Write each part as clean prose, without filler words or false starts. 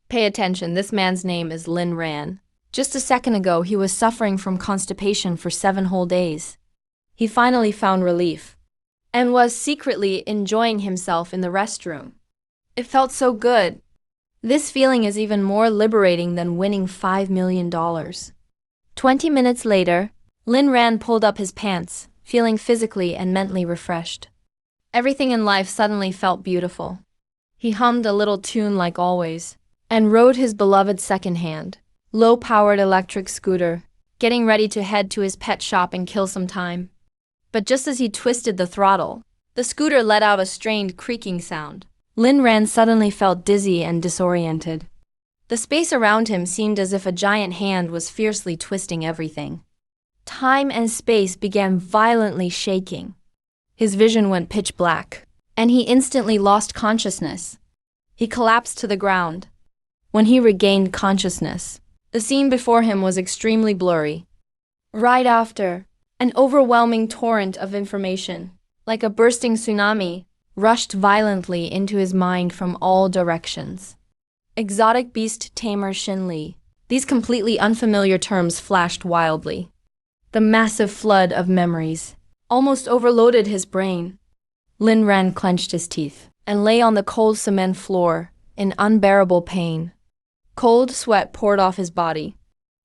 Pay attention, this man's name is Lin Ran. Just a second ago, he was suffering from constipation for 7 whole days. He finally found relief and was secretly enjoying himself in the restroom. It felt so good. This feeling is even more liberating than winning $5 million. 20 minutes later, Lin Ran pulled up his pants, feeling physically and mentally refreshed. Everything in life suddenly felt beautiful. He hummed a little tune like always, and rode his beloved second-hand, low-powered electric scooter, getting ready to head to his pet shop and kill some time. But just as he twisted the throttle, the scooter let out a strained creaking sound. Lin Ran suddenly felt dizzy and disoriented. The space around him seemed as if a giant hand was fiercely twisting everything. Time and space began violently shaking. His vision went pitch black, and he instantly lost consciousness. He collapsed to the ground. When he regained consciousness, the scene before him was extremely blurry. Right after, an overwhelming torrent of information, like a bursting tsunami, rushed violently into his mind from all directions. Exotic beast tamer Shinli. These completely unfamiliar terms flashed wildly. The massive flood of memories almost overloaded his brain. Lin Ran clenched his teeth and lay on the cold cement floor in unbearable pain. Cold sweat poured off his body.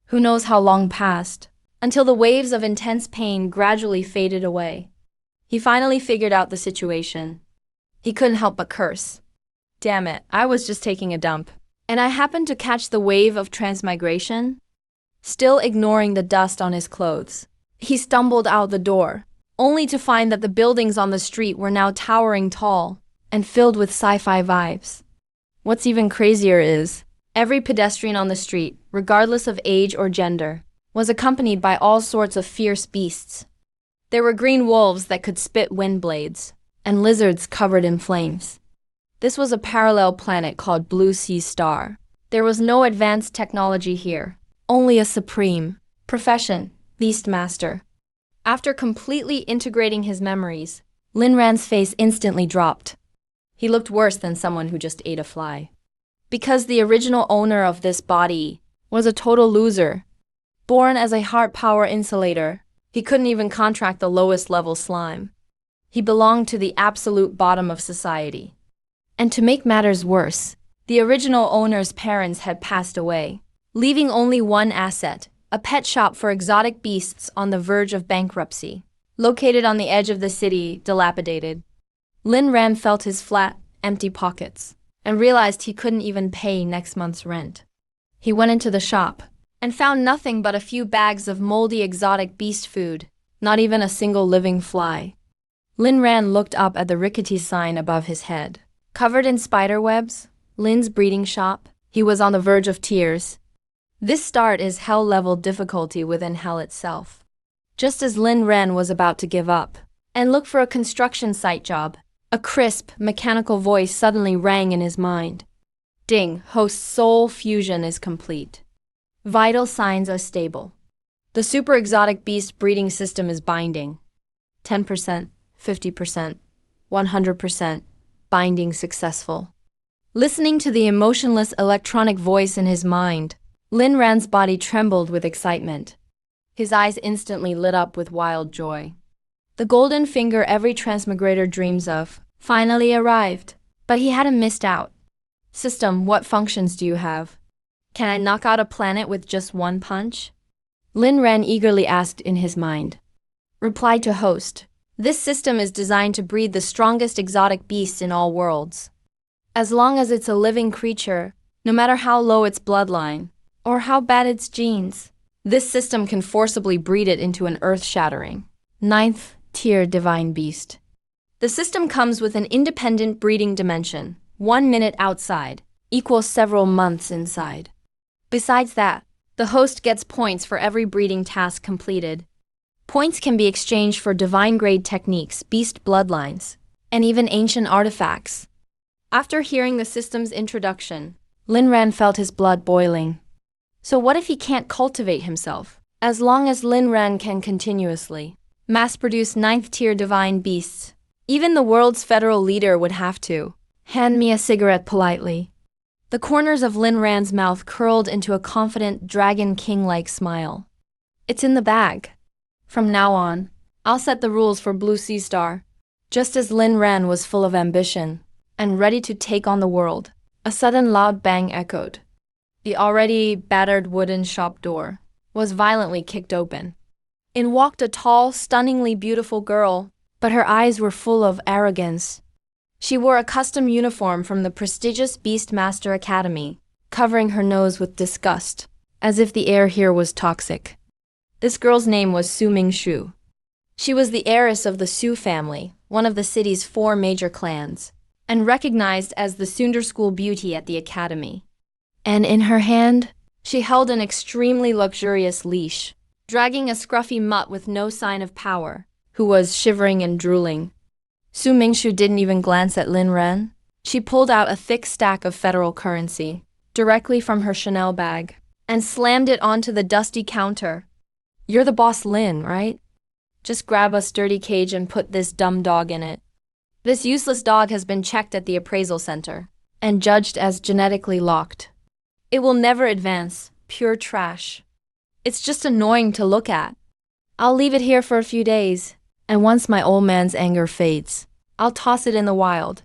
Who knows how long passed, until the waves of intense pain gradually faded away. He finally figured out the situation. He couldn't help but curse. Damn it, I was just taking a dump, and I happened to catch the wave of transmigration. Still ignoring the dust on his clothes, he stumbled out the door, only to find that the buildings on the street were now towering tall and filled with sci-fi vibes. What's even crazier is, every pedestrian on the street, regardless of age or gender, was accompanied by all sorts of fierce beasts. There were green wolves that could spit wind blades, and lizards covered in flames. This was a parallel planet called Blue Sea Star. There was no advanced technology here, only a supreme profession, Beastmaster. After completely integrating his memories, Lin Ran's face instantly dropped. He looked worse than someone who just ate a fly. Because the original owner of this body was a total loser. Born as a heart power insulator, he couldn't even contract the lowest level slime. He belonged to the absolute bottom of society. And to make matters worse, the original owner's parents had passed away, leaving only one asset, a pet shop for exotic beasts on the verge of bankruptcy, located on the edge of the city, dilapidated. Lin Ran felt his flat, empty pockets, and realized he couldn't even pay next month's rent. He went into the shop, and found nothing but a few bags of moldy exotic beast food, not even a single living fly. Lin Ran looked up at the rickety sign above his head. Covered in spider webs, Lin's breeding shop, he was on the verge of tears. This start is hell-level difficulty within hell itself. Just as Lin Ran was about to give up and look for a construction site job, a crisp, mechanical voice suddenly rang in his mind. Ding, host soul fusion is complete. Vital signs are stable. The super exotic beast breeding system is binding. 10%, 50%, 100%, binding successful. Listening to the emotionless electronic voice in his mind, Lin Ran's body trembled with excitement. His eyes instantly lit up with wild joy. The golden finger every transmigrator dreams of finally arrived, but he hadn't missed out. System, what functions do you have? Can I knock out a planet with just one punch? Lin Ran eagerly asked in his mind. Reply to host. This system is designed to breed the strongest exotic beasts in all worlds. As long as it's a living creature, no matter how low its bloodline, or how bad its genes, this system can forcibly breed it into an earth-shattering, 9th-tier divine beast. The system comes with an independent breeding dimension, 1 minute outside, equals several months inside. Besides that, the host gets points for every breeding task completed. Points can be exchanged for divine-grade techniques, beast bloodlines, and even ancient artifacts. After hearing the system's introduction, Lin Ran felt his blood boiling. So what if he can't cultivate himself? As long as Lin Ran can continuously mass-produce 9th-tier divine beasts, even the world's federal leader would have to hand me a cigarette politely. The corners of Lin Ran's mouth curled into a confident, dragon king-like smile. It's in the bag. From now on, I'll set the rules for Blue Sea Star. Just as Lin Ran was full of ambition and ready to take on the world, a sudden loud bang echoed. The already battered wooden shop door was violently kicked open. In walked a tall, stunningly beautiful girl, but her eyes were full of arrogance. She wore a custom uniform from the prestigious Beastmaster Academy, covering her nose with disgust, as if the air here was toxic. This girl's name was Su Mingshu. She was the heiress of the Su family, one of the city's 4 major clans, and recognized as the Sundar School beauty at the academy. And in her hand, she held an extremely luxurious leash, dragging a scruffy mutt with no sign of power, who was shivering and drooling. Su Mingshu didn't even glance at Lin Ran. She pulled out a thick stack of federal currency, directly from her Chanel bag, and slammed it onto the dusty counter. You're the boss, Lin, right? Just grab a sturdy cage and put this dumb dog in it. This useless dog has been checked at the appraisal center and judged as genetically locked. It will never advance, pure trash. It's just annoying to look at. I'll leave it here for a few days, and once my old man's anger fades, I'll toss it in the wild.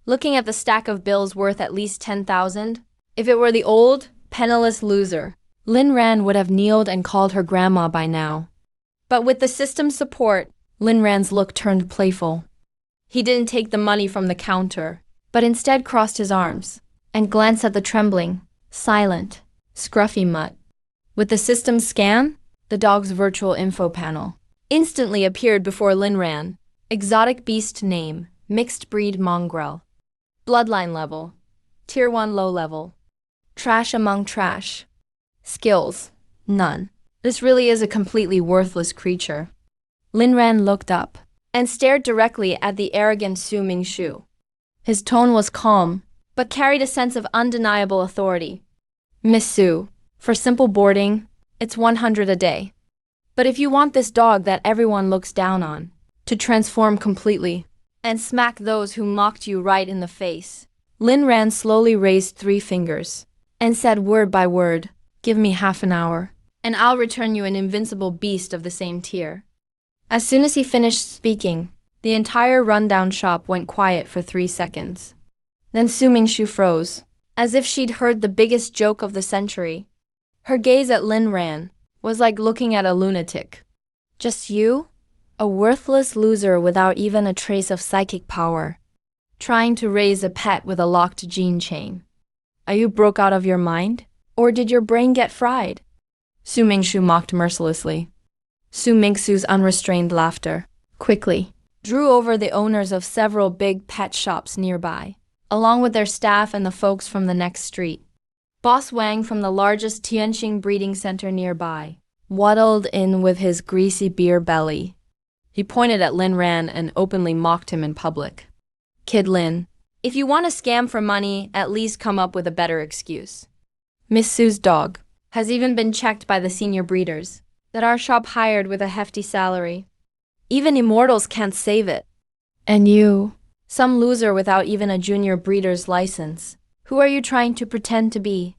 Looking at the stack of bills worth at least 10,000, if it were the old, penniless loser, Lin Ran would have kneeled and called her grandma by now. But with the system's support, Lin Ran's look turned playful. He didn't take the money from the counter, but instead crossed his arms and glanced at the trembling, silent, scruffy mutt. With the system's scan, the dog's virtual info panel instantly appeared before Lin Ran. Exotic beast name, mixed breed mongrel. Bloodline level, tier 1 low level. Trash among trash. Skills, none. This really is a completely worthless creature. Lin Ran looked up and stared directly at the arrogant Su Mingshu. His tone was calm, but carried a sense of undeniable authority. Miss Su, for simple boarding, it's 100 a day. But if you want this dog that everyone looks down on to transform completely and smack those who mocked you right in the face, Lin Ran slowly raised 3 fingers and said word by word, "Give me half an hour, and I'll return you an invincible beast of the same tier." As soon as he finished speaking, the entire rundown shop went quiet for 3 seconds. Then Su Mingshu froze, as if she'd heard the biggest joke of the century. Her gaze at Lin Ran was like looking at a lunatic. Just you? A worthless loser without even a trace of psychic power, trying to raise a pet with a locked gene chain. Are you broke out of your mind? Or did your brain get fried? Su Mingshu mocked mercilessly. Su Mingshu's unrestrained laughter quickly drew over the owners of several big pet shops nearby, along with their staff and the folks from the next street. Boss Wang from the largest Tianqing breeding center nearby waddled in with his greasy beer belly. He pointed at Lin Ran and openly mocked him in public. Kid Lin, if you want to scam for money, at least come up with a better excuse. Miss Su's dog has even been checked by the senior breeders that our shop hired with a hefty salary. Even immortals can't save it. And you, some loser without even a junior breeder's license, who are you trying to pretend to be?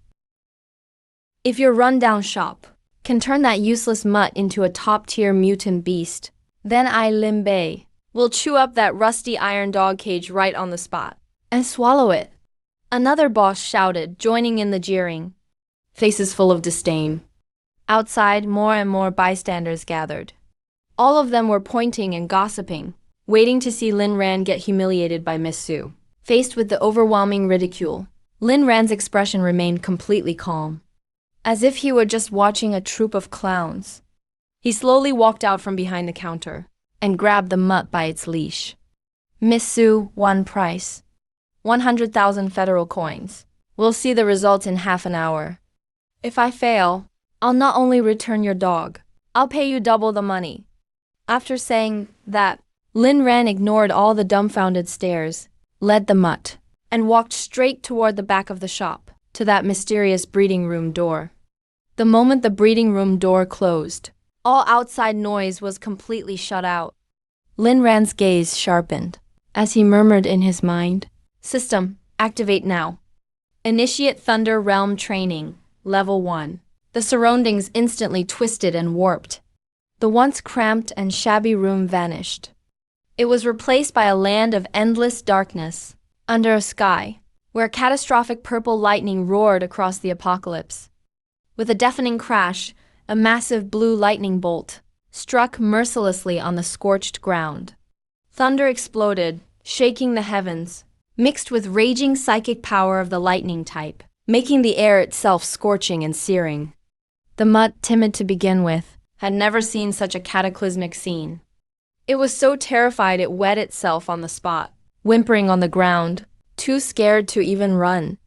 If your rundown shop can turn that useless mutt into a top-tier mutant beast, then I, Lin Bei, will chew up that rusty iron dog cage right on the spot and swallow it. Another boss shouted, joining in the jeering, faces full of disdain. Outside, more and more bystanders gathered. All of them were pointing and gossiping, waiting to see Lin Ran get humiliated by Miss Su. Faced with the overwhelming ridicule, Lin Ran's expression remained completely calm, as if he were just watching a troupe of clowns. He slowly walked out from behind the counter and grabbed the mutt by its leash. Miss Su, one price. 100,000 federal coins. We'll see the results in half an hour. If I fail, I'll not only return your dog, I'll pay you double the money. After saying that, Lin Ran ignored all the dumbfounded stares, led the mutt, and walked straight toward the back of the shop, to that mysterious breeding room door. The moment the breeding room door closed, all outside noise was completely shut out. Lin Ran's gaze sharpened, as he murmured in his mind, "System, activate now." Initiate Thunder Realm Training, Level 1. The surroundings instantly twisted and warped. The once cramped and shabby room vanished. It was replaced by a land of endless darkness, under a sky where catastrophic purple lightning roared across the apocalypse. With a deafening crash, a massive blue lightning bolt struck mercilessly on the scorched ground. Thunder exploded, shaking the heavens, mixed with raging psychic power of the lightning type, making the air itself scorching and searing. The mutt, timid to begin with, had never seen such a cataclysmic scene. It was so terrified it wet itself on the spot, whimpering on the ground, too scared to even run.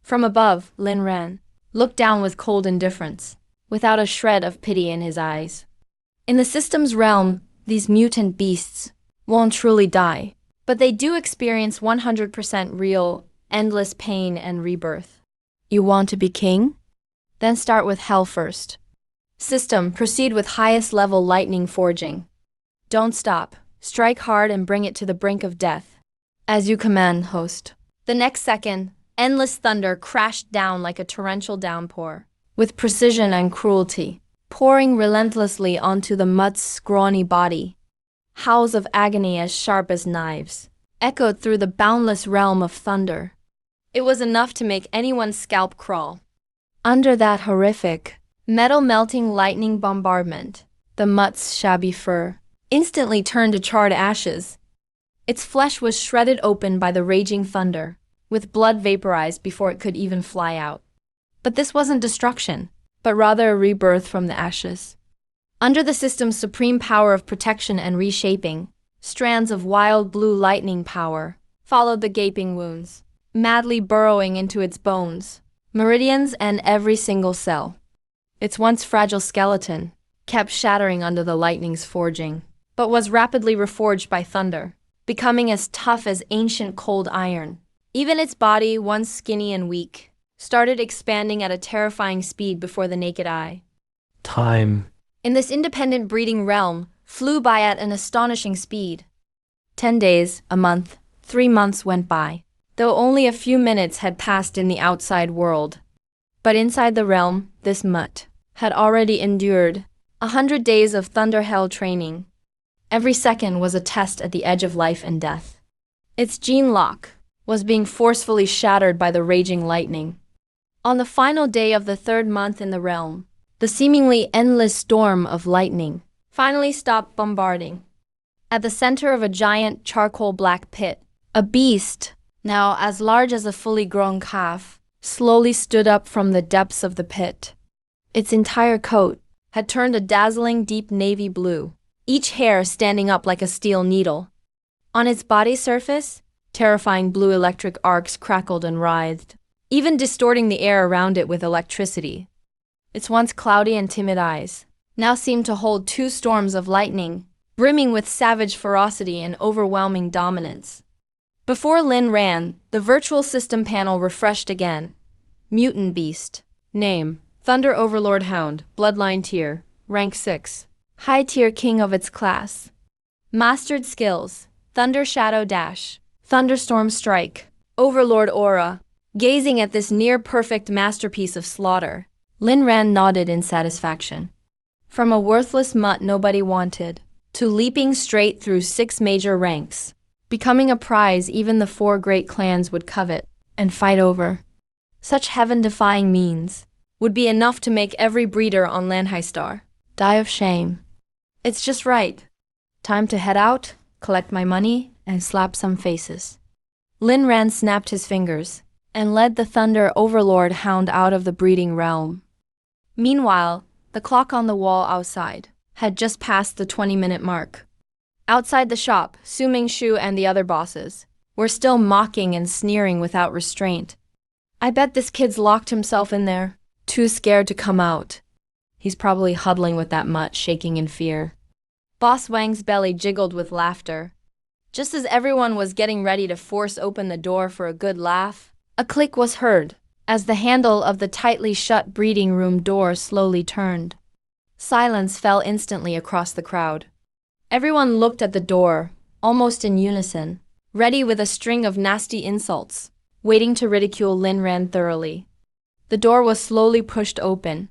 From above, Lin Ran looked down with cold indifference, without a shred of pity in his eyes. In the system's realm, these mutant beasts won't truly die, but they do experience 100% real, endless pain and rebirth. You want to be king? Then start with hell first. System, proceed with highest level lightning forging. Don't stop. Strike hard and bring it to the brink of death. As you command, host. The next second, endless thunder crashed down like a torrential downpour, with precision and cruelty, pouring relentlessly onto the mutt's scrawny body. Howls of agony as sharp as knives echoed through the boundless realm of thunder. It was enough to make anyone's scalp crawl. Under that horrific, metal-melting lightning bombardment, the mutt's shabby fur instantly turned to charred ashes. Its flesh was shredded open by the raging thunder, with blood vaporized before it could even fly out. But this wasn't destruction, but rather a rebirth from the ashes. Under the system's supreme power of protection and reshaping, strands of wild blue lightning power followed the gaping wounds, madly burrowing into its bones, meridians, and every single cell. Its once fragile skeleton kept shattering under the lightning's forging, but was rapidly reforged by thunder, becoming as tough as ancient cold iron. Even its body, once skinny and weak, started expanding at a terrifying speed before the naked eye. Time. In this independent breeding realm, flew by at an astonishing speed. 10 days, a month, 3 months went by, though only a few minutes had passed in the outside world. But inside the realm, this mutt had already endured 100 days of thunder hell training. Every second was a test at the edge of life and death. Its gene lock was being forcefully shattered by the raging lightning. On the final day of the 3rd month in the realm, the seemingly endless storm of lightning finally stopped bombarding. At the center of a giant charcoal black pit, a beast, now as large as a fully grown calf, slowly stood up from the depths of the pit. Its entire coat had turned a dazzling deep navy blue, each hair standing up like a steel needle. On its body surface, terrifying blue electric arcs crackled and writhed, even distorting the air around it with electricity. Its once cloudy and timid eyes now seemed to hold 2 storms of lightning, brimming with savage ferocity and overwhelming dominance. Before Lin ran, the virtual system panel refreshed again. Mutant Beast. Name: Thunder Overlord Hound. Bloodline Tier: Rank 6. High Tier King of its class. Mastered Skills: Thunder Shadow Dash, Thunderstorm Strike, Overlord Aura. Gazing at this near-perfect masterpiece of slaughter, Lin Ran nodded in satisfaction. From a worthless mutt nobody wanted, to leaping straight through 6 major ranks, becoming a prize even the 4 great clans would covet and fight over. Such heaven-defying means would be enough to make every breeder on Lanhaistar die of shame. It's just right. Time to head out, collect my money, and slap some faces. Lin Ran snapped his fingers and led the Thunder Overlord Hound out of the breeding realm. Meanwhile, the clock on the wall outside had just passed the 20-minute mark. Outside the shop, Su Mingshu and the other bosses were still mocking and sneering without restraint. I bet this kid's locked himself in there, too scared to come out. He's probably huddling with that mutt, shaking in fear. Boss Wang's belly jiggled with laughter. Just as everyone was getting ready to force open the door for a good laugh, a click was heard as the handle of the tightly shut breeding room door slowly turned. Silence fell instantly across the crowd. Everyone looked at the door, almost in unison, ready with a string of nasty insults. waiting to ridicule Lin Ran thoroughly. The door was slowly pushed open.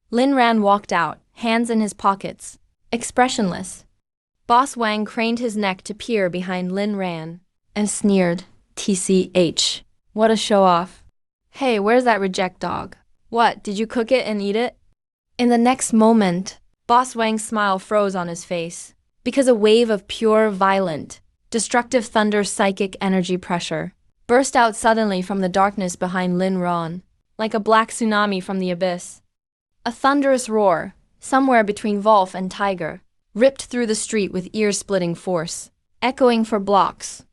Lin Ran walked out, hands in his pockets, expressionless. Boss Wang craned his neck to peer behind Lin Ran and sneered, "TCH. What a show-off. Hey, where's that reject dog? What, did you cook it and eat it?" In the next moment, Boss Wang's smile froze on his face, because a wave of pure, violent, destructive thunder psychic energy pressure burst out suddenly from the darkness behind Lin Ran, like a black tsunami from the abyss. A thunderous roar, somewhere between wolf and tiger, ripped through the street with ear-splitting force, echoing for blocks.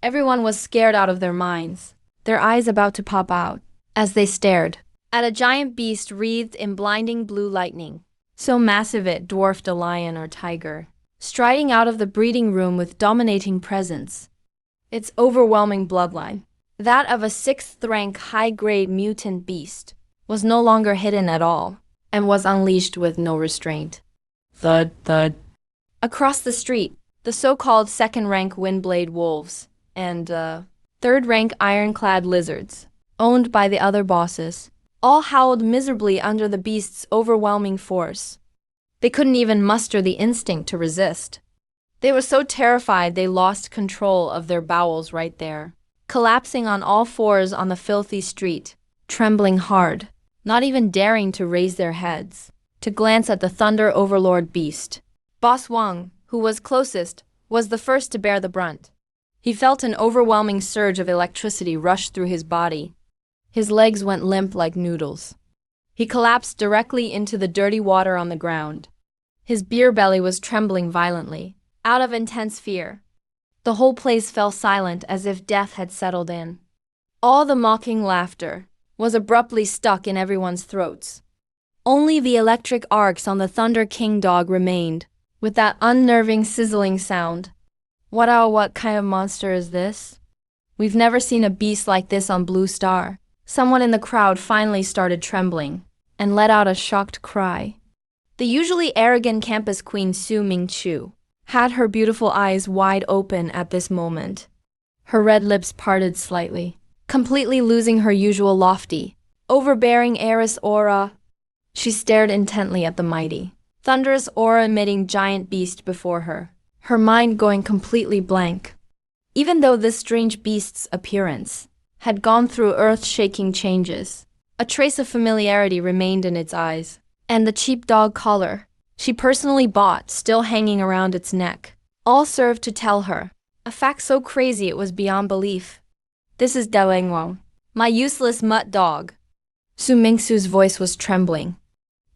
Everyone was scared out of their minds, their eyes about to pop out, as they stared at a giant beast wreathed in blinding blue lightning, so massive it dwarfed a lion or tiger, striding out of the breeding room with dominating presence. Its overwhelming bloodline, that of a 6th-rank high-grade mutant beast, was no longer hidden at all, and was unleashed with no restraint. Thud, thud. Across the street, the so-called 2nd-rank windblade wolves and 3rd-rank ironclad lizards, owned by the other bosses, all howled miserably under the beast's overwhelming force. They couldn't even muster the instinct to resist. They were so terrified they lost control of their bowels right there, collapsing on all fours on the filthy street, trembling hard, not even daring to raise their heads, to glance at the thunder overlord beast. Boss Wang, who was closest, was the first to bear the brunt. He felt an overwhelming surge of electricity rush through his body. His legs went limp like noodles. He collapsed directly into the dirty water on the ground. His beer belly was trembling violently, out of intense fear. The whole place fell silent as if death had settled in. All the mocking laughter was abruptly stuck in everyone's throats. Only the electric arcs on the Thunder King dog remained, with that unnerving sizzling sound. What kind of monster is this? We've never seen a beast like this on Blue Star. Someone in the crowd finally started trembling and let out a shocked cry. The usually arrogant campus queen Su Mingqiu had her beautiful eyes wide open at this moment. Her red lips parted slightly, completely losing her usual lofty, overbearing heiress aura. She stared intently at the mighty, thunderous aura-emitting giant beast before her, her mind going completely blank. Even though this strange beast's appearance had gone through earth-shaking changes, a trace of familiarity remained in its eyes, and the cheap dog collar she personally bought still hanging around its neck, all served to tell her, a fact so crazy it was beyond belief. "This is Wang, my useless mutt dog." Su Mingqiu's voice was trembling.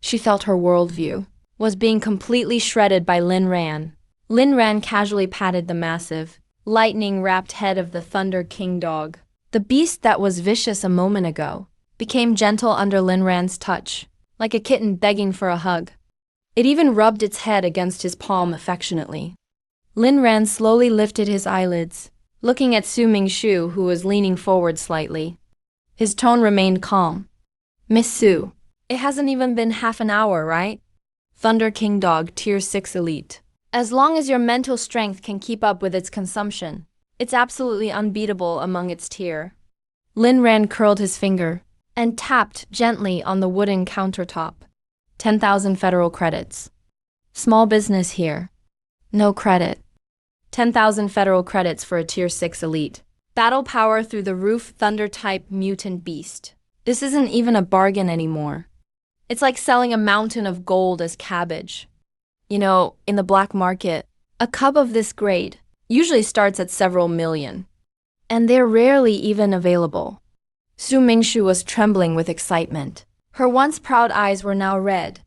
She felt her worldview was being completely shredded by Lin Ran. Lin Ran casually patted the massive, lightning-wrapped head of the Thunder King dog. The beast that was vicious a moment ago became gentle under Lin Ran's touch, like a kitten begging for a hug. It even rubbed its head against his palm affectionately. Lin Ran slowly lifted his eyelids, looking at Su Mingqiu, who was leaning forward slightly. His tone remained calm. "Miss Su, it hasn't even been half an hour, right? Thunder King Dog Tier 6 Elite. As long as your mental strength can keep up with its consumption, it's absolutely unbeatable among its tier." Lin Ran curled his finger and tapped gently on the wooden countertop. 10,000 federal credits. Small business here. No credit. 10,000 federal credits for a Tier 6 Elite. Battle power through the roof Thunder-type mutant beast. This isn't even a bargain anymore. It's like selling a mountain of gold as cabbage. You know, in the black market, a cub of this grade usually starts at several million. And they're rarely even available. Su Mingqiu was trembling with excitement. Her once proud eyes were now red.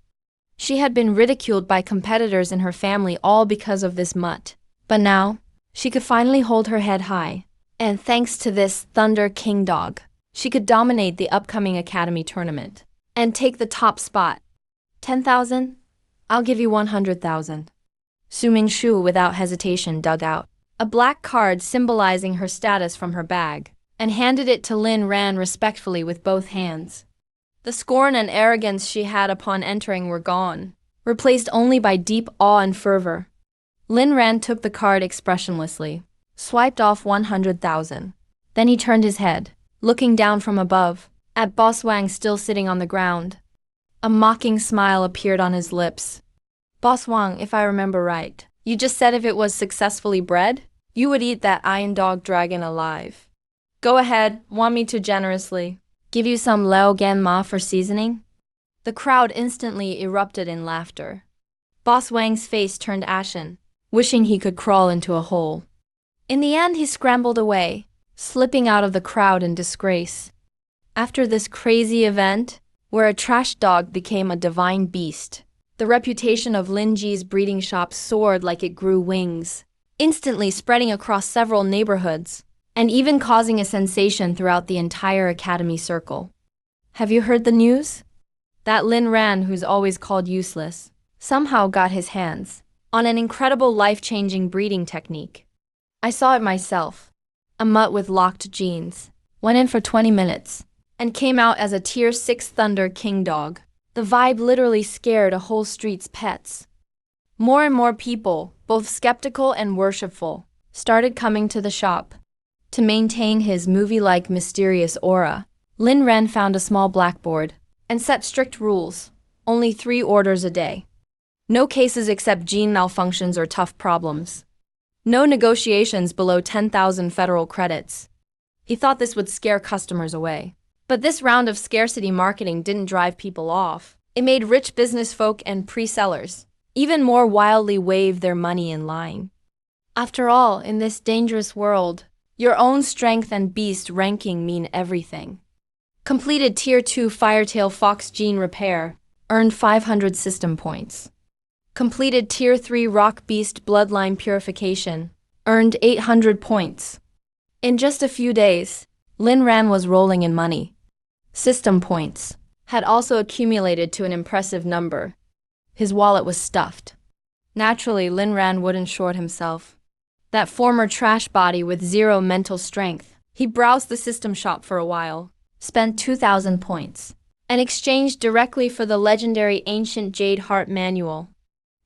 She had been ridiculed by competitors in her family all because of this mutt. But now, she could finally hold her head high. And thanks to this Thunder King dog, she could dominate the upcoming Academy tournament and take the top spot. 10,000? I'll give you 100,000. Su Mingqiu without hesitation dug out a black card symbolizing her status from her bag and handed it to Lin Ran respectfully with both hands. The scorn and arrogance she had upon entering were gone, replaced only by deep awe and fervor. Lin Ran took the card expressionlessly, swiped off 100,000. Then he turned his head looking down from above, at Boss Wang still sitting on the ground. A mocking smile appeared on his lips. Boss Wang, if I remember right, you just said if it was successfully bred, you would eat that iron dog dragon alive. Go ahead, want me to generously give you some Low-Lvl ma for seasoning? The crowd instantly erupted in laughter. Boss Wang's face turned ashen, wishing he could crawl into a hole. In the end, he scrambled away, slipping out of the crowd in disgrace. After this crazy event, where a trash dog became a divine beast, the reputation of Lin Ji's breeding shop soared like it grew wings, instantly spreading across several neighborhoods, and even causing a sensation throughout the entire academy circle. Have you heard the news? That Lin Ran, who's always called useless, somehow got his hands on an incredible life-changing breeding technique. I saw it myself. A mutt with locked genes went in for 20 minutes and came out as a Tier 6 Thunder King dog. The vibe literally scared a whole street's pets. More and more people, both skeptical and worshipful, started coming to the shop. To maintain his movie-like mysterious aura, Lin Ren found a small blackboard and set strict rules. Only 3 orders a day. No cases except gene malfunctions or tough problems. No negotiations below 10,000 federal credits. He thought this would scare customers away. But this round of scarcity marketing didn't drive people off. It made rich business folk and pre-sellers even more wildly wave their money in line. After all, in this dangerous world, your own strength and beast ranking mean everything. Completed Tier 2 Firetail Fox Gene Repair, earned 500 system points. Completed Tier 3 Rock Beast Bloodline Purification, earned 800 points. In just a few days, Lin Ran was rolling in money. System points had also accumulated to an impressive number. His wallet was stuffed. Naturally, Lin Ran wouldn't short himself. That former trash body with 0 mental strength, he browsed the system shop for a while, spent 2,000 points, and exchanged directly for the legendary Ancient Jade Heart Manual.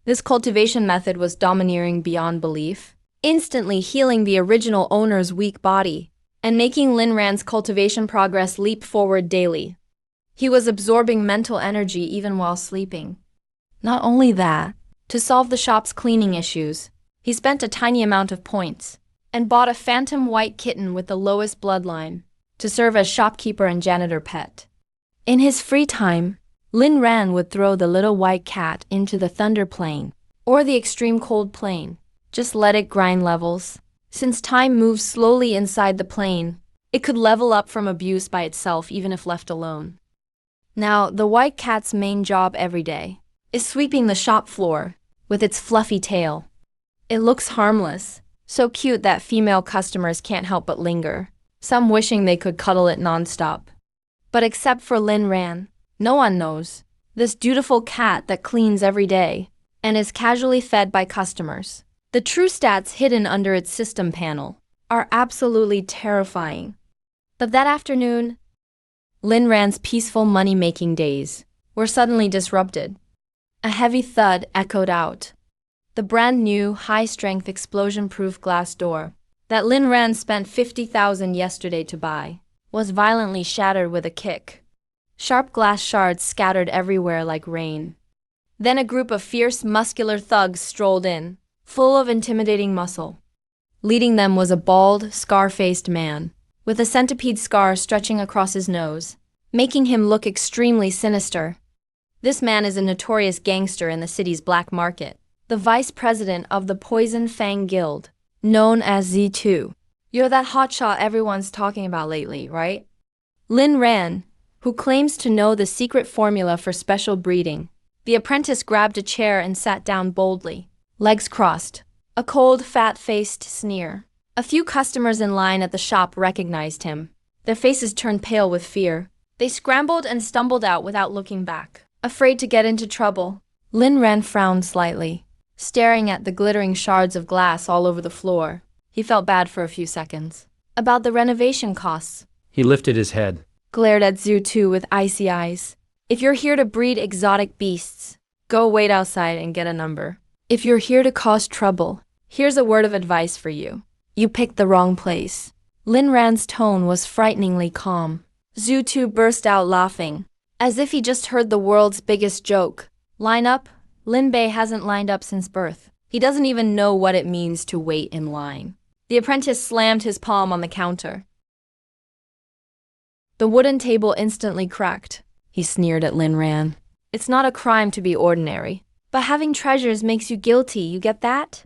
This cultivation method was domineering beyond belief, instantly healing the original owner's weak body, and making Lin Ran's cultivation progress leap forward daily. He was absorbing mental energy even while sleeping. Not only that, to solve the shop's cleaning issues, he spent a tiny amount of points and bought a phantom white kitten with the lowest bloodline to serve as shopkeeper and janitor pet. In his free time, Lin Ran would throw the little white cat into the Thunder Plane or the Extreme Cold Plane. Just let it grind levels. Since time moves slowly inside the plane, it could level up from abuse by itself even if left alone. Now, the white cat's main job every day is sweeping the shop floor with its fluffy tail. It looks harmless, so cute that female customers can't help but linger, some wishing they could cuddle it nonstop. But except for Lin Ran, no one knows this dutiful cat that cleans every day and is casually fed by customers. The true stats hidden under its system panel are absolutely terrifying. But that afternoon, Lin Ran's peaceful money-making days were suddenly disrupted. A heavy thud echoed out. The brand-new, high-strength, explosion-proof glass door that Lin Ran spent 50,000 yesterday to buy was violently shattered with a kick. Sharp glass shards scattered everywhere like rain. Then a group of fierce, muscular thugs strolled in, full of intimidating muscle. Leading them was a bald, scar-faced man, with a centipede scar stretching across his nose, making him look extremely sinister. This man is a notorious gangster in the city's black market, the vice president of the Poison Fang Guild, known as Z2. You're that hotshot everyone's talking about lately, right? Lin Ran, who claims to know the secret formula for special breeding. The apprentice grabbed a chair and sat down boldly, legs crossed, a cold, fat-faced sneer. A few customers in line at the shop recognized him. Their faces turned pale with fear. They scrambled and stumbled out without looking back, afraid to get into trouble. Lin Ran frowned slightly, staring at the glittering shards of glass all over the floor. He felt bad for a few seconds. About the renovation costs. He lifted his head, Glared at Zhu with icy eyes. If you're here to breed exotic beasts, go wait outside and get a number. If you're here to cause trouble, here's a word of advice for you. You picked the wrong place. Lin Ran's tone was frighteningly calm. Zhu Tu burst out laughing, as if he just heard the world's biggest joke. Line up? Lin Bei hasn't lined up since birth. He doesn't even know what it means to wait in line. The apprentice slammed his palm on the counter. The wooden table instantly cracked. He sneered at Lin Ran. It's not a crime to be ordinary, but having treasures makes you guilty, you get that?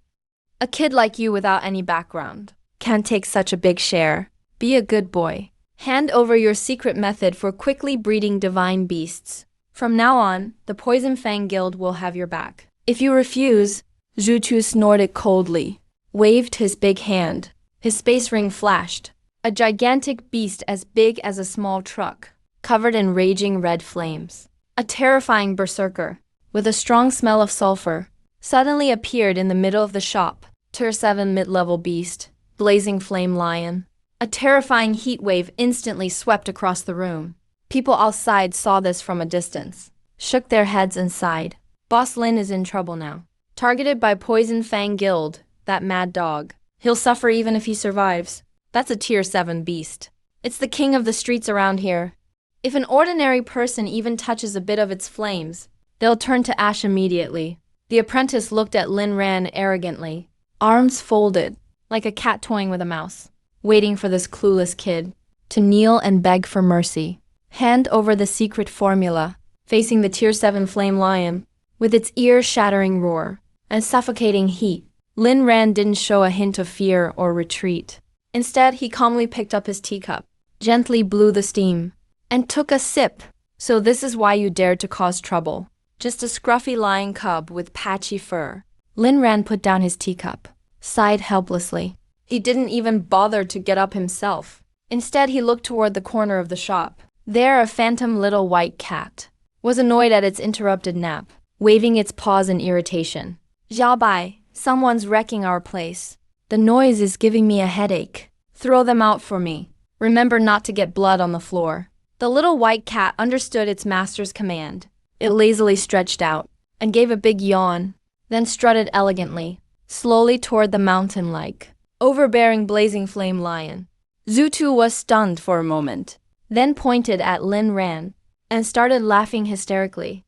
A kid like you without any background can't take such a big share. Be a good boy. Hand over your secret method for quickly breeding divine beasts. From now on, the Poison Fang Guild will have your back. If you refuse, Zhu Tu snorted coldly, waved his big hand. His space ring flashed. A gigantic beast as big as a small truck, covered in raging red flames. A terrifying berserker, with a strong smell of sulfur, suddenly appeared in the middle of the shop. Tier 7 mid-level beast, blazing flame lion. A terrifying heat wave instantly swept across the room. People outside saw this from a distance, shook their heads and sighed. Boss Lin is in trouble now. Targeted by Poison Fang Guild, that mad dog. He'll suffer even if he survives. That's a Tier 7 beast. It's the king of the streets around here. If an ordinary person even touches a bit of its flames, they'll turn to ash immediately. The apprentice looked at Lin Ran arrogantly, arms folded, like a cat toying with a mouse, waiting for this clueless kid to kneel and beg for mercy. Hand over the secret formula, facing the Tier 7 flame lion, with its ear-shattering roar and suffocating heat. Lin Ran didn't show a hint of fear or retreat. Instead, he calmly picked up his teacup, gently blew the steam, and took a sip. So this is why you dared to cause trouble. Just a scruffy lion cub with patchy fur. Lin Ran put down his teacup, sighed helplessly. He didn't even bother to get up himself. Instead, he looked toward the corner of the shop. There, a phantom little white cat was annoyed at its interrupted nap, waving its paws in irritation. Xiao Bai, someone's wrecking our place. The noise is giving me a headache. Throw them out for me. Remember not to get blood on the floor. The little white cat understood its master's command. It lazily stretched out and gave a big yawn, then strutted elegantly, slowly toward the mountain-like, overbearing blazing flame lion. Zhu Tu was stunned for a moment, then pointed at Lin Ran and started laughing hysterically.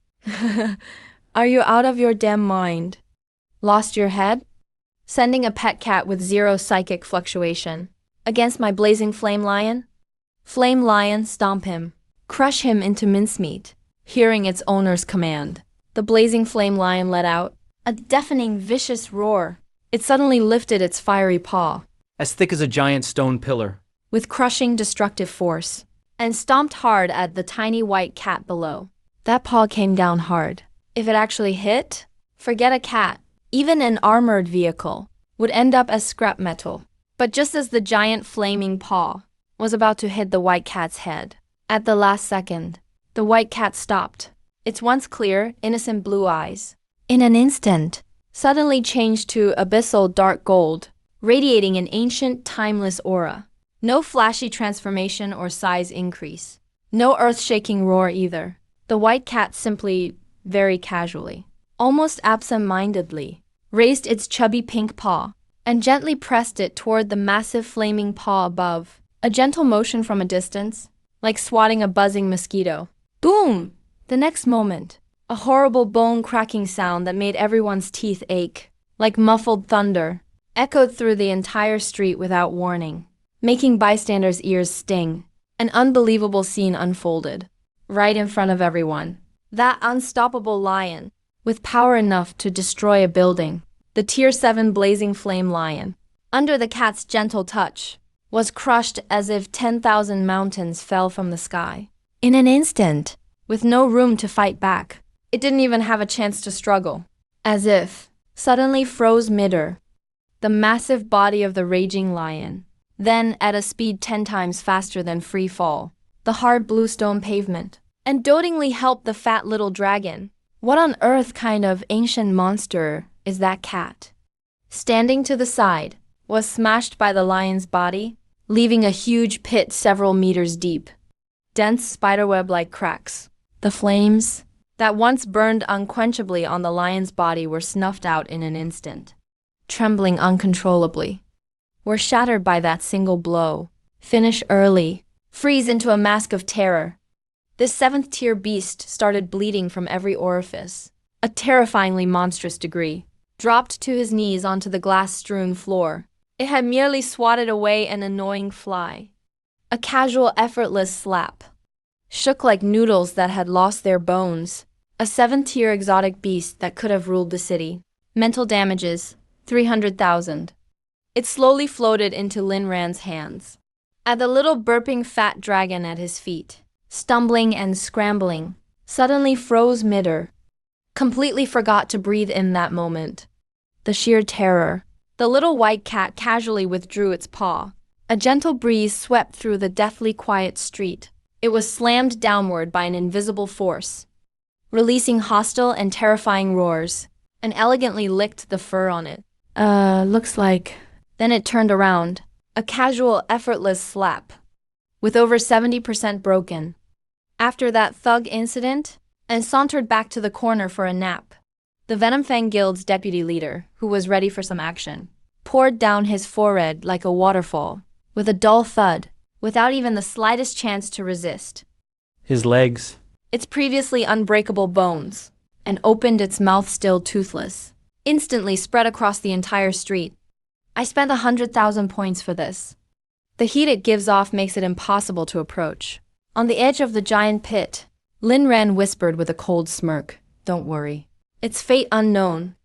Are you out of your damn mind? Lost your head? Sending a pet cat with 0 psychic fluctuation against my blazing flame lion? Flame lion, stomp him. Crush him into mincemeat. Hearing its owner's command, the blazing flame lion let out a deafening, vicious roar. It suddenly lifted its fiery paw, as thick as a giant stone pillar, with crushing, destructive force, and stomped hard at the tiny white cat below. That paw came down hard. If it actually hit, forget a cat. Even an armored vehicle would end up as scrap metal. But just as the giant flaming paw was about to hit the white cat's head, at the last second, the white cat stopped. Its once clear, innocent blue eyes, in an instant, suddenly changed to abyssal dark gold, radiating an ancient, timeless aura. No flashy transformation or size increase. No earth-shaking roar either. The white cat simply, very casually, almost absent-mindedly, raised its chubby pink paw and gently pressed it toward the massive flaming paw above. A gentle motion from a distance, like swatting a buzzing mosquito. Boom! The next moment, a horrible bone-cracking sound that made everyone's teeth ache, like muffled thunder, echoed through the entire street without warning, making bystanders' ears sting. An unbelievable scene unfolded, right in front of everyone. That unstoppable lion, with power enough to destroy a building, the Tier 7 blazing flame lion, under the cat's gentle touch, was crushed as if 10,000 mountains fell from the sky. In an instant, with no room to fight back. It didn't even have a chance to struggle. As if, suddenly froze midair, the massive body of the raging lion. Then, at a speed 10 times faster than free fall, the hard bluestone pavement, and dotingly helped the fat little dragon. What on earth kind of ancient monster is that cat? Standing to the side, was smashed by the lion's body, leaving a huge pit several meters deep. Dense spiderweb-like cracks. The flames that once burned unquenchably on the lion's body were snuffed out in an instant. Trembling uncontrollably, were shattered by that single blow. Finish early. Freeze into a mask of terror. This seventh-tier beast started bleeding from every orifice, a terrifyingly monstrous degree, dropped to his knees onto the glass-strewn floor. It had merely swatted away an annoying fly. A casual, effortless slap. Shook like noodles that had lost their bones. A seventh-tier exotic beast that could have ruled the city. Mental damages, 300,000. It slowly floated into Lin Ran's hands. At the little burping fat dragon at his feet, stumbling and scrambling, suddenly froze mid-air. Completely forgot to breathe in that moment. The sheer terror. The little white cat casually withdrew its paw. A gentle breeze swept through the deathly quiet street. It was slammed downward by an invisible force, releasing hostile and terrifying roars, and elegantly licked the fur on it. Looks like... Then it turned around. A casual, effortless slap, with over 70% broken. After that thug incident, and sauntered back to the corner for a nap. The Venomfang Guild's deputy leader, who was ready for some action, poured down his forehead like a waterfall, with a dull thud, without even the slightest chance to resist. His legs. Its previously unbreakable bones, and opened its mouth still toothless, instantly spread across the entire street. I spent 100,000 points for this. The heat it gives off makes it impossible to approach. On the edge of the giant pit, Lin Ran whispered with a cold smirk, "Don't worry. Its fate unknown."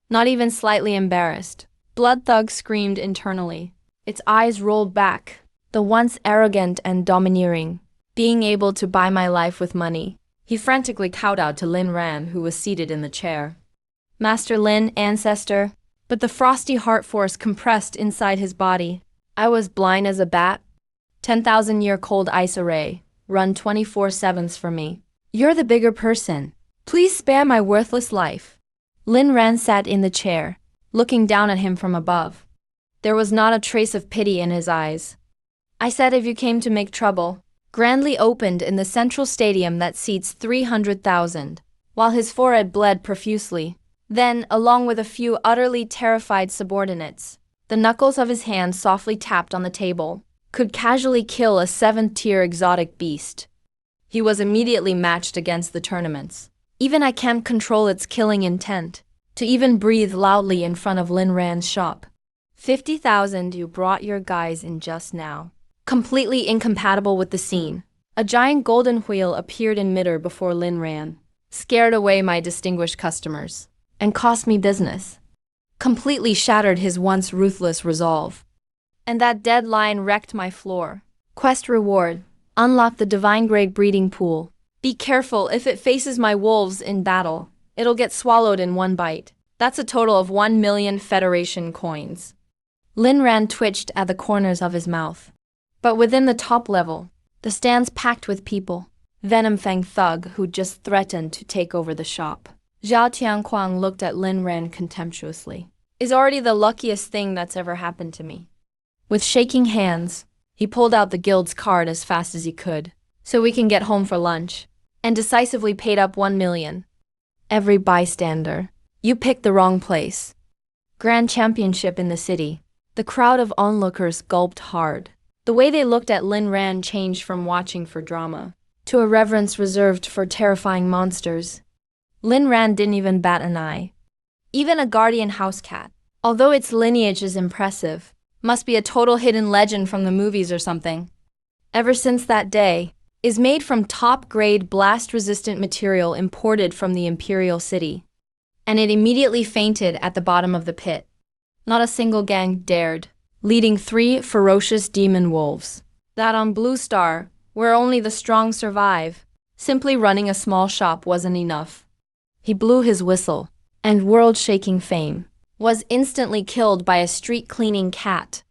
Not even slightly embarrassed, Blood Thug screamed internally. Its eyes rolled back, the once arrogant and domineering, being able to buy my life with money. He frantically kowtowed to Lin Ran, who was seated in the chair. "Master Lin, ancestor." But the frosty heart force compressed inside his body. I was blind as a bat. 10,000-year cold ice array, run 24/7 for me. "You're the bigger person. Please spare my worthless life." Lin Ran sat in the chair, looking down at him from above. There was not a trace of pity in his eyes. "I said if you came to make trouble." Grandly opened in the central stadium that seats 300,000, while his forehead bled profusely. Then, along with a few utterly terrified subordinates, the knuckles of his hand softly tapped on the table, could casually kill a seventh-tier exotic beast. He was immediately matched against the tournaments. Even I can't control its killing intent, to even breathe loudly in front of Lin Ran's shop. 50,000 you brought your guys in just now. Completely incompatible with the scene. A giant golden wheel appeared in midair before Lin Ran, scared away my distinguished customers, and cost me business. Completely shattered his once ruthless resolve. And that dead lion wrecked my floor. Quest reward. Unlock the divine grade breeding pool. Be careful, if it faces my wolves in battle, it'll get swallowed in one bite. That's a total of 1 million Federation coins. Lin Ran twitched at the corners of his mouth. But within the top level, the stands packed with people. Venomfang thug who just threatened to take over the shop. Zhao Tianquang looked at Lin Ran contemptuously. "Is already the luckiest thing that's ever happened to me." With shaking hands, he pulled out the guild's card as fast as he could, so we can get home for lunch, and decisively paid up 1 million. Every bystander. "You picked the wrong place." Grand championship in the city. The crowd of onlookers gulped hard. The way they looked at Lin Ran changed from watching for drama to a reverence reserved for terrifying monsters. Lin Ran didn't even bat an eye. Even a guardian house cat, although its lineage is impressive, must be a total hidden legend from the movies or something. Ever since that day, is made from top-grade blast-resistant material imported from the Imperial City. And it immediately fainted at the bottom of the pit. Not a single gang dared, leading 3 ferocious demon wolves. That on Blue Star, where only the strong survive, simply running a small shop wasn't enough. He blew his whistle, and world-shaking fame was instantly killed by a street-cleaning cat.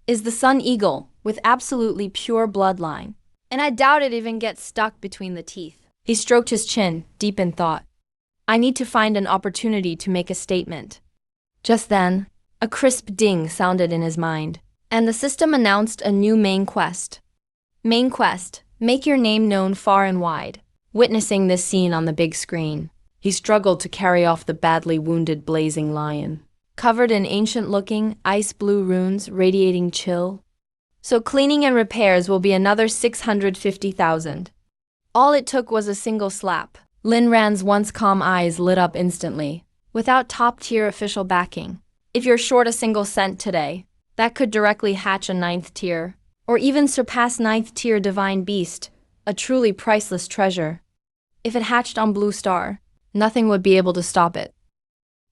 Is the Sun Eagle, with absolutely pure bloodline, and I doubt it even gets stuck between the teeth. He stroked his chin, deep in thought. I need to find an opportunity to make a statement. Just then, a crisp ding sounded in his mind, and the system announced a new main quest. Main quest, make your name known far and wide. Witnessing this scene on the big screen, he struggled to carry off the badly wounded blazing lion. Covered in ancient-looking, ice-blue runes radiating chill, So cleaning and repairs will be another 650,000. All it took was a single slap. Lin Ran's once calm eyes lit up instantly. Without top-tier official backing, if you're short a single cent today, that could directly hatch a 9th tier, or even surpass 9th tier divine beast, a truly priceless treasure. If it hatched on Blue Star, nothing would be able to stop it.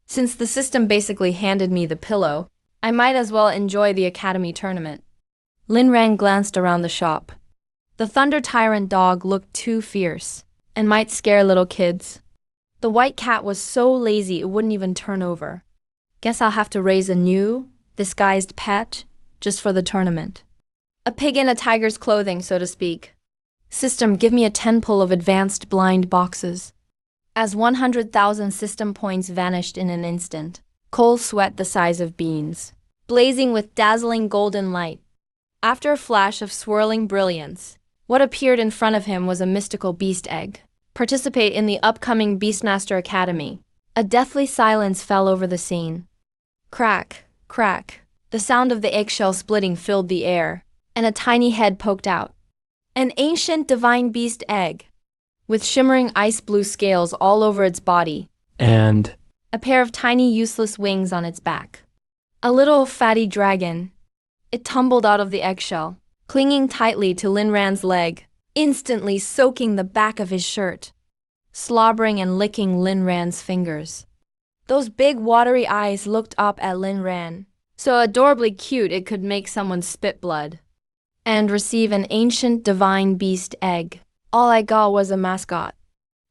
Since the system basically handed me the pillow, I might as well enjoy the Academy tournament. Lin Ran glanced around the shop. The Thunder Tyrant dog looked too fierce, and might scare little kids. The white cat was so lazy it wouldn't even turn over. Guess I'll have to raise a new, disguised pet, just for the tournament. A pig in a tiger's clothing, so to speak. System, give me a 10 pull of advanced blind boxes. As 100,000 system points vanished in an instant, Cole sweat the size of beans, blazing with dazzling golden light. After a flash of swirling brilliance, what appeared in front of him was a mystical beast egg. Participate in the upcoming Beastmaster Academy. A deathly silence fell over the scene. Crack, crack. The sound of the eggshell splitting filled the air, and a tiny head poked out. An ancient divine beast egg, with shimmering ice blue scales all over its body, And a pair of tiny useless wings on its back. A little fatty dragon. It tumbled out of the eggshell, clinging tightly to Lin Ran's leg, instantly soaking the back of his shirt, slobbering and licking Lin Ran's fingers. Those big watery eyes looked up at Lin Ran, so adorably cute it could make someone spit blood. And receive an ancient divine beast egg. All I got was a mascot.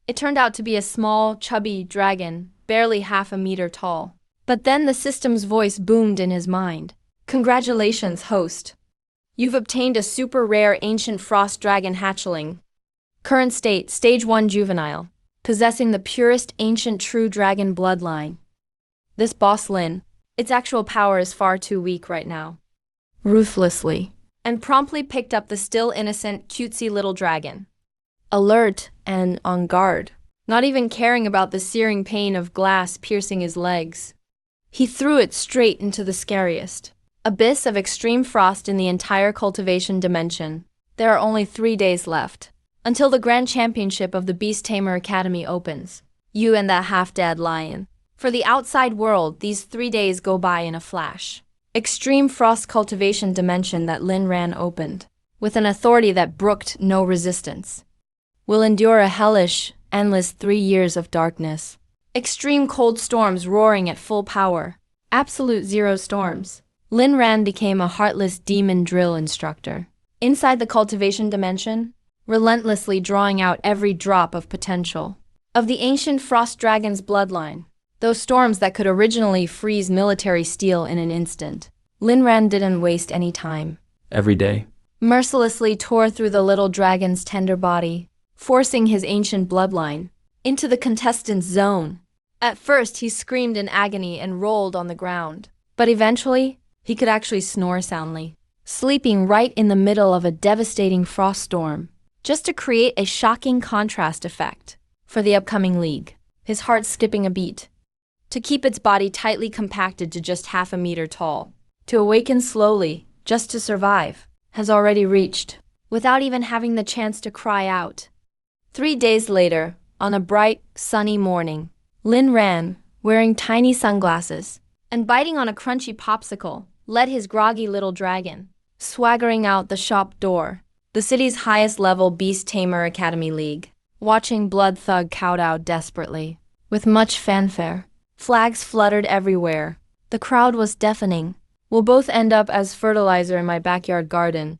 It turned out to be a small, chubby dragon, barely half a meter tall. But then the system's voice boomed in his mind. Congratulations, host. You've obtained a super rare ancient frost dragon hatchling. Current state, stage 1 juvenile, possessing the purest ancient true dragon bloodline. This boss Lin, its actual power is far too weak right now. Ruthlessly, and promptly picked up the still innocent, cutesy little dragon. Alert and on guard, not even caring about the searing pain of glass piercing his legs. He threw it straight into the scariest abyss of extreme frost in the entire cultivation dimension. There are only 3 days left, until the Grand Championship of the Beast Tamer Academy opens. You and that half-dead lion. For the outside world, these 3 days go by in a flash. Extreme frost cultivation dimension that Lin Ran opened, with an authority that brooked no resistance, will endure a hellish, endless 3 years of darkness. Extreme cold storms roaring at full power. Absolute zero storms. Lin Ran became a heartless demon drill instructor. Inside the cultivation dimension, relentlessly drawing out every drop of potential of the ancient frost dragon's bloodline. Those storms that could originally freeze military steel in an instant. Lin Ran didn't waste any time. every day. Mercilessly tore through the little dragon's tender body, forcing his ancient bloodline into the contestant's zone. At first, he screamed in agony and rolled on the ground, but eventually, he could actually snore soundly, sleeping right in the middle of a devastating frost storm, just to create a shocking contrast effect for the upcoming league, his heart skipping a beat. To keep its body tightly compacted to just half a meter tall, to awaken slowly, just to survive, has already reached, without even having the chance to cry out. 3 days later, on a bright, sunny morning, Lin Ran, wearing tiny sunglasses and biting on a crunchy popsicle, led his groggy little dragon, swaggering out the shop door, the city's highest level Beast Tamer Academy League, watching Blood Thug kowtow desperately. With much fanfare, flags fluttered everywhere. The crowd was deafening. We'll both end up as fertilizer in my backyard garden.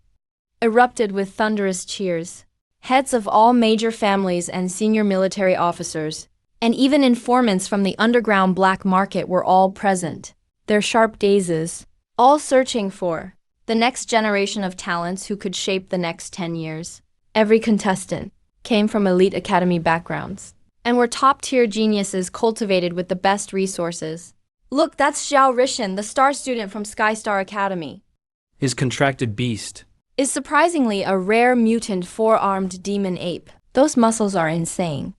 Erupted with thunderous cheers. Heads of all major families and senior military officers, and even informants from the underground black market were all present, their sharp gazes, all searching for the next generation of talents who could shape the next 10 years. Every contestant came from elite academy backgrounds, and were top-tier geniuses cultivated with the best resources. Look, that's Xiao Rishan, the star student from Skystar Academy. His contracted beast. Is surprisingly a rare mutant 4-armed demon ape. Those muscles are insane.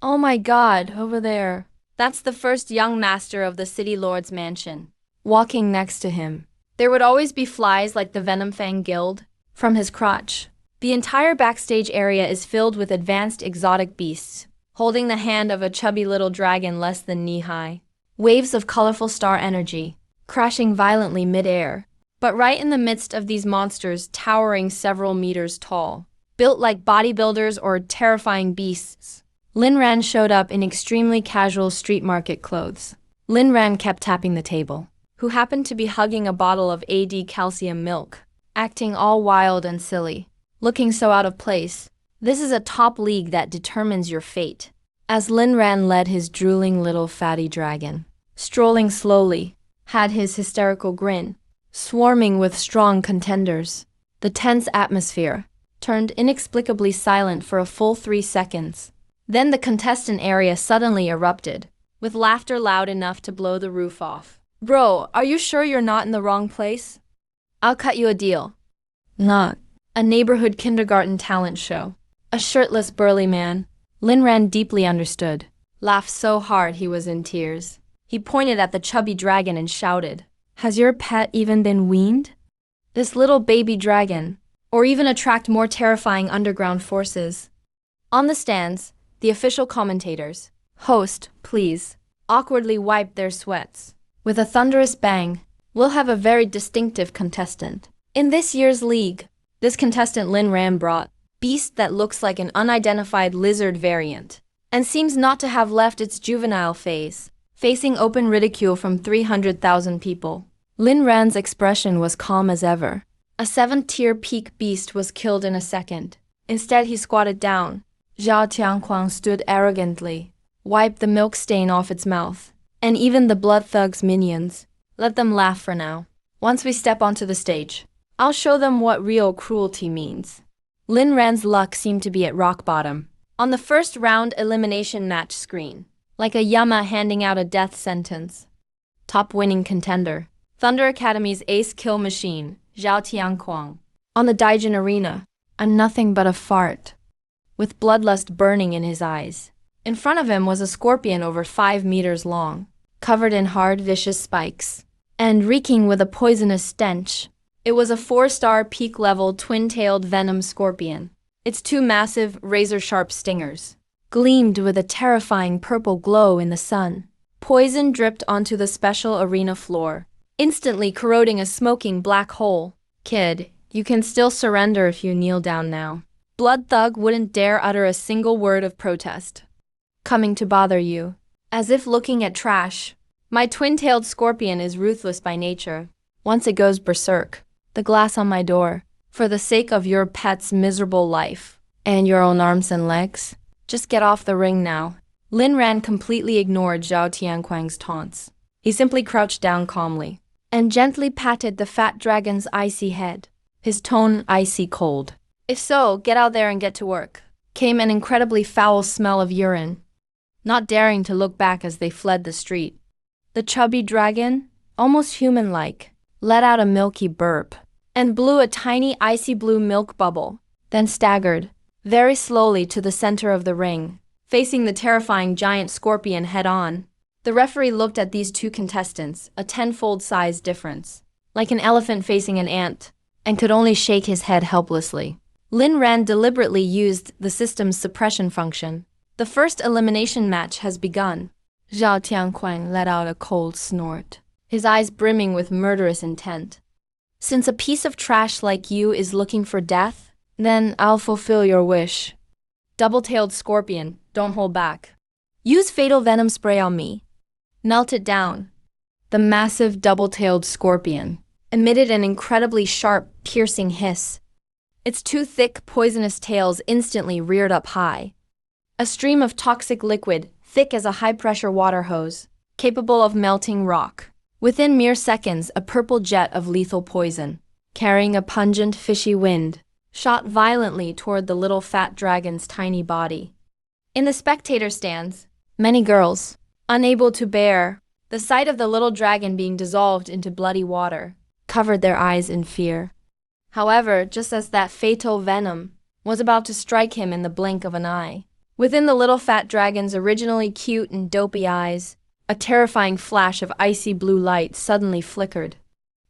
Oh my god, over there. That's the first young master of the City Lord's mansion. Walking next to him, There would always be flies like the Venom Fang Guild from his crotch. The entire backstage area is filled with advanced exotic beasts, holding the hand of a chubby little dragon less than knee-high. Waves of colorful star energy, crashing violently mid-air. But right in the midst of these monsters towering several meters tall, built like bodybuilders or terrifying beasts, Lin Ran showed up in extremely casual street market clothes. Lin Ran kept tapping the table, who happened to be hugging a bottle of AD calcium milk, acting all wild and silly, looking so out of place. This is a top league that determines your fate. As Lin Ran led his drooling little fatty dragon, strolling slowly, had his hysterical grin, swarming with strong contenders. The tense atmosphere turned inexplicably silent for a full 3 seconds. Then the contestant area suddenly erupted, with laughter loud enough to blow the roof off. Bro, are you sure you're not in the wrong place? I'll cut you a deal. Not. A neighborhood kindergarten talent show. A shirtless burly man, Lin Ran deeply understood, laughed so hard he was in tears. He pointed at the chubby dragon and shouted, "Has your pet even been weaned? This little baby dragon, or even attract more terrifying underground forces?" On the stands, the official commentators, "Host, please," awkwardly wiped their sweats. With a thunderous bang, we'll have a very distinctive contestant. In this year's league, this contestant Lin Ran brought, beast that looks like an unidentified lizard variant, and seems not to have left its juvenile phase, facing open ridicule from 300,000 people. Lin Ran's expression was calm as ever. A 7th-tier peak beast was killed in a second. Instead, he squatted down. Zhao Tianquang stood arrogantly, wiped the milk stain off its mouth, and even the blood thug's minions. Let them laugh for now. Once we step onto the stage, I'll show them what real cruelty means. Lin Ran's luck seemed to be at rock bottom. On the first round elimination match screen, like a Yama handing out a death sentence. Top winning contender, Thunder Academy's ace kill machine, Zhao Tianquang. On the Daijin arena, a nothing but a fart, with bloodlust burning in his eyes. In front of him was a scorpion over 5 meters long, covered in hard, vicious spikes, and reeking with a poisonous stench. It was a 4-star peak-level twin-tailed venom scorpion. Its 2 massive, razor-sharp stingers gleamed with a terrifying purple glow in the sun. Poison dripped onto the special arena floor, instantly corroding a smoking black hole. "Kid, you can still surrender if you kneel down now." Blood Thug wouldn't dare utter a single word of protest. "Coming to bother you, as if looking at trash. My twin-tailed scorpion is ruthless by nature. Once it goes berserk, the glass on my door, for the sake of your pet's miserable life, and your own arms and legs. Just get off the ring now." Lin Ran completely ignored Zhao Tianquang's taunts. He simply crouched down calmly, and gently patted the fat dragon's icy head, his tone icy cold. "If so, get out there and get to work." Came an incredibly foul smell of urine, not daring to look back as they fled the street. The chubby dragon, almost human-like, let out a milky burp, and blew a tiny icy blue milk bubble, then staggered, very slowly to the center of the ring, facing the terrifying giant scorpion head-on. The referee looked at these 2 contestants, a 10-fold size difference, like an elephant facing an ant, and could only shake his head helplessly. Lin Ran deliberately used the system's suppression function. The first elimination match has begun. Zhao Tianquang let out a cold snort, his eyes brimming with murderous intent. "Since a piece of trash like you is looking for death, then I'll fulfill your wish. Double-tailed scorpion, don't hold back. Use fatal venom spray on me. Melt it down." The massive double-tailed scorpion emitted an incredibly sharp, piercing hiss. Its 2 thick, poisonous tails instantly reared up high. A stream of toxic liquid, thick as a high-pressure water hose, capable of melting rock. Within mere seconds, a purple jet of lethal poison, carrying a pungent, fishy wind, shot violently toward the little fat dragon's tiny body. In the spectator stands, many girls, unable to bear the sight of the little dragon being dissolved into bloody water, covered their eyes in fear. However, just as that fatal venom was about to strike him in the blink of an eye, within the little fat dragon's originally cute and dopey eyes, a terrifying flash of icy blue light suddenly flickered.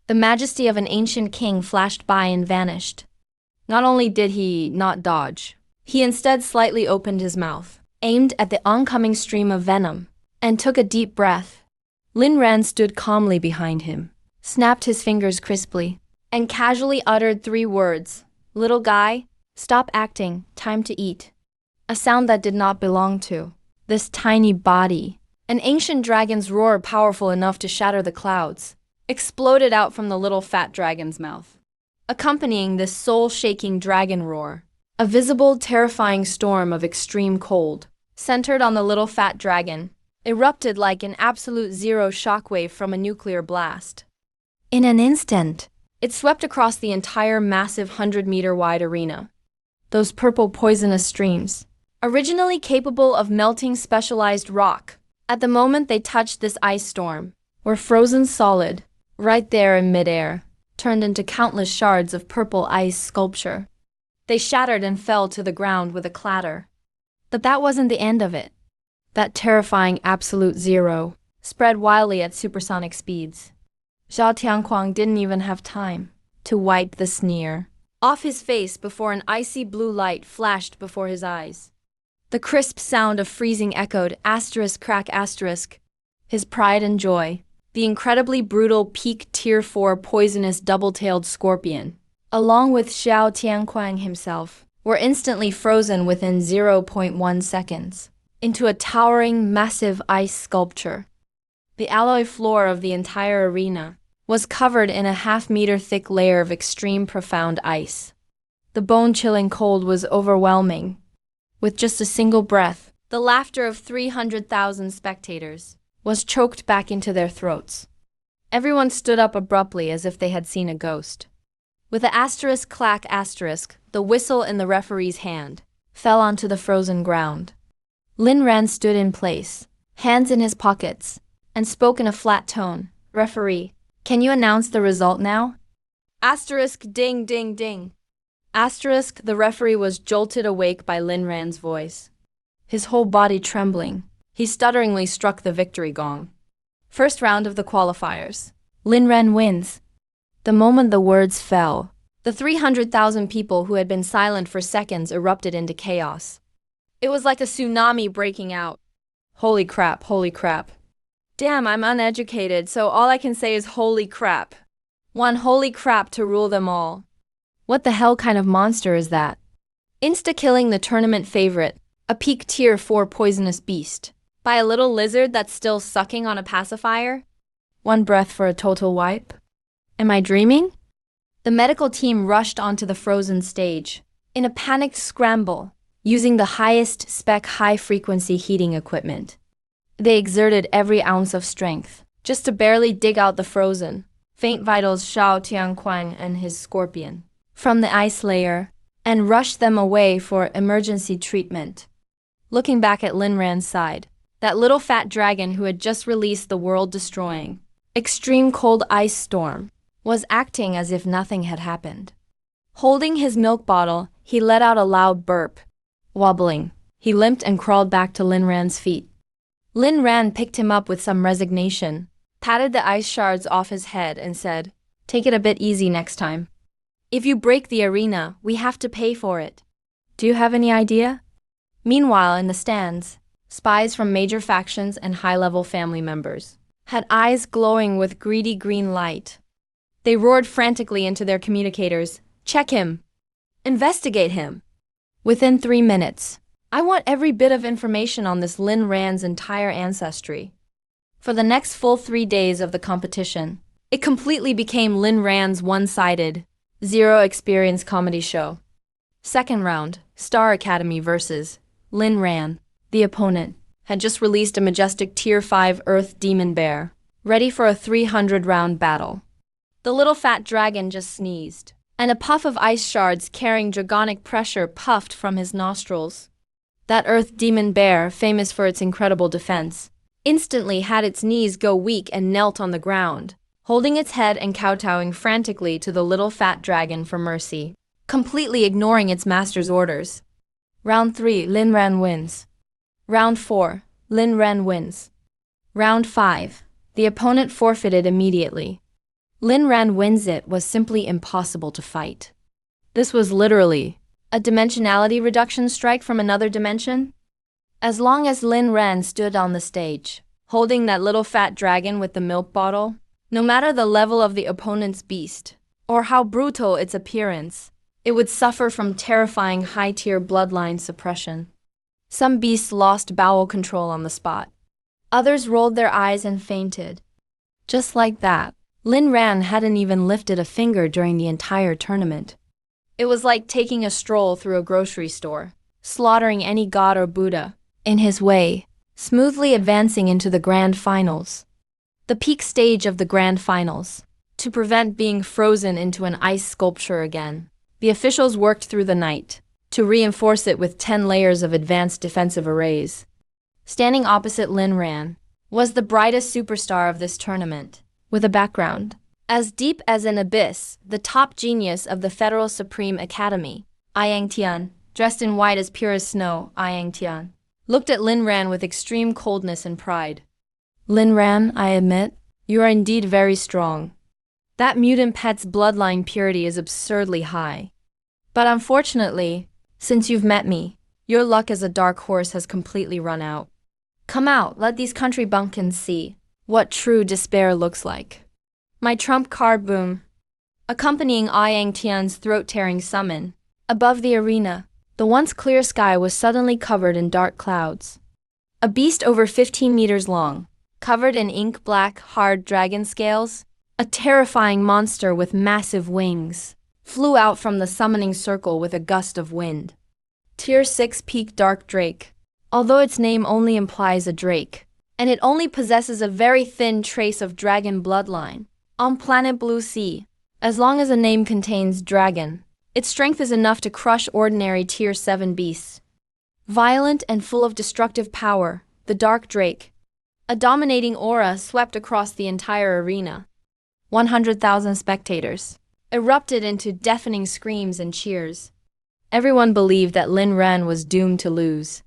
The majesty of an ancient king flashed by and vanished. Not only did he not dodge, he instead slightly opened his mouth, aimed at the oncoming stream of venom, and took a deep breath. Lin Ran stood calmly behind him, snapped his fingers crisply, and casually uttered 3 words. "Little guy, stop acting, time to eat." A sound that did not belong to this tiny body. An ancient dragon's roar powerful enough to shatter the clouds exploded out from the little fat dragon's mouth. Accompanying this soul-shaking dragon roar, a visible, terrifying storm of extreme cold, centered on the little fat dragon, erupted like an absolute zero shockwave from a nuclear blast. In an instant, it swept across the entire massive 100-meter-wide arena. Those purple poisonous streams, originally capable of melting specialized rock, at the moment they touched this ice storm, were frozen solid, right there in midair, turned into countless shards of purple ice sculpture. They shattered and fell to the ground with a clatter. But that wasn't the end of it. That terrifying absolute zero spread wildly at supersonic speeds. Zhao Tianquang didn't even have time to wipe the sneer off his face before an icy blue light flashed before his eyes. The crisp sound of freezing echoed ***, his pride and joy, the incredibly brutal peak tier 4 poisonous double-tailed scorpion, along with Zhao Tianquang himself, were instantly frozen within 0.1 seconds into a towering, massive ice sculpture. The alloy floor of the entire arena was covered in a half-meter thick layer of extreme profound ice. The bone-chilling cold was overwhelming. With just a single breath, the laughter of 300,000 spectators was choked back into their throats. Everyone stood up abruptly as if they had seen a ghost. With a ***, the whistle in the referee's hand fell onto the frozen ground. Lin Ran stood in place, hands in his pockets, and spoke in a flat tone. "Referee, can you announce the result now?" Ding ding ding. The referee was jolted awake by Lin Ran's voice. His whole body trembling, he stutteringly struck the victory gong. First round of the qualifiers. Lin Ran wins. The moment the words fell, the 300,000 people who had been silent for seconds erupted into chaos. It was like a tsunami breaking out. Holy crap, holy crap. Damn, I'm uneducated, so all I can say is holy crap. One holy crap to rule them all. What the hell kind of monster is that? Insta-killing the tournament favorite, a peak tier 4 poisonous beast, by a little lizard that's still sucking on a pacifier? One breath for a total wipe? Am I dreaming? The medical team rushed onto the frozen stage, in a panicked scramble, using the highest spec high-frequency heating equipment. They exerted every ounce of strength, just to barely dig out the frozen, faint vitals Zhao Tianquang and his scorpion from the ice layer, and rushed them away for emergency treatment. Looking back at Lin Ran's side, that little fat dragon who had just released the world-destroying, extreme cold ice storm, was acting as if nothing had happened. Holding his milk bottle, he let out a loud burp. Wobbling, he limped and crawled back to Lin Ran's feet. Lin Ran picked him up with some resignation, patted the ice shards off his head and said, "Take it a bit easy next time. If you break the arena, we have to pay for it. Do you have any idea?" Meanwhile, in the stands, spies from major factions and high-level family members had eyes glowing with greedy green light. They roared frantically into their communicators, "Check him! Investigate him! Within 3 minutes, I want every bit of information on this Lin Ran's entire ancestry." For the next full 3 days of the competition, it completely became Lin Ran's one-sided, zero-experience comedy show. Second round, Star Academy versus Lin Ran. The opponent had just released a majestic Tier 5 Earth Demon Bear, ready for a 300-round battle. The little fat dragon just sneezed, and a puff of ice shards carrying dragonic pressure puffed from his nostrils. That Earth Demon Bear, famous for its incredible defense, instantly had its knees go weak and knelt on the ground, holding its head and kowtowing frantically to the little fat dragon for mercy, completely ignoring its master's orders. Round 3, Lin Ran wins. Round 4, Lin Ran wins. Round 5, the opponent forfeited immediately. Lin Ran wins. It was simply impossible to fight. This was literally a dimensionality reduction strike from another dimension. As long as Lin Ran stood on the stage, holding that little fat dragon with the milk bottle, no matter the level of the opponent's beast, or how brutal its appearance, it would suffer from terrifying high-tier bloodline suppression. Some beasts lost bowel control on the spot. Others rolled their eyes and fainted. Just like that, Lin Ran hadn't even lifted a finger during the entire tournament. It was like taking a stroll through a grocery store, slaughtering any god or Buddha in his way, smoothly advancing into the grand finals. The peak stage of the grand finals. To prevent being frozen into an ice sculpture again, the officials worked through the night to reinforce it with 10 layers of advanced defensive arrays. Standing opposite Lin Ran was the brightest superstar of this tournament, with a background as deep as an abyss, the top genius of the Federal Supreme Academy, Yang Tian, dressed in white as pure as snow. Yang Tian looked at Lin Ran with extreme coldness and pride. Lin Ran, I admit, you are indeed very strong. That mutant pet's bloodline purity is absurdly high. But unfortunately, since you've met me, your luck as a dark horse has completely run out. Come out, let these country bumpkins see what true despair looks like. My trump card boom. Accompanying Yang Tian's throat-tearing summon, above the arena, the once clear sky was suddenly covered in dark clouds. A beast over 15 meters long, covered in ink-black, hard dragon scales, a terrifying monster with massive wings, flew out from the summoning circle with a gust of wind. Tier 6 Peak Dark Drake. Although its name only implies a drake, and it only possesses a very thin trace of dragon bloodline, on planet Blue Sea, as long as a name contains dragon, its strength is enough to crush ordinary Tier 7 beasts. Violent and full of destructive power, the Dark Drake. A dominating aura swept across the entire arena. 100,000 spectators erupted into deafening screams and cheers. Everyone believed that Lin Ran was doomed to lose.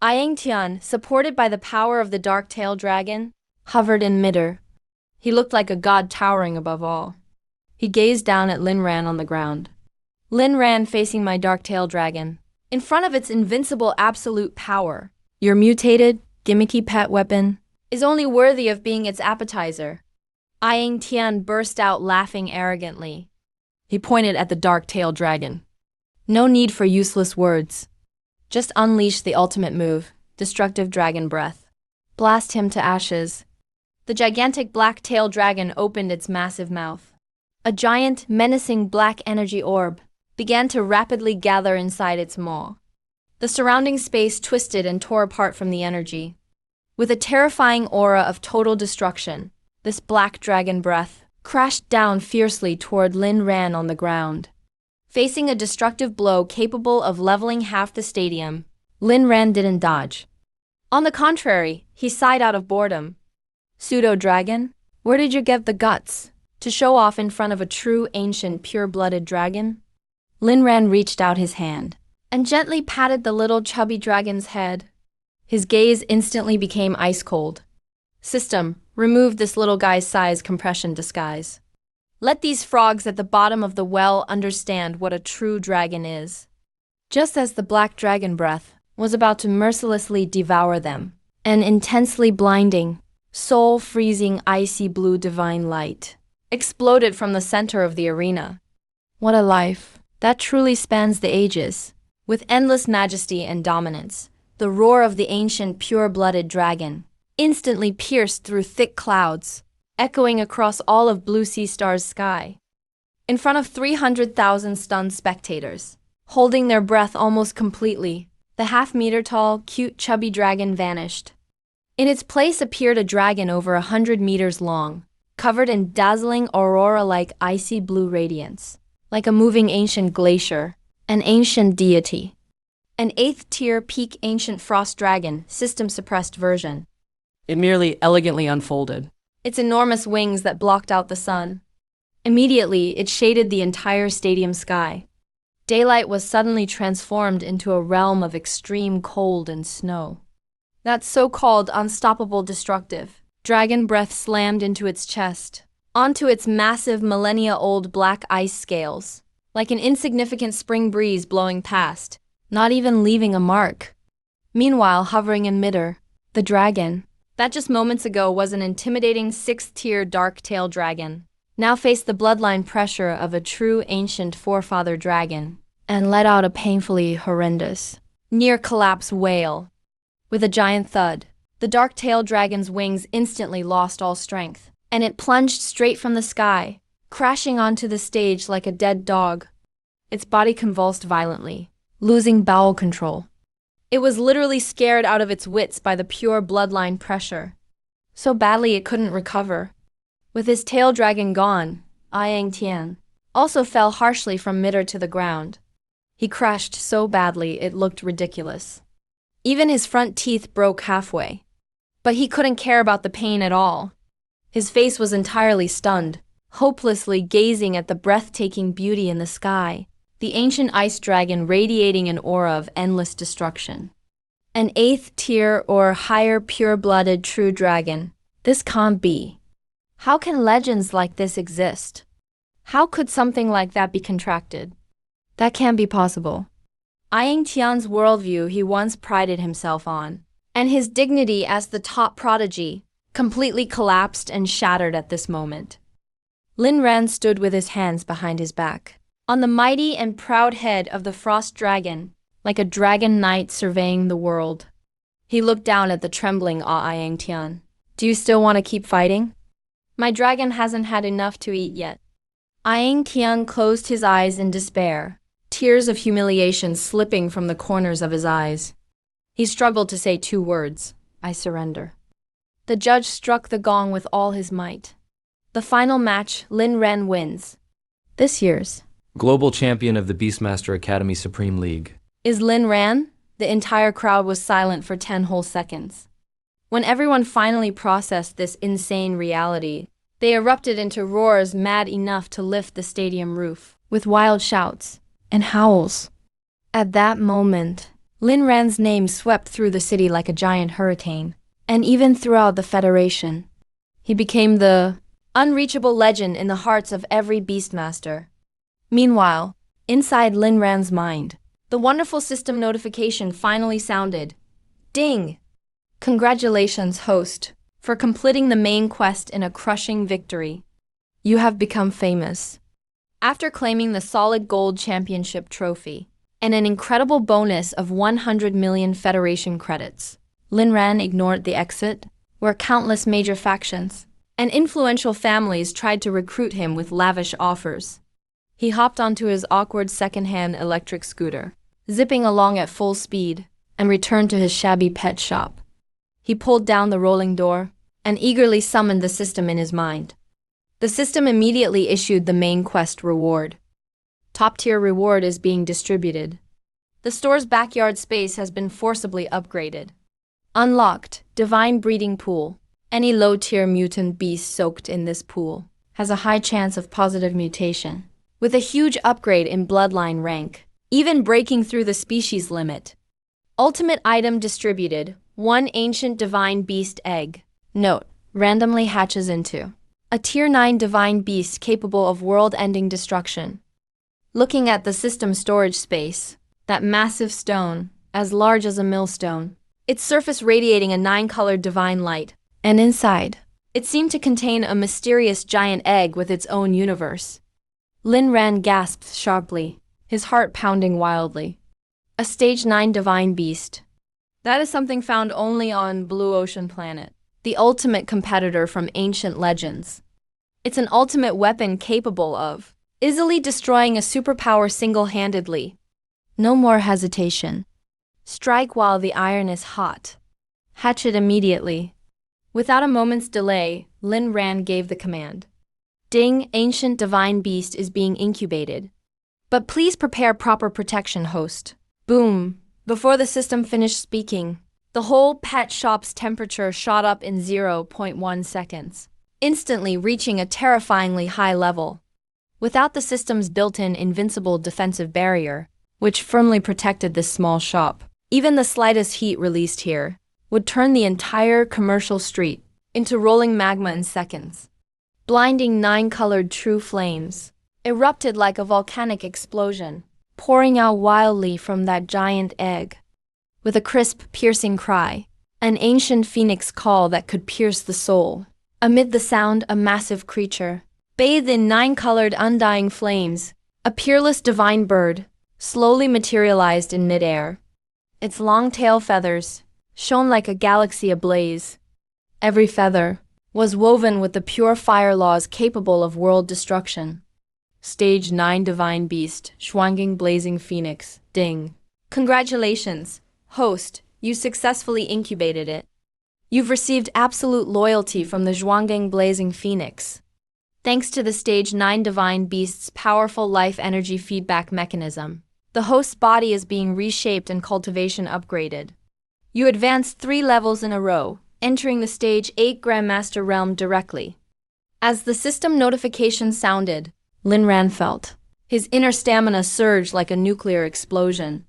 Yang Tian, supported by the power of the dark-tailed dragon, hovered in midair. He looked like a god towering above all. He gazed down at Lin Ran on the ground. Lin Ran facing my dark-tailed dragon. In front of its invincible absolute power, your mutated, gimmicky pet weapon is only worthy of being its appetizer. Yang Tian burst out laughing arrogantly. He pointed at the dark-tailed dragon. No need for useless words. Just unleash the ultimate move, Destructive Dragon Breath. Blast him to ashes. The gigantic black-tailed dragon opened its massive mouth. A giant, menacing black energy orb began to rapidly gather inside its maw. The surrounding space twisted and tore apart from the energy. With a terrifying aura of total destruction, this black dragon breath crashed down fiercely toward Lin Ran on the ground. Facing a destructive blow capable of leveling half the stadium, Lin Ran didn't dodge. On the contrary, he sighed out of boredom. Pseudo-dragon? Where did you get the guts to show off in front of a true ancient pure-blooded dragon? Lin Ran reached out his hand and gently patted the little chubby dragon's head. His gaze instantly became ice-cold. System, remove this little guy's size compression disguise. Let these frogs at the bottom of the well understand what a true dragon is. Just as the black dragon breath was about to mercilessly devour them, an intensely blinding, soul-freezing icy blue divine light exploded from the center of the arena. What a life that truly spans the ages. With endless majesty and dominance, the roar of the ancient pure-blooded dragon instantly pierced through thick clouds, echoing across all of Blue Sea Star's sky. In front of 300,000 stunned spectators, holding their breath almost completely, the half-meter-tall, cute, chubby dragon vanished. In its place appeared a dragon over 100 meters long, covered in dazzling aurora-like icy blue radiance, like a moving ancient glacier, an ancient deity. An 8th-tier peak ancient frost dragon, system-suppressed version. It merely elegantly unfolded. Its enormous wings that blocked out the sun. Immediately, it shaded the entire stadium sky. Daylight was suddenly transformed into a realm of extreme cold and snow. That so-called unstoppable destructive dragon breath slammed into its chest, onto its massive millennia-old black ice scales, like an insignificant spring breeze blowing past, not even leaving a mark. Meanwhile, hovering in midair, the dragon, that just moments ago was an intimidating 6th-tier dark-tailed dragon, now faced the bloodline pressure of a true ancient forefather dragon, and let out a painfully horrendous, near-collapse wail. With a giant thud, the dark-tailed dragon's wings instantly lost all strength, and it plunged straight from the sky, crashing onto the stage like a dead dog. Its body convulsed violently, losing bowel control. It was literally scared out of its wits by the pure bloodline pressure, so badly it couldn't recover. With his tail dragon gone, Yang Tian also fell harshly from midair to the ground. He crashed so badly it looked ridiculous. Even his front teeth broke halfway. But he couldn't care about the pain at all. His face was entirely stunned, hopelessly gazing at the breathtaking beauty in the sky, the ancient ice dragon radiating an aura of endless destruction. An 8th tier or higher pure-blooded true dragon. This can't be. How can legends like this exist? How could something like that be contracted? That can't be possible. Yang Tian's worldview he once prided himself on, and his dignity as the top prodigy, completely collapsed and shattered at this moment. Lin Ran stood with his hands behind his back, on the mighty and proud head of the frost dragon, like a dragon knight surveying the world. He looked down at the trembling Yang Tian. Do you still want to keep fighting? My dragon hasn't had enough to eat yet. Yang Tian closed his eyes in despair, tears of humiliation slipping from the corners of his eyes. He struggled to say 2 words, I surrender. The judge struck the gong with all his might. The final match, Lin Ran wins. This year's Global Champion of the Beastmaster Academy Supreme League is Lin Ran. The entire crowd was silent for 10 whole seconds. When everyone finally processed this insane reality, they erupted into roars mad enough to lift the stadium roof, with wild shouts and howls. At that moment, Lin Ran's name swept through the city like a giant hurricane, and even throughout the Federation. He became the unreachable legend in the hearts of every Beastmaster. Meanwhile, inside Lin Ran's mind, the wonderful system notification finally sounded. Ding! Congratulations, host, for completing the main quest in a crushing victory. You have become famous. After claiming the solid gold championship trophy and an incredible bonus of 100 million Federation credits, Lin Ran ignored the exit, where countless major factions and influential families tried to recruit him with lavish offers. He hopped onto his awkward second-hand electric scooter, zipping along at full speed, and returned to his shabby pet shop. He pulled down the rolling door and eagerly summoned the system in his mind. The system immediately issued the main quest reward. Top-tier reward is being distributed. The store's backyard space has been forcibly upgraded. Unlocked, divine breeding pool. Any low-tier mutant beast soaked in this pool has a high chance of positive mutation, with a huge upgrade in bloodline rank, even breaking through the species limit. Ultimate item distributed, 1 ancient divine beast egg. Note, randomly hatches into a tier 9 divine beast capable of world-ending destruction. Looking at the system storage space, that massive stone, as large as a millstone, its surface radiating a 9-colored divine light, and inside, it seemed to contain a mysterious giant egg with its own universe. Lin Ran gasped sharply, his heart pounding wildly. A stage 9 divine beast. That is something found only on Blue Ocean Planet, the ultimate competitor from ancient legends. It's an ultimate weapon capable of easily destroying a superpower single-handedly. No more hesitation. Strike while the iron is hot. Hatch it immediately. Without a moment's delay, Lin Ran gave the command. Ding, ancient divine beast is being incubated. But please prepare proper protection, host. Boom. Before the system finished speaking, the whole pet shop's temperature shot up in 0.1 seconds, instantly reaching a terrifyingly high level. Without the system's built-in invincible defensive barrier, which firmly protected this small shop, even the slightest heat released here would turn the entire commercial street into rolling magma in seconds. blinding nine-colored true flames, erupted like a volcanic explosion, pouring out wildly from that giant egg. With a crisp, piercing cry, an ancient phoenix call that could pierce the soul. Amid the sound, a massive creature, bathed in nine-colored undying flames, a peerless divine bird, slowly materialized in midair. Its long tail feathers shone like a galaxy ablaze. Every feather was woven with the pure fire laws capable of world destruction. Stage 9 Divine Beast, Schwanging Blazing Phoenix, Ding. Congratulations, host, you successfully incubated it. You've received absolute loyalty from the Zhuanggang Blazing Phoenix. Thanks to the Stage 9 Divine Beast's powerful life energy feedback mechanism, the host's body is being reshaped and cultivation upgraded. You advanced 3 levels in a row, entering the Stage 8 Grandmaster realm directly. As the system notification sounded, Lin Ran felt his inner stamina surge like a nuclear explosion.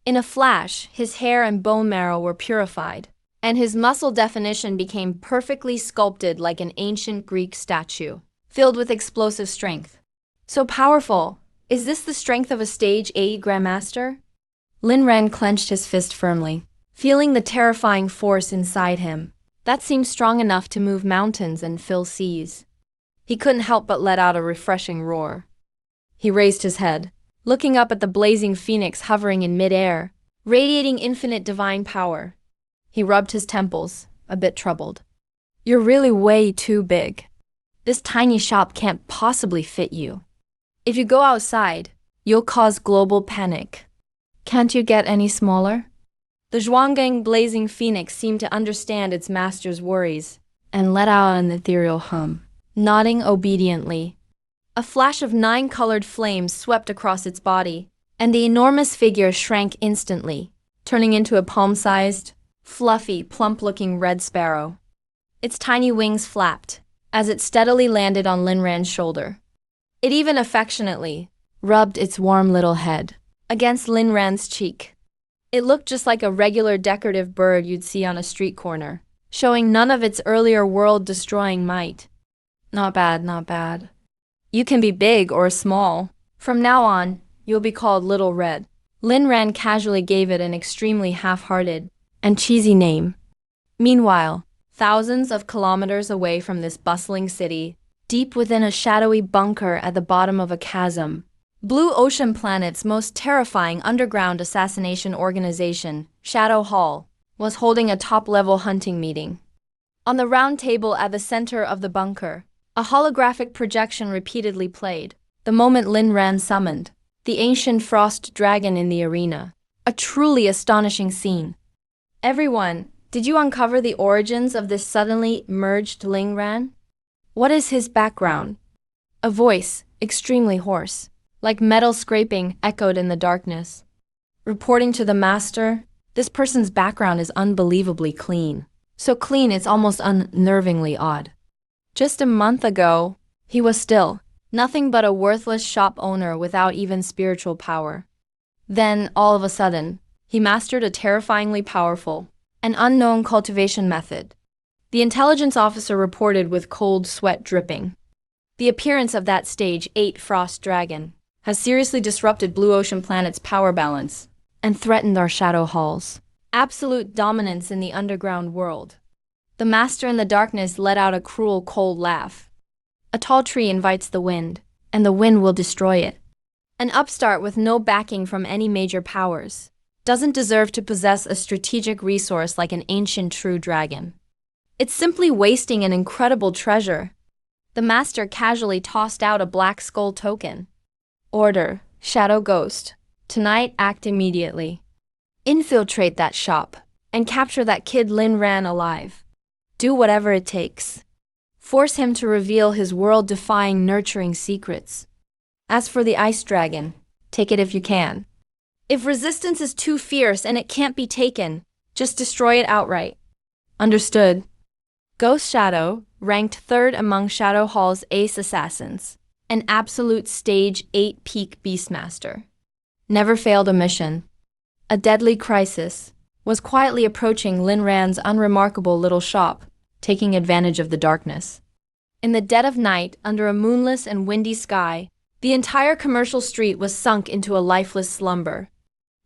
In a flash, his hair and bone marrow were purified, and his muscle definition became perfectly sculpted like an ancient Greek statue, filled with explosive strength. So powerful! Is this the strength of a Stage 8 Grandmaster? Lin Ran clenched his fist firmly, feeling the terrifying force inside him. That seemed strong enough to move mountains and fill seas. He couldn't help but let out a refreshing roar. He raised his head, looking up at the blazing phoenix hovering in midair, radiating infinite divine power. He rubbed his temples, a bit troubled. You're really way too big. This tiny shop can't possibly fit you. If you go outside, you'll cause global panic. Can't you get any smaller? The Zhuanggang Blazing Phoenix seemed to understand its master's worries and let out an ethereal hum, nodding obediently. A flash of 9-colored flames swept across its body, and the enormous figure shrank instantly, turning into a palm-sized, fluffy, plump-looking red sparrow. Its tiny wings flapped as it steadily landed on Lin Ran's shoulder. It even affectionately rubbed its warm little head against Lin Ran's cheek. It looked just like a regular decorative bird you'd see on a street corner, showing none of its earlier world-destroying might. Not bad, not bad. You can be big or small. From now on, you'll be called Little Red. Lin Ran casually gave it an extremely half-hearted and cheesy name. Meanwhile, thousands of kilometers away from this bustling city, deep within a shadowy bunker at the bottom of a chasm, Blue Ocean Planet's most terrifying underground assassination organization, Shadow Hall, was holding a top-level hunting meeting. On the round table at the center of the bunker, a holographic projection repeatedly played, the moment Lin Ran summoned the ancient frost dragon in the arena. A truly astonishing scene. Everyone, did you uncover the origins of this suddenly merged Lin Ran? What is his background? A voice, extremely hoarse, like metal scraping, echoed in the darkness. Reporting to the master, this person's background is unbelievably clean. So clean it's almost unnervingly odd. Just a month ago, he was still nothing but a worthless shop owner without even spiritual power. Then, all of a sudden, he mastered a terrifyingly powerful and unknown cultivation method. The intelligence officer reported with cold sweat dripping. The appearance of that Stage 8 frost dragon has seriously disrupted Blue Ocean Planet's power balance and threatened our shadow halls. Absolute dominance in the underground world. The master in the darkness let out a cruel, cold laugh. A tall tree invites the wind, and the wind will destroy it. An upstart with no backing from any major powers doesn't deserve to possess a strategic resource like an ancient true dragon. It's simply wasting an incredible treasure. The master casually tossed out a black skull token. Order, Shadow Ghost. Tonight, act immediately. Infiltrate that shop and capture that kid Lin Ran alive. Do whatever it takes. Force him to reveal his world-defying, nurturing secrets. As for the ice dragon, take it if you can. If resistance is too fierce and it can't be taken, just destroy it outright. Understood. Ghost Shadow, ranked 3rd among Shadow Hall's ace assassins, an absolute Stage 8 peak beastmaster. Never failed a mission. A deadly crisis was quietly approaching Lin Ran's unremarkable little shop, taking advantage of the darkness. In the dead of night, under a moonless and windy sky, the entire commercial street was sunk into a lifeless slumber.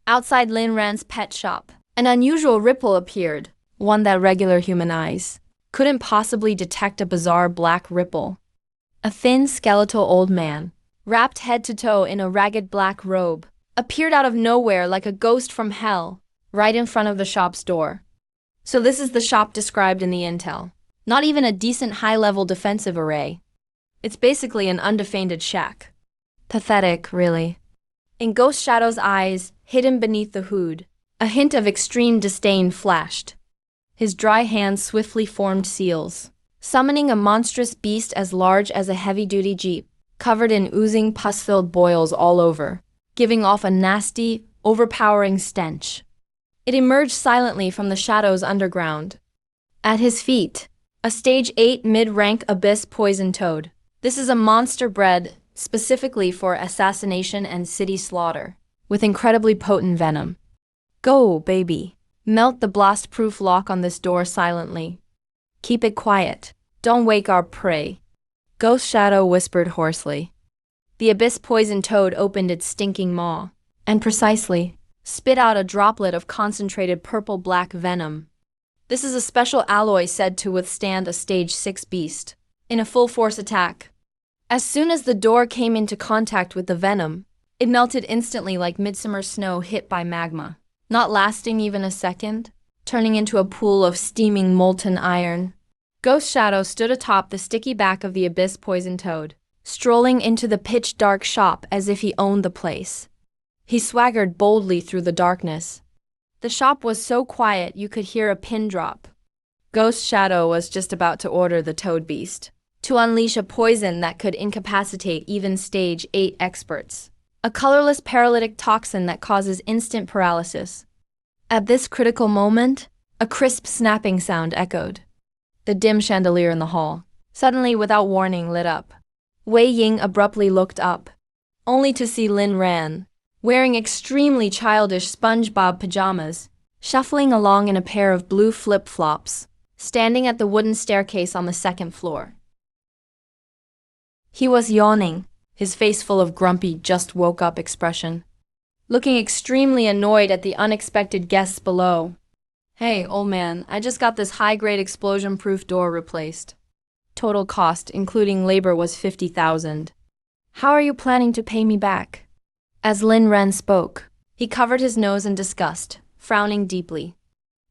Outside Lin Ran's pet shop, an unusual ripple appeared, one that regular human eyes couldn't possibly detect. A bizarre black ripple. A thin, skeletal old man, wrapped head to toe in a ragged black robe, appeared out of nowhere like a ghost from hell, right in front of the shop's door. So this is the shop described in the intel. Not even a decent high-level defensive array. It's basically an undefended shack. Pathetic, really. In Ghost Shadow's eyes, hidden beneath the hood, a hint of extreme disdain flashed. His dry hands swiftly formed seals, summoning a monstrous beast as large as a heavy-duty jeep, covered in oozing pus-filled boils all over, giving off a nasty, overpowering stench. It emerged silently from the shadows underground. At his feet, a Stage 8 mid-rank abyss poison toad. This is a monster bred specifically for assassination and city slaughter, with incredibly potent venom. Go, baby. Melt the blast-proof lock on this door silently. Keep it quiet. Don't wake our prey. Ghost Shadow whispered hoarsely. The abyss poison toad opened its stinking maw, and precisely spit out a droplet of concentrated purple-black venom. This is a special alloy said to withstand a Stage 6 beast in a full-force attack. As soon as the door came into contact with the venom, it melted instantly like midsummer snow hit by magma, not lasting even a second, turning into a pool of steaming molten iron. Ghost Shadow stood atop the sticky back of the abyss poison toad, strolling into the pitch-dark shop as if he owned the place. He swaggered boldly through the darkness. The shop was so quiet you could hear a pin drop. Ghost Shadow was just about to order the toad beast to unleash a poison that could incapacitate even Stage 8 experts, a colorless paralytic toxin that causes instant paralysis. At this critical moment, a crisp snapping sound echoed. The dim chandelier in the hall, suddenly without warning, lit up. Wei Ying abruptly looked up, only to see Lin Ran, wearing extremely childish SpongeBob pajamas, shuffling along in a pair of blue flip-flops, standing at the wooden staircase on the second floor. He was yawning, his face full of grumpy, just-woke-up expression, looking extremely annoyed at the unexpected guests below. Hey, old man, I just got this high-grade explosion-proof door replaced. Total cost, including labor, was 50,000. How are you planning to pay me back? As Lin Ren spoke, he covered his nose in disgust, frowning deeply.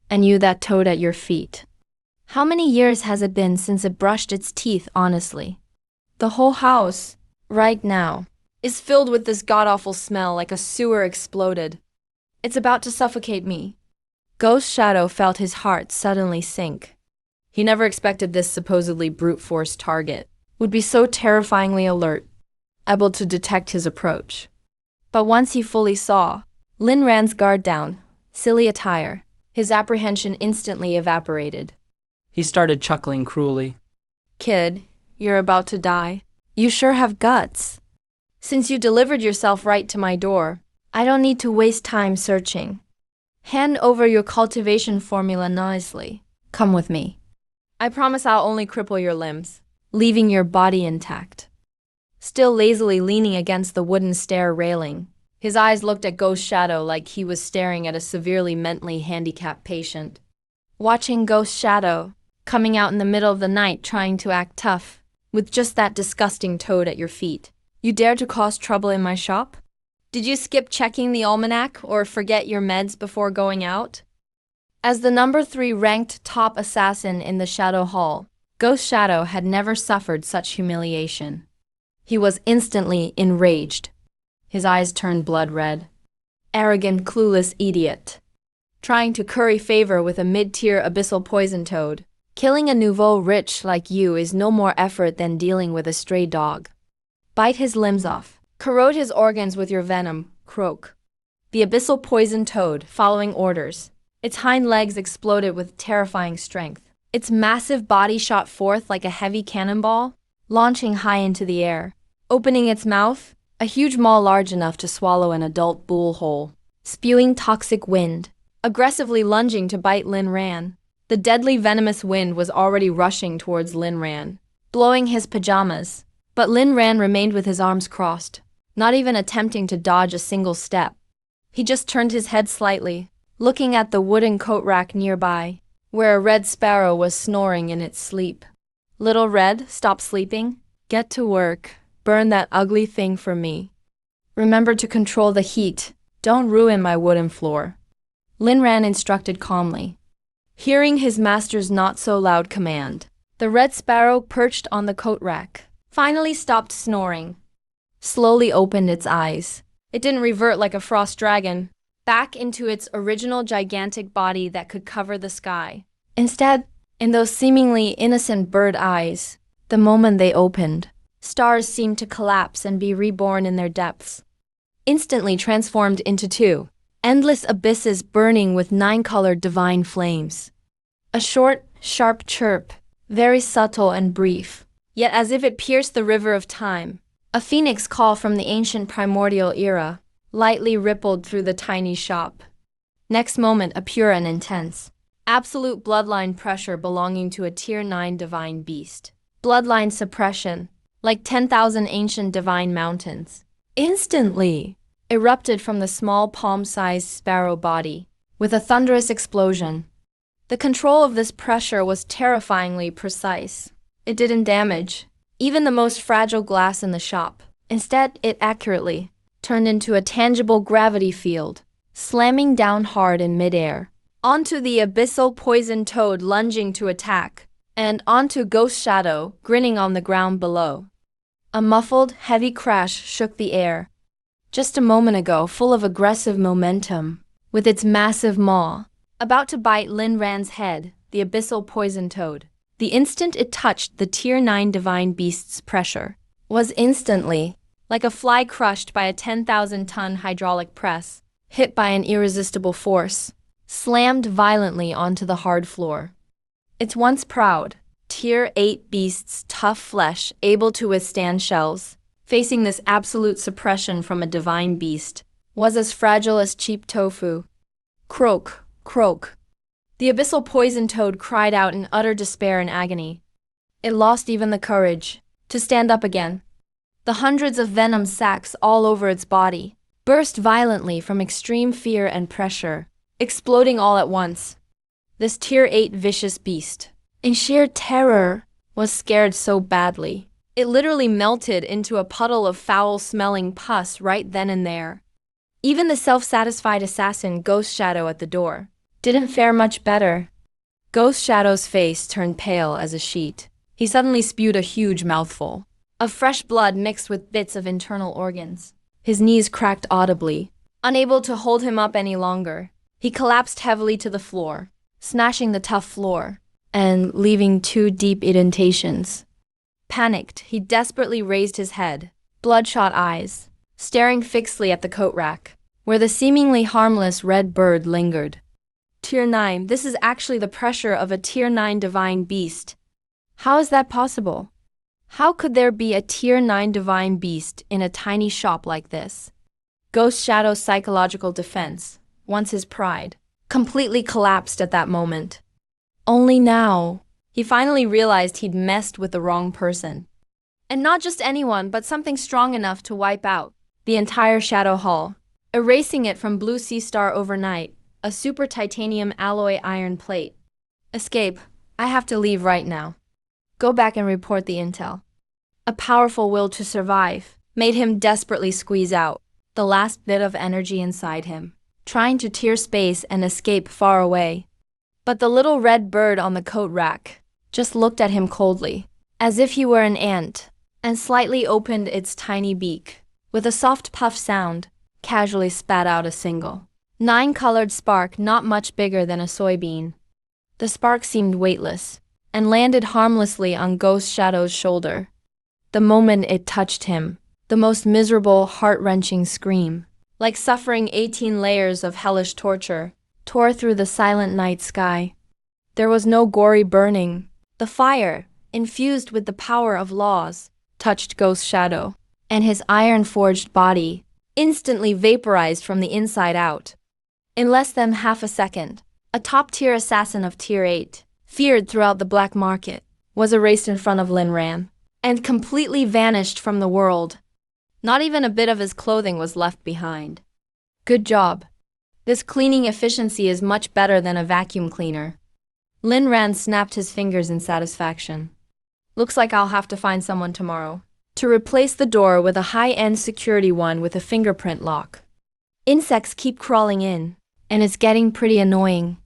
And you, that toad at your feet. How many years has it been since it brushed its teeth honestly? The whole house, right now, is filled with this god-awful smell like a sewer exploded. It's about to suffocate me. Ghost Shadow felt his heart suddenly sink. He never expected this supposedly brute-force target would be so terrifyingly alert, able to detect his approach. But once he fully saw Lin Ran's guard down, silly attire, his apprehension instantly evaporated. He started chuckling cruelly. Kid, you're about to die. You sure have guts. Since you delivered yourself right to my door, I don't need to waste time searching. Hand over your cultivation formula nicely. Come with me. I promise I'll only cripple your limbs, leaving your body intact. Still lazily leaning against the wooden stair railing, his eyes looked at Ghost Shadow like he was staring at a severely mentally handicapped patient. Watching Ghost Shadow, coming out in the middle of the night trying to act tough, with just that disgusting toad at your feet. You dare to cause trouble in my shop? Did you skip checking the almanac or forget your meds before going out? As the number 3 ranked top assassin in the Shadow Hall, Ghost Shadow had never suffered such humiliation. He was instantly enraged. His eyes turned blood red. Arrogant, clueless idiot. Trying to curry favor with a mid-tier abyssal poison toad. Killing a nouveau rich like you is no more effort than dealing with a stray dog. Bite his limbs off. Corrode his organs with your venom. Croak. The abyssal poison toad, following orders. Its hind legs exploded with terrifying strength. Its massive body shot forth like a heavy cannonball, launching high into the air. Opening its mouth, a huge maw large enough to swallow an adult bull whole. Spewing toxic wind. Aggressively lunging to bite Lin Ran. The deadly venomous wind was already rushing towards Lin Ran, blowing his pajamas. But Lin Ran remained with his arms crossed, not even attempting to dodge a single step. He just turned his head slightly, looking at the wooden coat rack nearby, where a red sparrow was snoring in its sleep. Little Red, stop sleeping. Get to work. Burn that ugly thing for me. Remember to control the heat. Don't ruin my wooden floor. Lin Ran instructed calmly. Hearing his master's not-so-loud command, the red sparrow perched on the coat rack finally stopped snoring. Slowly opened its eyes. It didn't revert like a frost dragon, back into its original gigantic body that could cover the sky. Instead, in those seemingly innocent bird eyes, the moment they opened, stars seemed to collapse and be reborn in their depths, instantly transformed into two endless abysses burning with 9-colored divine flames. A short, sharp chirp, very subtle and brief, yet as if it pierced the river of time. A phoenix call from the ancient primordial era, lightly rippled through the tiny shop. Next moment, a pure and intense, absolute bloodline pressure belonging to a Tier 9 divine beast. Bloodline suppression, like 10,000 ancient divine mountains, instantly erupted from the small palm-sized sparrow body, with a thunderous explosion. The control of this pressure was terrifyingly precise. It didn't damage even the most fragile glass in the shop. Instead, it accurately turned into a tangible gravity field, slamming down hard in midair, onto the abyssal poison toad lunging to attack, and onto Ghost Shadow grinning on the ground below. A muffled, heavy crash shook the air. Just a moment ago, full of aggressive momentum, with its massive maw about to bite Lin Ran's head, the abyssal poison toad. The instant it touched the Tier 9 divine beast's pressure was instantly like a fly crushed by a 10,000-ton hydraulic press, hit by an irresistible force, slammed violently onto the hard floor. Its once proud, Tier 8 beast's tough flesh able to withstand shells, facing this absolute suppression from a divine beast, was as fragile as cheap tofu. Croak, croak. The abyssal poison toad cried out in utter despair and agony. It lost even the courage to stand up again. The hundreds of venom sacs all over its body burst violently from extreme fear and pressure, exploding all at once. This Tier 8 vicious beast, in sheer terror, was scared so badly, it literally melted into a puddle of foul-smelling pus right then and there. Even the self-satisfied assassin Ghost Shadow at the door didn't fare much better. Ghost Shadow's face turned pale as a sheet. He suddenly spewed a huge mouthful of fresh blood mixed with bits of internal organs. His knees cracked audibly. Unable to hold him up any longer, he collapsed heavily to the floor, smashing the tough floor and leaving 2 deep indentations. Panicked, he desperately raised his head, bloodshot eyes, staring fixedly at the coat rack, where the seemingly harmless red bird lingered. Tier 9, this is actually the pressure of a Tier 9 divine beast. How is that possible? How could there be a Tier 9 divine beast in a tiny shop like this? Ghost Shadow's psychological defense, once his pride, completely collapsed at that moment. Only now, he finally realized he'd messed with the wrong person. And not just anyone, but something strong enough to wipe out the entire Shadow Hall, erasing it from Blue Sea Star overnight. A super titanium alloy iron plate. Escape. I have to leave right now. Go back and report the intel. A powerful will to survive made him desperately squeeze out the last bit of energy inside him, trying to tear space and escape far away. But the little red bird on the coat rack just looked at him coldly, as if he were an ant, and slightly opened its tiny beak. With a soft puff sound, casually spat out a single 9-colored spark not much bigger than a soybean. The spark seemed weightless and landed harmlessly on Ghost Shadow's shoulder. The moment it touched him, the most miserable, heart-wrenching scream, like suffering 18 layers of hellish torture, tore through the silent night sky. There was no gory burning. The fire, infused with the power of laws, touched Ghost Shadow, and his iron-forged body instantly vaporized from the inside out. In less than half a second, a top-tier assassin of Tier 8, feared throughout the black market, was erased in front of Lin Ran and completely vanished from the world. Not even a bit of his clothing was left behind. Good job. This cleaning efficiency is much better than a vacuum cleaner. Lin Ran snapped his fingers in satisfaction. Looks like I'll have to find someone tomorrow to replace the door with a high-end security one with a fingerprint lock. Insects keep crawling in, and it's getting pretty annoying.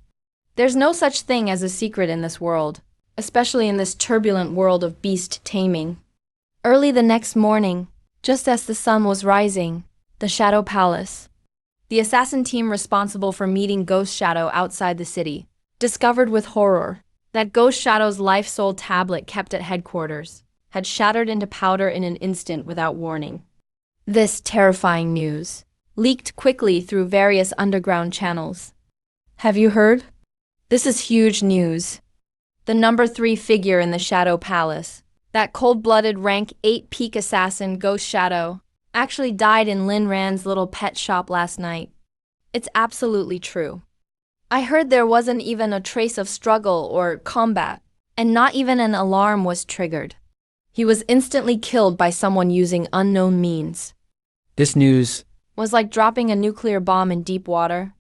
There's no such thing as a secret in this world, especially in this turbulent world of beast taming. Early the next morning, just as the sun was rising, the Shadow Palace, the assassin team responsible for meeting Ghost Shadow outside the city, discovered with horror that Ghost Shadow's life soul tablet kept at headquarters had shattered into powder in an instant without warning. This terrifying news leaked quickly through various underground channels. Have you heard? This is huge news. The number 3 figure in the Shadow Palace, that cold-blooded rank 8 peak assassin Ghost Shadow, actually died in Lin Ran's little pet shop last night. It's absolutely true. I heard there wasn't even a trace of struggle or combat, and not even an alarm was triggered. He was instantly killed by someone using unknown means. This news Was like dropping a nuclear bomb in deep water.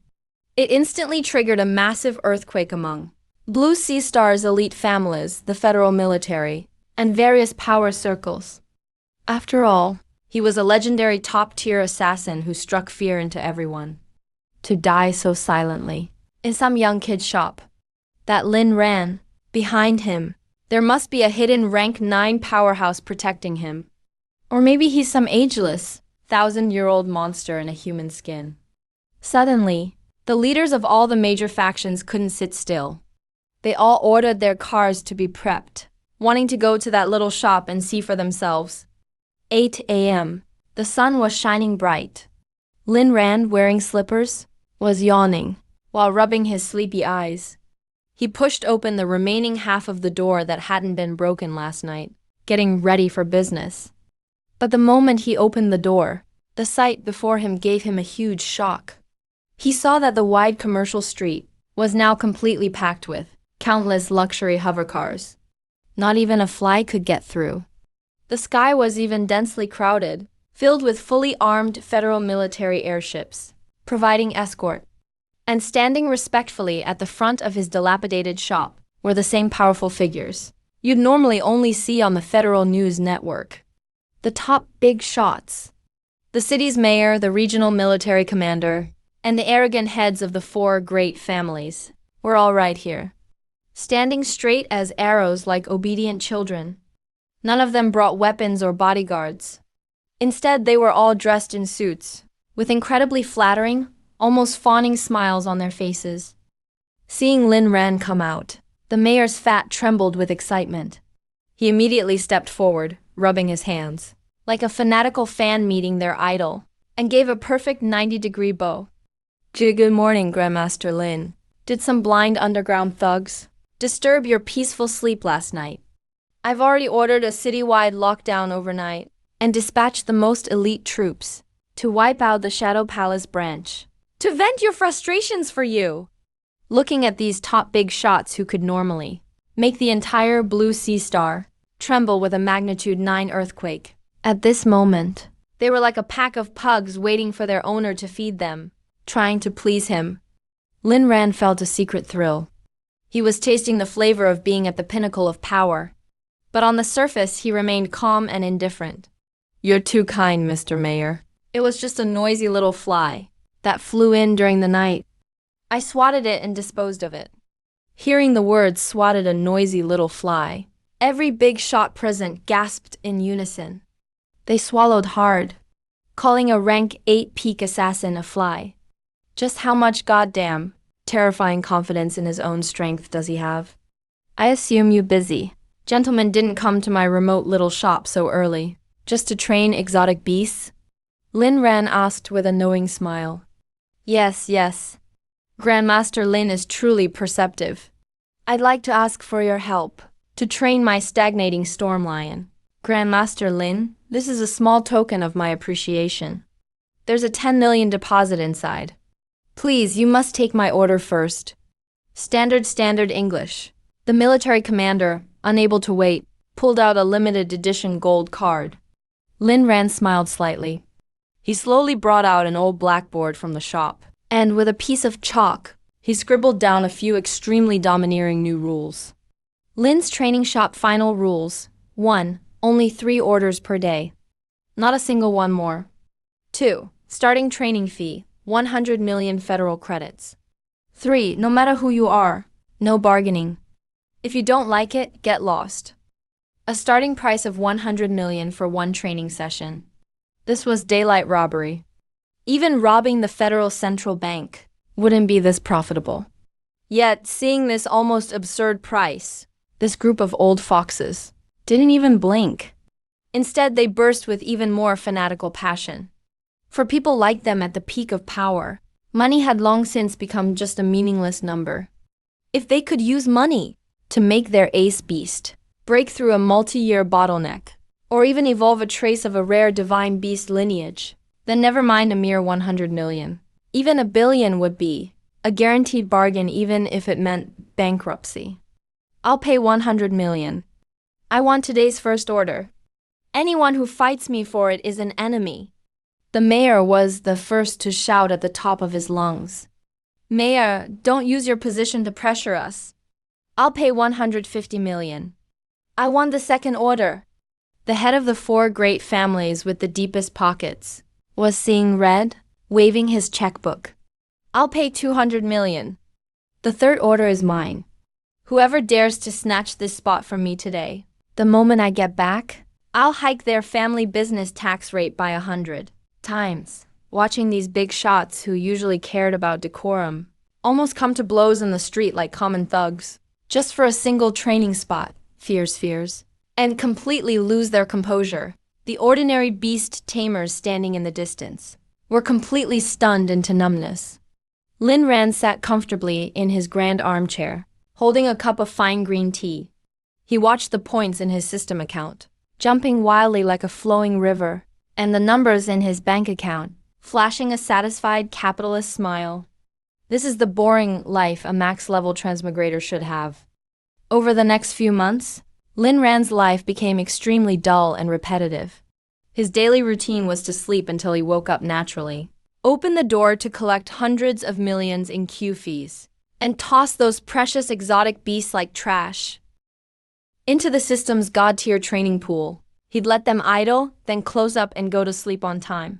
It instantly triggered a massive earthquake among Blue Sea Star's elite families, the federal military, and various power circles. After all, he was a legendary top-tier assassin who struck fear into everyone. To die so silently in some young kid's shop. That Lin Ran, behind him, there must be a hidden rank 9 powerhouse protecting him. Or maybe he's some ageless, 1,000-year-old monster in a human skin. Suddenly, the leaders of all the major factions couldn't sit still. They all ordered their cars to be prepped, wanting to go to that little shop and see for themselves. 8 a.m. The sun was shining bright. Lin Ran, wearing slippers, was yawning while rubbing his sleepy eyes. He pushed open the remaining half of the door that hadn't been broken last night, getting ready for business. But the moment he opened the door, the sight before him gave him a huge shock. He saw that the wide commercial street was now completely packed with countless luxury hovercars. Not even a fly could get through. The sky was even densely crowded, filled with fully armed federal military airships, providing escort. And standing respectfully at the front of his dilapidated shop were the same powerful figures you'd normally only see on the Federal News Network. The top big shots. The city's mayor, the regional military commander, and the arrogant heads of the 4 great families were all right here, standing straight as arrows like obedient children. None of them brought weapons or bodyguards. Instead, they were all dressed in suits, with incredibly flattering, almost fawning smiles on their faces. Seeing Lin Ran come out, the mayor's fat trembled with excitement. He immediately stepped forward, rubbing his hands, like a fanatical fan meeting their idol, and gave a perfect 90-degree bow. Good morning, Grandmaster Lin. Did some blind underground thugs disturb your peaceful sleep last night? I've already ordered a citywide lockdown overnight and dispatched the most elite troops to wipe out the Shadow Palace branch, to vent your frustrations for you. Looking at these top big shots who could normally make the entire Blue Sea Star tremble with a magnitude 9 earthquake. At this moment, they were like a pack of pugs waiting for their owner to feed them, trying to please him. Lin Ran felt a secret thrill. He was tasting the flavor of being at the pinnacle of power. But on the surface, he remained calm and indifferent. You're too kind, Mr. Mayor. It was just a noisy little fly that flew in during the night. I swatted it and disposed of it. Hearing the words swatted a noisy little fly, every big shot present gasped in unison. They swallowed hard, calling a rank 8 peak assassin a fly. Just how much goddamn terrifying confidence in his own strength does he have? I assume you busy gentlemen didn't come to my remote little shop so early, just to train exotic beasts? Lin Ran asked with a knowing smile. Yes. Grandmaster Lin is truly perceptive. I'd like to ask for your help to train my stagnating storm lion. Grandmaster Lin, this is a small token of my appreciation. There's a 10 million deposit inside. Please, you must take my order first. Standard English. The military commander unable to wait, pulled out a limited edition gold card. Lin Ran smiled slightly. He slowly brought out an old blackboard from the shop, and with a piece of chalk, he scribbled down a few extremely domineering new rules. Lin's training shop final rules: 1. Only 3 orders per day. Not a single one more. 2. Starting training fee, 100 million federal credits. 3. No matter who you are, no bargaining. If you don't like it, get lost. A starting price of 100 million for one training session. This was daylight robbery. Even robbing the Federal Central Bank wouldn't be this profitable. Yet, seeing this almost absurd price, this group of old foxes didn't even blink. Instead, they burst with even more fanatical passion. For people like them at the peak of power, money had long since become just a meaningless number. If they could use money to make their ace beast, break through a multi-year bottleneck, or even evolve a trace of a rare divine beast lineage, then never mind a mere 100 million. Even a billion would be a guaranteed bargain, even if it meant bankruptcy. I'll pay 100 million. I want today's first order. Anyone who fights me for it is an enemy. The mayor was the first to shout at the top of his lungs. Mayor, don't use your position to pressure us. I'll pay 150 million. I want the second order. The head of the 4 great families with the deepest pockets was seeing red, waving his checkbook. I'll pay 200 million. The third order is mine. Whoever dares to snatch this spot from me today, the moment I get back, I'll hike their family business tax rate by 100 times. Watching these big shots who usually cared about decorum almost come to blows in the street like common thugs, just for a single training spot, fears, and completely lose their composure. The ordinary beast tamers standing in the distance were completely stunned into numbness. Lin Ran sat comfortably in his grand armchair, holding a cup of fine green tea. He watched the points in his system account, jumping wildly like a flowing river, and the numbers in his bank account, flashing a satisfied capitalist smile. This is the boring life a max-level transmigrator should have. Over the next few months, Lin Ran's life became extremely dull and repetitive. His daily routine was to sleep until he woke up naturally, open the door to collect hundreds of millions in Q fees, and toss those precious exotic beasts like trash into the system's god-tier training pool. He'd let them idle, then close up and go to sleep on time.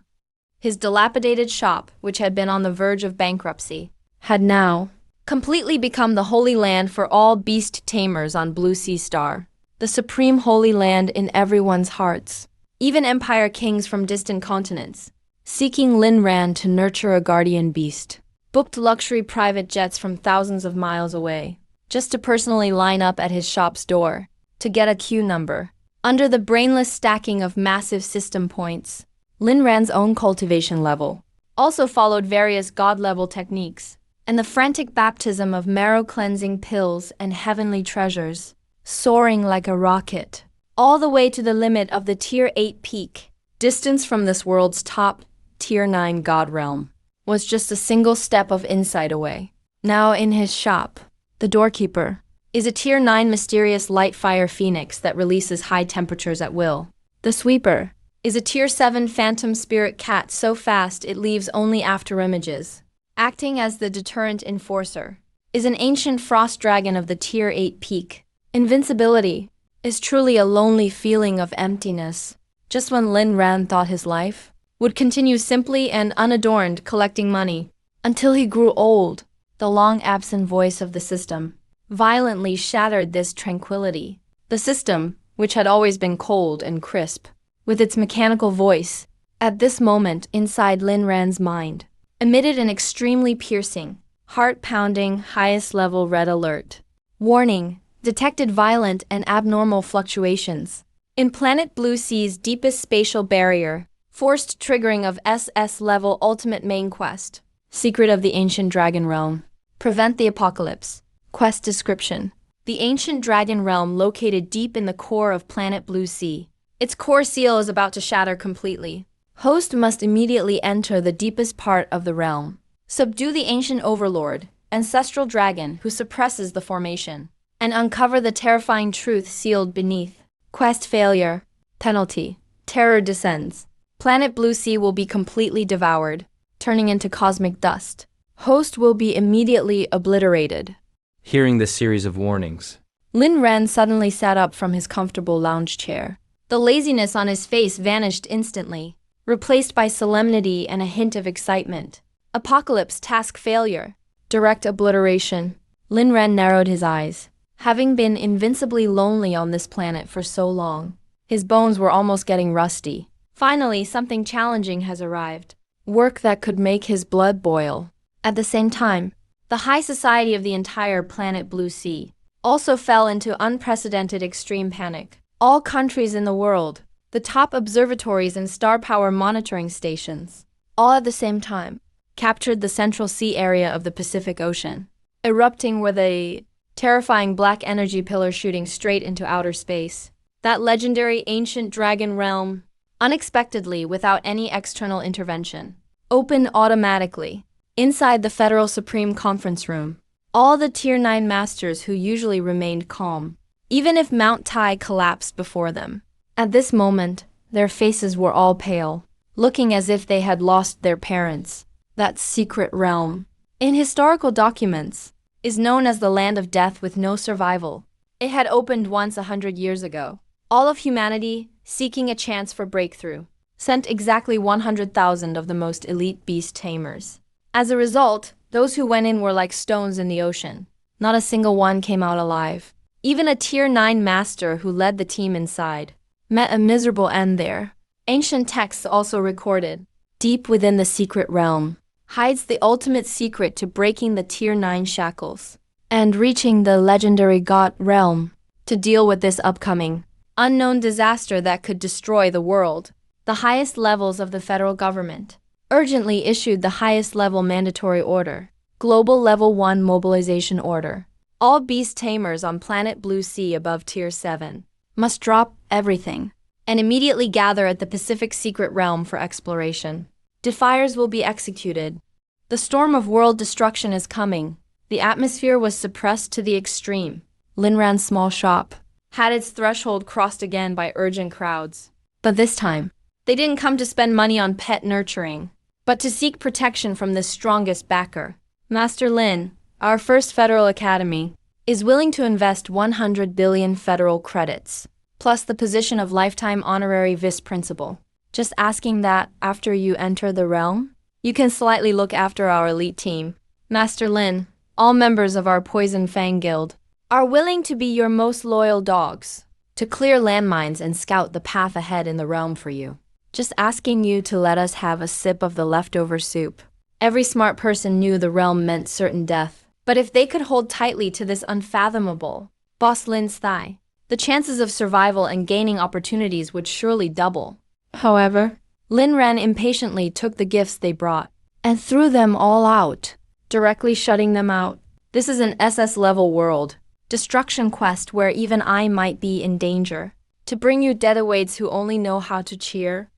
His dilapidated shop, which had been on the verge of bankruptcy, had now completely become the holy land for all beast tamers on Blue Sea Star, the supreme holy land in everyone's hearts. Even empire kings from distant continents, seeking Lin Ran to nurture a guardian beast, booked luxury private jets from thousands of miles away, just to personally line up at his shop's door, to get a queue number. Under the brainless stacking of massive system points, Lin Ran's own cultivation level also followed various god-level techniques, and the frantic baptism of marrow-cleansing pills and heavenly treasures, soaring like a rocket, all the way to the limit of the Tier 8 peak. Distance from this world's top, Tier 9 god realm, was just a single step of insight away. Now in his shop, the doorkeeper is a Tier 9 mysterious light fire phoenix that releases high temperatures at will. The sweeper is a Tier 7 phantom spirit cat so fast it leaves only after images. Acting as the deterrent enforcer is an ancient frost dragon of the Tier 8 peak. Invincibility is truly a lonely feeling of emptiness, just when Lin Ran thought his life would continue simply and unadorned collecting money. Until he grew old, the long-absent voice of the system violently shattered this tranquility. The system, which had always been cold and crisp, with its mechanical voice, at this moment inside Lin Ran's mind, emitted an extremely piercing, heart-pounding, highest-level red alert. Warning, detected violent and abnormal fluctuations in Planet Blue Sea's deepest spatial barrier, forced triggering of SS-level ultimate main quest, Secret of the Ancient Dragon Realm. Prevent the apocalypse. Quest description: the ancient dragon realm located deep in the core of Planet Blue Sea. Its core seal is about to shatter completely. Host must immediately enter the deepest part of the realm. Subdue the ancient overlord, ancestral dragon who suppresses the formation. and uncover the terrifying truth sealed beneath. Quest failure. Penalty. Terror descends. Planet Blue Sea will be completely devoured, turning into cosmic dust. Host will be immediately obliterated. Hearing this series of warnings, Lin Ren suddenly sat up from his comfortable lounge chair. The laziness on his face vanished instantly, replaced by solemnity and a hint of excitement. Apocalypse, task failure. Direct obliteration. Lin Ren narrowed his eyes. Having been invincibly lonely on this planet for so long, his bones were almost getting rusty. Finally, something challenging has arrived. Work that could make his blood boil. At the same time, the high society of the entire planet Blue Sea also fell into unprecedented extreme panic. All countries in the world, the top observatories and star power monitoring stations, all at the same time, captured the central sea area of the Pacific Ocean, erupting with a terrifying black energy pillar shooting straight into outer space. That legendary ancient dragon realm, unexpectedly without any external intervention, opened automatically. Inside the Federal Supreme Conference Room, all the Tier 9 masters who usually remained calm, even if Mount Tai collapsed before them. At this moment, their faces were all pale, looking as if they had lost their parents. That secret realm, in historical documents, is known as the land of death with no survival. It had opened once 100 years ago. All of humanity, seeking a chance for breakthrough, sent exactly 100,000 of the most elite beast tamers. As a result, those who went in were like stones in the ocean. Not a single one came out alive. Even a Tier 9 master who led the team inside met a miserable end there. Ancient texts also recorded, deep within the secret realm, hides the ultimate secret to breaking the Tier 9 shackles and reaching the legendary God realm to deal with this upcoming, unknown disaster that could destroy the world. The highest levels of the federal government urgently issued the highest level mandatory order, Global Level 1 Mobilization Order. All beast tamers on planet Blue Sea above Tier 7 must drop everything and immediately gather at the Pacific Secret Realm for exploration. Defiers will be executed. The storm of world destruction is coming. The atmosphere was suppressed to the extreme. Lin Ran's small shop had its threshold crossed again by urgent crowds. But this time, they didn't come to spend money on pet nurturing, but to seek protection from the strongest backer. Master Lin, our first federal academy, is willing to invest 100 billion federal credits, plus the position of lifetime honorary vice-principal. Just asking that after you enter the realm, you can slightly look after our elite team. Master Lin, all members of our Poison Fang Guild are willing to be your most loyal dogs, to clear landmines and scout the path ahead in the realm for you. Just asking you to let us have a sip of the leftover soup. Every smart person knew the realm meant certain death, but if they could hold tightly to this unfathomable Boss Lin's thigh, the chances of survival and gaining opportunities would surely double. However, Lin Ren impatiently took the gifts they brought and threw them all out, directly shutting them out. This is an SS-level world, destruction quest where even I might be in danger. To bring you deadawaits who only know how to cheer?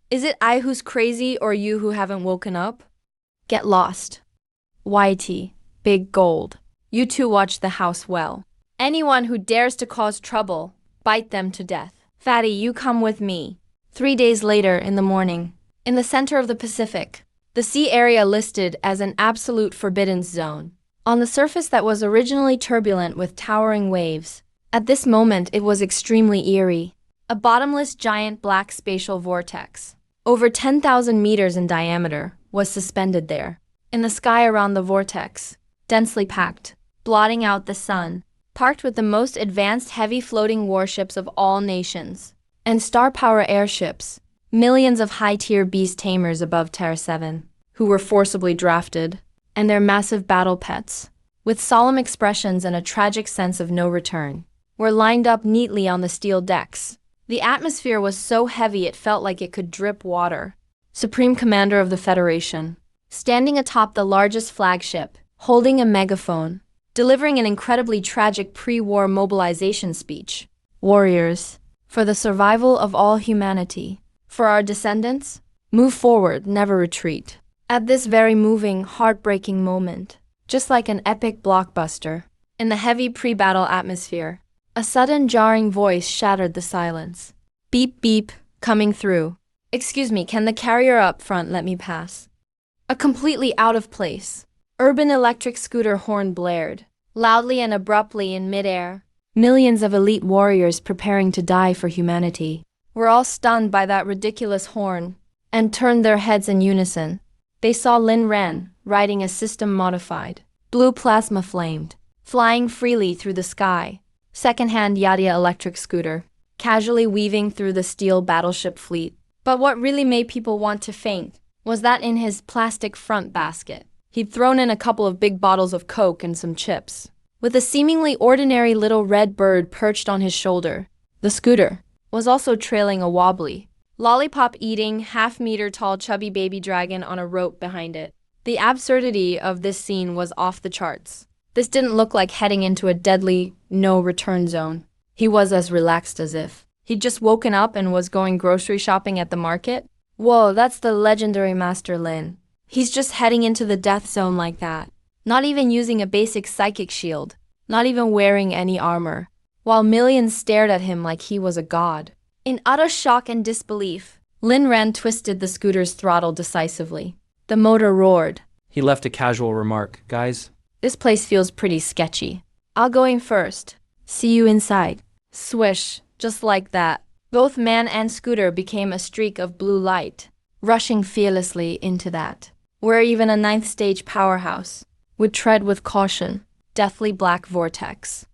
Is it I who's crazy or you who haven't woken up? Get lost. YT, Big Gold. You two watch the house well. Anyone who dares to cause trouble, bite them to death. Fatty, you come with me. 3 days later in the morning, in the center of the Pacific, the sea area listed as an absolute forbidden zone. On the surface that was originally turbulent with towering waves, at this moment it was extremely eerie. A bottomless giant black spatial vortex, over 10,000 meters in diameter, was suspended there. In the sky around the vortex, densely packed, blotting out the sun, parked with the most advanced heavy floating warships of all nations, and star power airships, millions of high-tier beast tamers above Tier 7, who were forcibly drafted, and their massive battle pets, with solemn expressions and a tragic sense of no return, were lined up neatly on the steel decks. The atmosphere was so heavy it felt like it could drip water. Supreme Commander of the Federation, standing atop the largest flagship, holding a megaphone, delivering an incredibly tragic pre-war mobilization speech. Warriors, for the survival of all humanity, for our descendants, move forward, never retreat. At this very moving, heartbreaking moment, just like an epic blockbuster, In the heavy pre-battle atmosphere, a sudden jarring voice shattered the silence. Beep beep, coming through. Excuse me, can the carrier up front let me pass? A completely out of place, urban electric scooter horn blared, loudly and abruptly in midair. Millions of elite warriors preparing to die for humanity were all stunned by that ridiculous horn and turned their heads in unison. They saw Lin Ran, riding a system-modified, blue plasma flamed, flying freely through the sky, second-hand Yadia electric scooter, casually weaving through the steel battleship fleet. But what really made people want to faint was that in his plastic front basket, he'd thrown in a couple of big bottles of Coke and some chips. With a seemingly ordinary little red bird perched on his shoulder, the scooter was also trailing a wobbly, lollipop-eating, half-meter-tall chubby baby dragon on a rope behind it. The absurdity of this scene was off the charts. This didn't look like heading into a deadly, no-return zone. He was as relaxed as if he'd just woken up and was going grocery shopping at the market. Whoa, that's the legendary Master Lin. He's just heading into the death zone like that. Not even using a basic psychic shield, not even wearing any armor, while millions stared at him like he was a god. In utter shock and disbelief, Lin Ran twisted the scooter's throttle decisively. The motor roared. He left a casual remark. Guys, This place feels pretty sketchy. I'll go in first. See you inside. Swish, just like that. Both man and scooter became a streak of blue light, rushing fearlessly into that, where even a ninth stage powerhouse would tread with caution, deathly black vortex.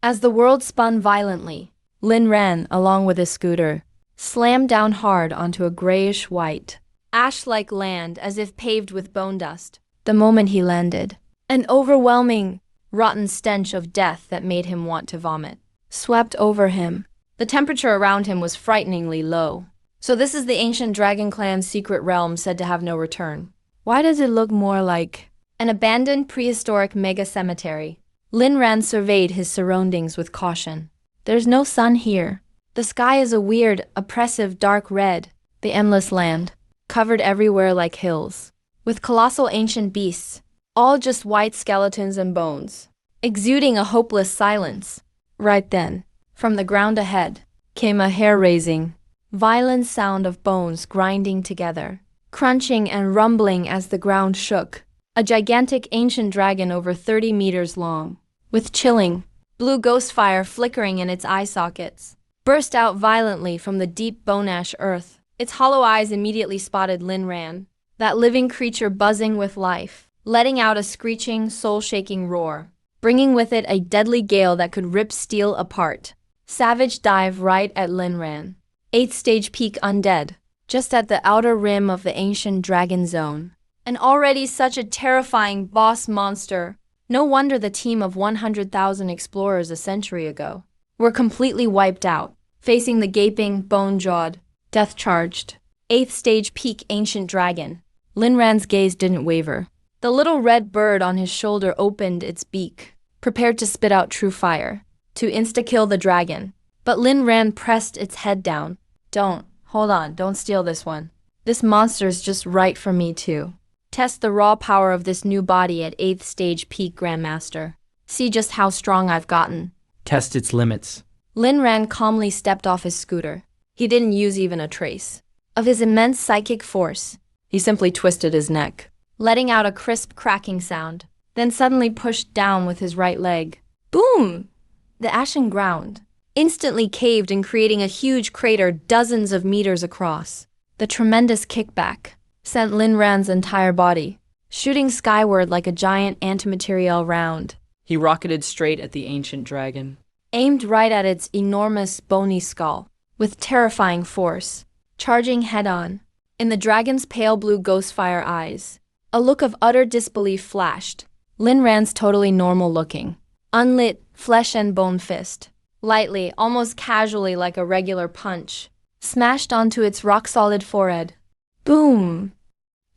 As the world spun violently, Lin Ran, along with his scooter, slammed down hard onto a grayish-white, ash-like land as if paved with bone dust. The moment he landed, an overwhelming, rotten stench of death that made him want to vomit swept over him. The temperature around him was frighteningly low. So this is the ancient Dragon Clan's secret realm said to have no return. Why does it look more like an abandoned prehistoric mega cemetery? Lin Ran surveyed his surroundings with caution. There's no sun here. The sky is a weird, oppressive dark red. The endless land, covered everywhere like hills, with colossal ancient beasts, all just white skeletons and bones, exuding a hopeless silence. Right then, from the ground ahead, came a hair-raising, violent sound of bones grinding together, crunching and rumbling as the ground shook. A gigantic ancient dragon over 30 meters long, with chilling, blue ghost fire flickering in its eye sockets, burst out violently from the deep bone-ash earth. Its hollow eyes immediately spotted Lin Ran, that living creature buzzing with life, letting out a screeching, soul-shaking roar, bringing with it a deadly gale that could rip steel apart. Savage dive right at Lin Ran. 8th stage peak undead, just at the outer rim of the ancient dragon zone. And already such a terrifying boss monster. No wonder the team of 100,000 explorers a century ago were completely wiped out, facing the gaping, bone-jawed, death-charged, 8th stage peak ancient dragon. Lin Ran's gaze didn't waver. The little red bird on his shoulder opened its beak, prepared to spit out true fire, to insta-kill the dragon. But Lin Ran pressed its head down. Hold on, don't steal this one. This monster's just right for me too. Test the raw power of this new body at 8th stage peak Grandmaster. See just how strong I've gotten. Test its limits. Lin Ran calmly stepped off his scooter. He didn't use even a trace of his immense psychic force. He simply twisted his neck, letting out a crisp cracking sound, then suddenly pushed down with his right leg. Boom! The ashen ground instantly caved in, creating a huge crater dozens of meters across. The tremendous kickback sent Lin Ran's entire body shooting skyward like a giant antimaterial round. He rocketed straight at the ancient dragon, Aimed right at its enormous bony skull, with terrifying force, charging head-on. In the dragon's pale blue ghostfire eyes, a look of utter disbelief flashed. Lin Ran's totally normal-looking, unlit flesh and bone fist, lightly, almost casually like a regular punch, smashed onto its rock-solid forehead. Boom!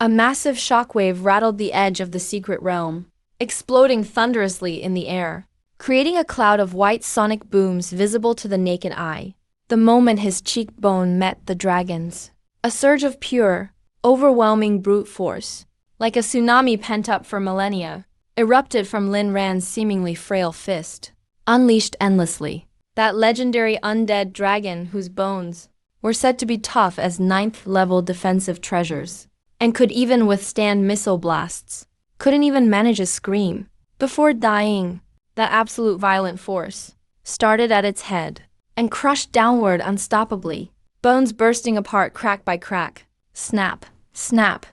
A massive shockwave rattled the edge of the secret realm, exploding thunderously in the air, creating a cloud of white sonic booms visible to the naked eye. The moment his cheekbone met the dragon's, a surge of pure, overwhelming brute force, like a tsunami pent up for millennia, erupted from Lin Ran's seemingly frail fist, unleashed endlessly. That legendary undead dragon whose bones were said to be tough as ninth-level defensive treasures, and could even withstand missile blasts, couldn't even manage a scream. Before dying, that absolute violent force started at its head and crushed downward unstoppably, bones bursting apart crack by crack. Snap, snap.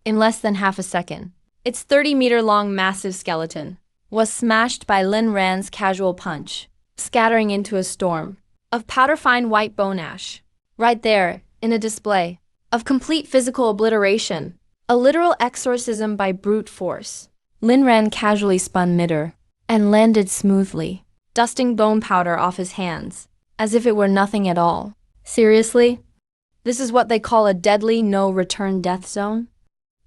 In less than half a second, its 30-meter-long massive skeleton was smashed by Lin Ran's casual punch, scattering into a storm of powder-fine white bone ash. Right there, in a display of complete physical obliteration, a literal exorcism by brute force, Lin Ran casually spun midair and landed smoothly, dusting bone powder off his hands, as if it were nothing at all. Seriously? This is what they call a deadly no-return death zone?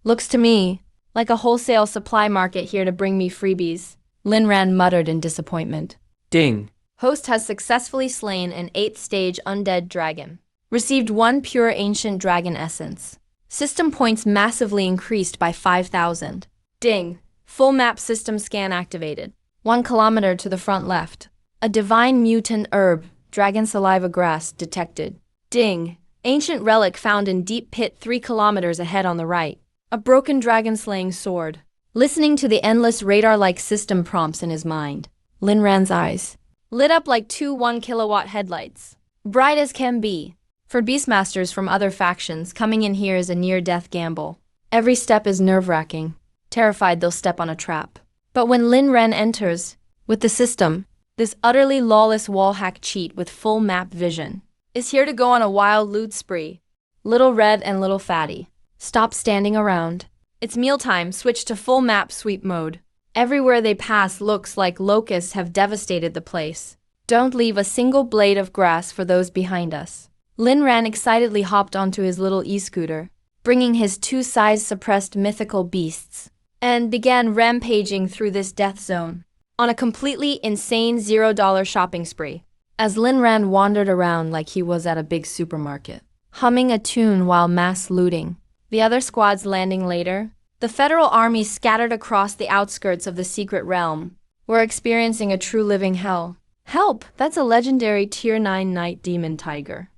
Looks to me like a wholesale supply market here to bring me freebies, Lin Ran muttered in disappointment. Ding! Host has successfully slain an 8th-stage undead dragon. Received 1 pure ancient dragon essence. System points massively increased by 5,000. Ding! Full map system scan activated. 1 kilometer to the front left. A divine mutant herb, dragon saliva grass, detected. Ding! Ancient relic found in deep pit 3 kilometers ahead on the right. A broken dragon-slaying sword. Listening to the endless radar-like system prompts in his mind, Lin Ran's eyes lit up like 2 1-kilowatt headlights. Bright as can be. For beastmasters from other factions, coming in here is a near-death gamble. Every step is nerve-wracking, terrified they'll step on a trap. But when Lin Ran enters, with the system, this utterly lawless wall-hack cheat with full map vision is here to go on a wild loot spree. Little Red and Little Fatty, stop standing around. It's mealtime, switch to full map sweep mode. Everywhere they pass looks like locusts have devastated the place. Don't leave a single blade of grass for those behind us. Lin Ran excitedly hopped onto his little e-scooter, bringing his 2 size-suppressed mythical beasts, and began rampaging through this death zone on a completely insane $0 shopping spree. As Lin Ran wandered around like he was at a big supermarket, humming a tune while mass looting, the other squads landing later, the federal army scattered across the outskirts of the secret realm were experiencing a true living hell. Help! That's a legendary Tier 9 Night Demon Tiger.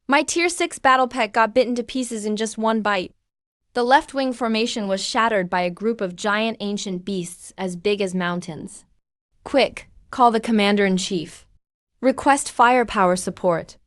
My Tier 6 battle pet got bitten to pieces in just 1 bite. The left-wing formation was shattered by a group of giant ancient beasts as big as mountains. Quick, call the commander-in-chief. Request firepower support.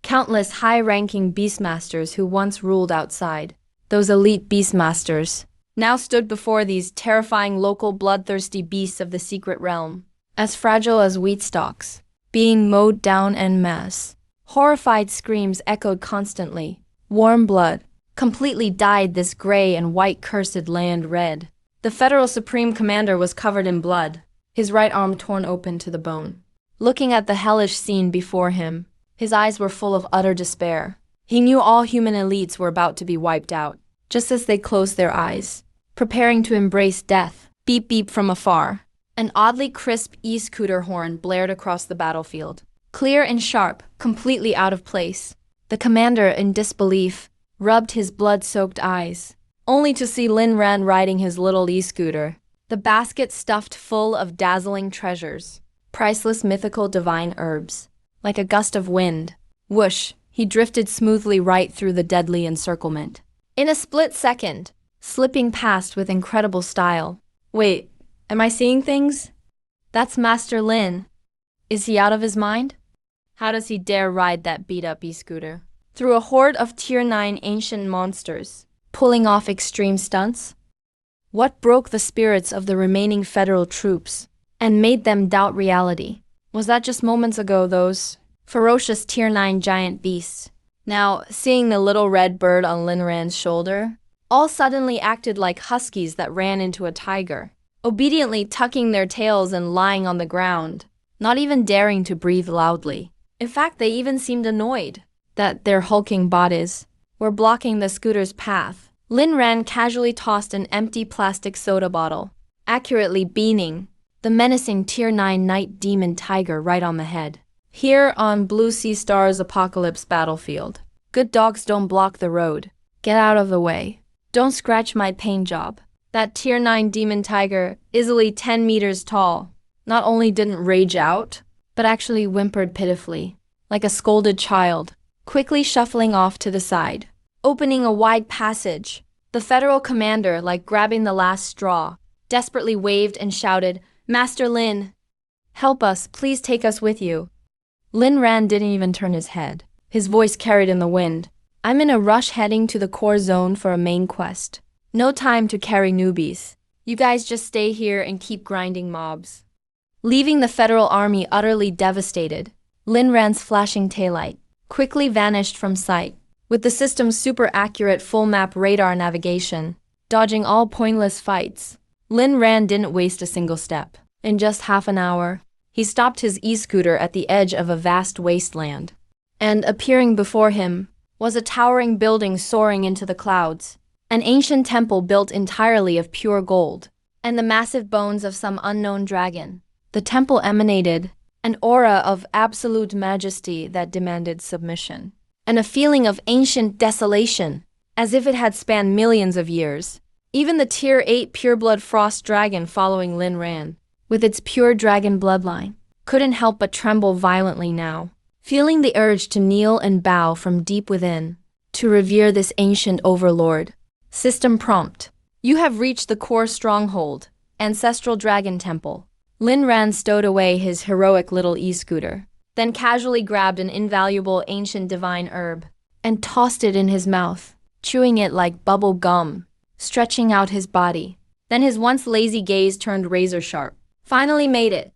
Countless high-ranking beastmasters who once ruled outside, those elite beastmasters, now stood before these terrifying local bloodthirsty beasts of the secret realm, as fragile as wheat stalks, being mowed down en masse. Horrified screams echoed constantly. Warm blood completely dyed this gray and white cursed land red. The federal supreme commander was covered in blood, his right arm torn open to the bone. Looking at the hellish scene before him, his eyes were full of utter despair. He knew all human elites were about to be wiped out, just as they closed their eyes, preparing to embrace death. Beep beep from afar. An oddly crisp e-scooter horn blared across the battlefield. Clear and sharp, completely out of place. The commander, in disbelief, rubbed his blood-soaked eyes, only to see Lin Ran riding his little e-scooter, the basket stuffed full of dazzling treasures, priceless mythical divine herbs. Like a gust of wind, whoosh, he drifted smoothly right through the deadly encirclement. In a split second, slipping past with incredible style. Wait, am I seeing things? That's Master Lin. Is he out of his mind? How does he dare ride that beat-up e-scooter through a horde of Tier 9 ancient monsters, pulling off extreme stunts? What broke the spirits of the remaining federal troops and made them doubt reality? Was that just moments ago those ferocious Tier 9 giant beasts, now seeing the little red bird on Lin Ran's shoulder, all suddenly acted like huskies that ran into a tiger, obediently tucking their tails and lying on the ground, not even daring to breathe loudly. In fact, they even seemed annoyed that their hulking bodies were blocking the scooter's path. Lin Ran casually tossed an empty plastic soda bottle, accurately beaning the menacing Tier 9 Night Demon Tiger right on the head. Here on Blue Sea Star's apocalypse battlefield, good dogs don't block the road. Get out of the way. Don't scratch my paint job. That tier 9 demon tiger, easily 10 meters tall, not only didn't rage out, but actually whimpered pitifully, like a scolded child, quickly shuffling off to the side, opening a wide passage. The federal commander, like grabbing the last straw, desperately waved and shouted, "Master Lin, help us, please take us with you." Lin Ran didn't even turn his head. His voice carried in the wind. "I'm in a rush heading to the core zone for a main quest. No time to carry newbies. You guys just stay here and keep grinding mobs." Leaving the federal army utterly devastated, Lin Ran's flashing taillight quickly vanished from sight. With the system's super accurate full map radar navigation, dodging all pointless fights, Lin Ran didn't waste a single step. In just half an hour, he stopped his e-scooter at the edge of a vast wasteland. And appearing before him was a towering building soaring into the clouds, an ancient temple built entirely of pure gold, and the massive bones of some unknown dragon. The temple emanated an aura of absolute majesty that demanded submission, and a feeling of ancient desolation, as if it had spanned millions of years. Even the tier 8 pureblood frost dragon following Lin Ran, with its pure dragon bloodline, couldn't help but tremble violently now, feeling the urge to kneel and bow from deep within, to revere this ancient overlord. System prompt. You have reached the core stronghold, Ancestral Dragon Temple. Lin Ran stowed away his heroic little e-scooter, then casually grabbed an invaluable ancient divine herb and tossed it in his mouth, chewing it like bubble gum, stretching out his body. Then his once lazy gaze turned razor sharp. Finally made it.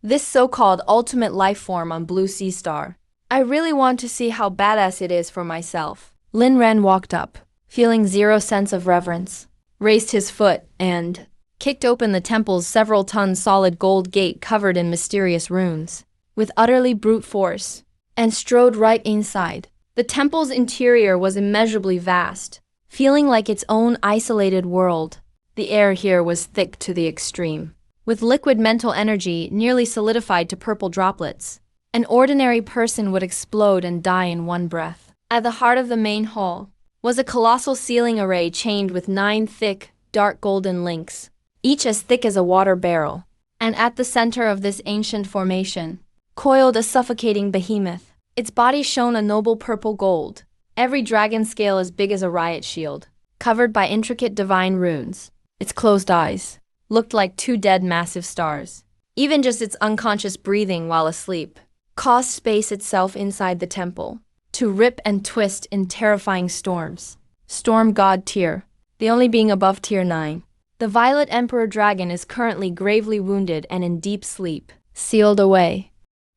This so-called ultimate life form on Blue Sea Star. I really want to see how badass it is for myself. Lin Ran walked up, feeling zero sense of reverence, raised his foot, and kicked open the temple's several-ton solid gold gate covered in mysterious runes, with utterly brute force, and strode right inside. The temple's interior was immeasurably vast, feeling like its own isolated world. The air here was thick to the extreme, with liquid mental energy nearly solidified to purple droplets. An ordinary person would explode and die in one breath. At the heart of the main hall was a colossal ceiling array chained with 9 thick, dark golden links, each as thick as a water barrel. And at the center of this ancient formation coiled a suffocating behemoth. Its body shone a noble purple gold, every dragon scale as big as a riot shield, covered by intricate divine runes. Its closed eyes looked like 2 dead massive stars. Even just its unconscious breathing while asleep caused space itself inside the temple to rip and twist in terrifying storms. Storm God tier, the only being above tier 9. The Violet Emperor Dragon is currently gravely wounded and in deep sleep, sealed away.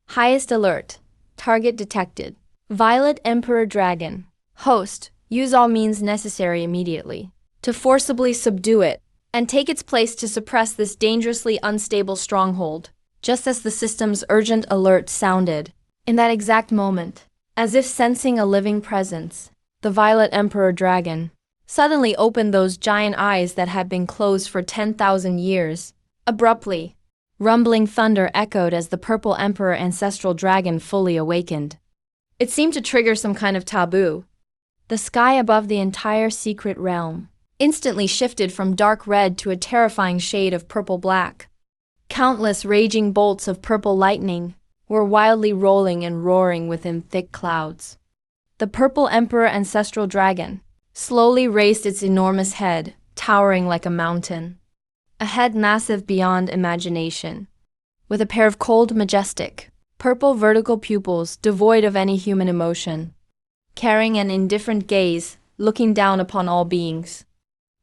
Highest alert. Target detected. Violet Emperor Dragon. Host, use all means necessary immediately to forcibly subdue it and take its place to suppress this dangerously unstable stronghold. Just as the system's urgent alert sounded, in that exact moment, as if sensing a living presence, the Violet Emperor Dragon suddenly opened those giant eyes that had been closed for 10,000 years. Abruptly, rumbling thunder echoed as the Purple Emperor Ancestral Dragon fully awakened. It seemed to trigger some kind of taboo. The sky above the entire secret realm instantly shifted from dark red to a terrifying shade of purple-black. Countless raging bolts of purple lightning were wildly rolling and roaring within thick clouds. The Purple Emperor Ancestral Dragon slowly raised its enormous head, towering like a mountain. A head massive beyond imagination, with a pair of cold, majestic, purple vertical pupils devoid of any human emotion, carrying an indifferent gaze, looking down upon all beings.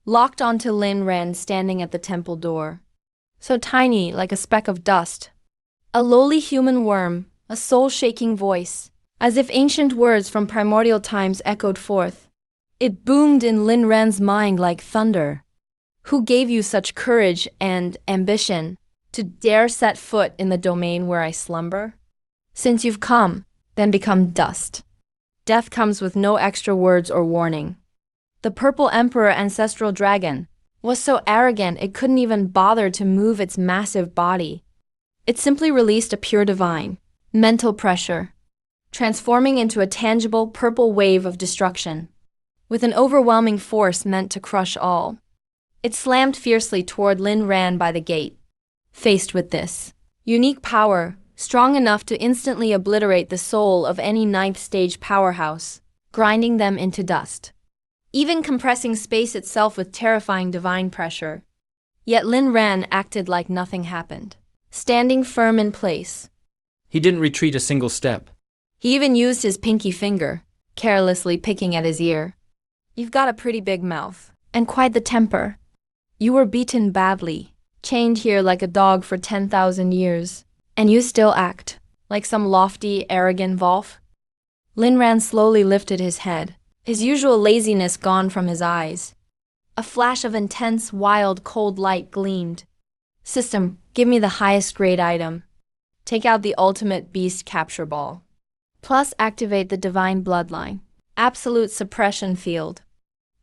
Locked onto Lin Ran standing at the temple door, so tiny like a speck of dust. A lowly human worm, a soul-shaking voice, as if ancient words from primordial times echoed forth. It boomed in Lin Ran's mind like thunder. Who gave you such courage and ambition to dare set foot in the domain where I slumber? Since you've come, then become dust. Death comes with no extra words or warning. The Purple Emperor Ancestral Dragon was so arrogant it couldn't even bother to move its massive body. It simply released a pure divine mental pressure, transforming into a tangible purple wave of destruction, with an overwhelming force meant to crush all. It slammed fiercely toward Lin Ran by the gate. Faced with this unique power, strong enough to instantly obliterate the soul of any ninth-stage powerhouse, grinding them into dust, even compressing space itself with terrifying divine pressure. Yet Lin Ran acted like nothing happened, standing firm in place. He didn't retreat a single step. He even used his pinky finger, carelessly picking at his ear. "You've got a pretty big mouth, and quite the temper. You were beaten badly, chained here like a dog for 10,000 years, and you still act like some lofty, arrogant Volf?" Lin Ran slowly lifted his head, his usual laziness gone from his eyes. A flash of intense, wild, cold light gleamed. "System, give me the highest grade item. Take out the ultimate beast capture ball. Plus activate the divine bloodline. Absolute suppression field.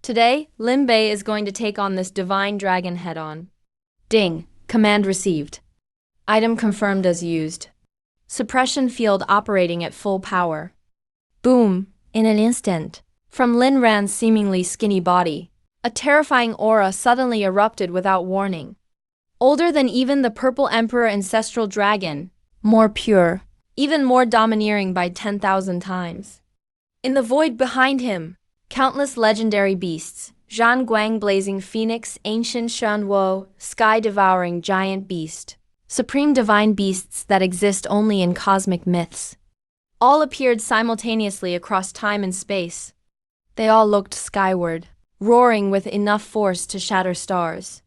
Today, Lin Bei is going to take on this divine dragon head-on." Ding. Command received. Item confirmed as used. Suppression field operating at full power. Boom. In an instant, from Lin Ran's seemingly skinny body, a terrifying aura suddenly erupted without warning. Older than even the Purple Emperor ancestral dragon, more pure, even more domineering by 10,000 times. In the void behind him, countless legendary beasts, Zhan Guang blazing phoenix, ancient Shanwo, sky-devouring giant beast, supreme divine beasts that exist only in cosmic myths, all appeared simultaneously across time and space. They all looked skyward, roaring with enough force to shatter stars.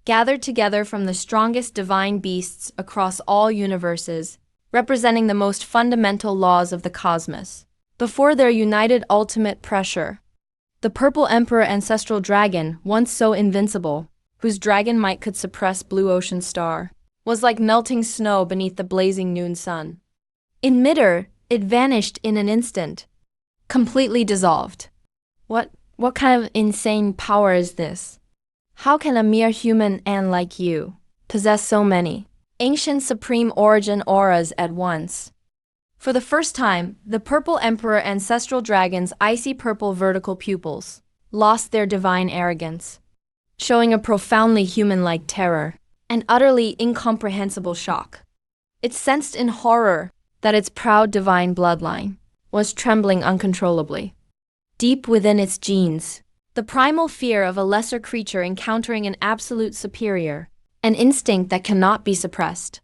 Gathered together from the strongest divine beasts across all universes, representing the most fundamental laws of the cosmos. Before their united ultimate pressure, the Purple Emperor ancestral dragon, once so invincible, whose dragon might could suppress blue ocean star, was like melting snow beneath the blazing noon sun. In midair, it vanished in an instant, completely dissolved. What kind of insane power is this? How can a mere human ant like you possess so many ancient supreme origin auras at once? For the first time, the Purple Emperor ancestral dragon's icy purple vertical pupils lost their divine arrogance, showing a profoundly human-like terror, an utterly incomprehensible shock. It sensed in horror that its proud divine bloodline was trembling uncontrollably. Deep within its genes, the primal fear of a lesser creature encountering an absolute superior, an instinct that cannot be suppressed.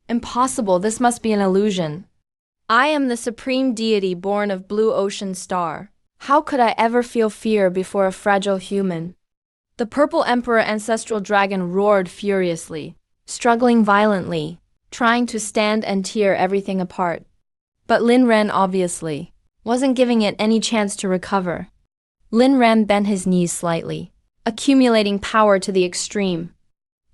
Impossible, this must be an illusion. I am the supreme deity born of blue ocean star. How could I ever feel fear before a fragile human? The Purple Emperor ancestral dragon roared furiously, struggling violently, trying to stand and tear everything apart. But Lin Ran obviously wasn't giving it any chance to recover. Lin Ran bent his knees slightly, accumulating power to the extreme.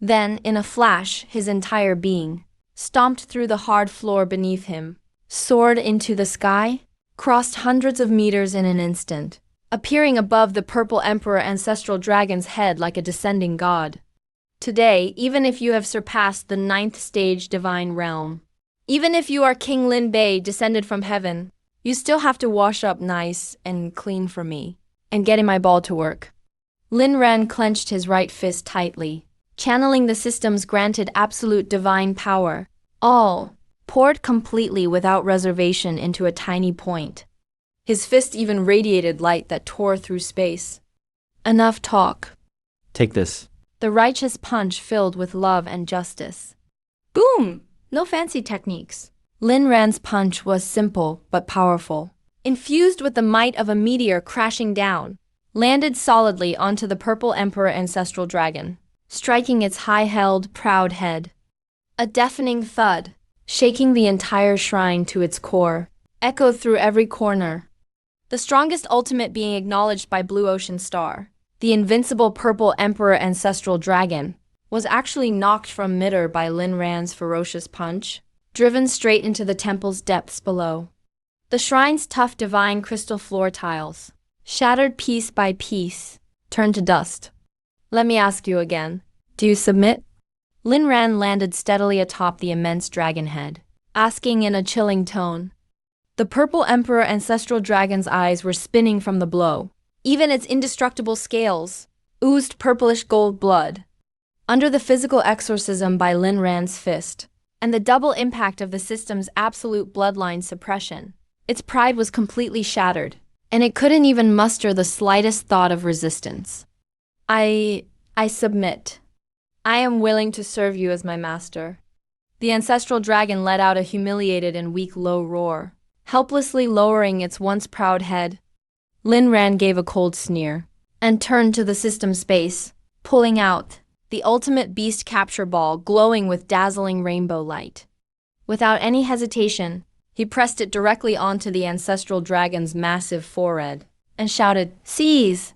Then, in a flash, his entire being stomped through the hard floor beneath him, soared into the sky, crossed hundreds of meters in an instant, appearing above the Purple Emperor ancestral dragon's head like a descending god. Today, even if you have surpassed the 9th stage divine realm, even if you are King Lin Bei descended from heaven, you still have to wash up nice and clean for me, and get in my ball to work. Lin Ran clenched his right fist tightly, channeling the system's granted absolute divine power, all poured completely without reservation into a tiny point. His fist even radiated light that tore through space. Enough talk. Take this. The righteous punch filled with love and justice. Boom! No fancy techniques. Lin Ran's punch was simple but powerful. Infused with the might of a meteor crashing down, landed solidly onto the Purple Emperor ancestral dragon, striking its high-held, proud head. A deafening thud, shaking the entire shrine to its core, echoed through every corner. The strongest ultimate being acknowledged by Blue Ocean Star, the invincible Purple Emperor ancestral dragon, was actually knocked from midair by Lin Ran's ferocious punch, driven straight into the temple's depths below. The shrine's tough divine crystal floor tiles, shattered piece by piece, turned to dust. Let me ask you again, do you submit? Lin Ran landed steadily atop the immense dragon head, asking in a chilling tone. The Purple Emperor ancestral dragon's eyes were spinning from the blow, even its indestructible scales oozed purplish gold blood. Under the physical exorcism by Lin Ran's fist, and the double impact of the system's absolute bloodline suppression, its pride was completely shattered, and it couldn't even muster the slightest thought of resistance. I submit. I am willing to serve you as my master. The ancestral dragon let out a humiliated and weak low roar, helplessly lowering its once proud head. Lin Ran gave a cold sneer, and turned to the system's base, pulling out the ultimate beast capture ball glowing with dazzling rainbow light. Without any hesitation, he pressed it directly onto the ancestral dragon's massive forehead, and shouted, "Seize!"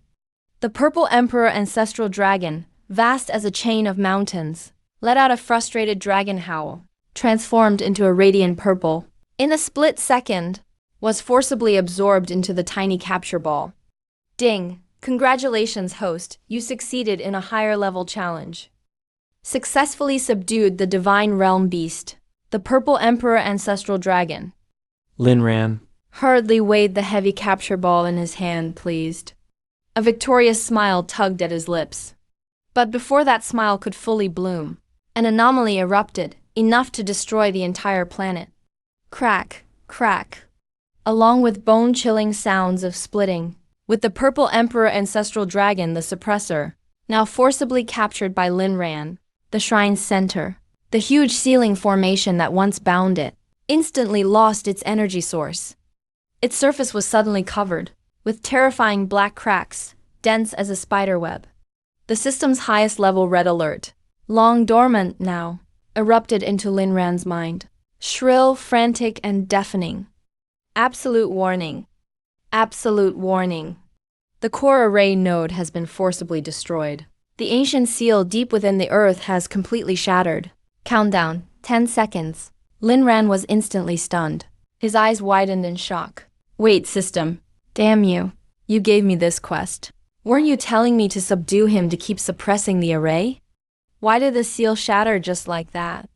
The purple emperor ancestral dragon, vast as a chain of mountains, let out a frustrated dragon howl, transformed into a radiant purple. In a split second, was forcibly absorbed into the tiny capture ball. Ding! Congratulations, host, you succeeded in a higher level challenge. Successfully subdued the divine realm beast, the purple emperor ancestral dragon. Lin Ran. Hurriedly weighed the heavy capture ball in his hand, pleased. A victorious smile tugged at his lips. But before that smile could fully bloom, an anomaly erupted, enough to destroy the entire planet. Crack, crack. Along with bone-chilling sounds of splitting, with the purple emperor ancestral dragon, the suppressor, now forcibly captured by Lin Ran, the shrine's center, the huge ceiling formation that once bound it, instantly lost its energy source. Its surface was suddenly covered with terrifying black cracks, dense as a spiderweb. The system's highest level red alert, long dormant now, erupted into Lin Ran's mind. Shrill, frantic, and deafening. Absolute warning. Absolute warning. The core array node has been forcibly destroyed. The ancient seal deep within the earth has completely shattered. Countdown, 10 seconds. Lin Ran was instantly stunned. His eyes widened in shock. Wait, system. Damn you. You gave me this quest. Weren't you telling me to subdue him to keep suppressing the array? Why did the seal shatter just like that?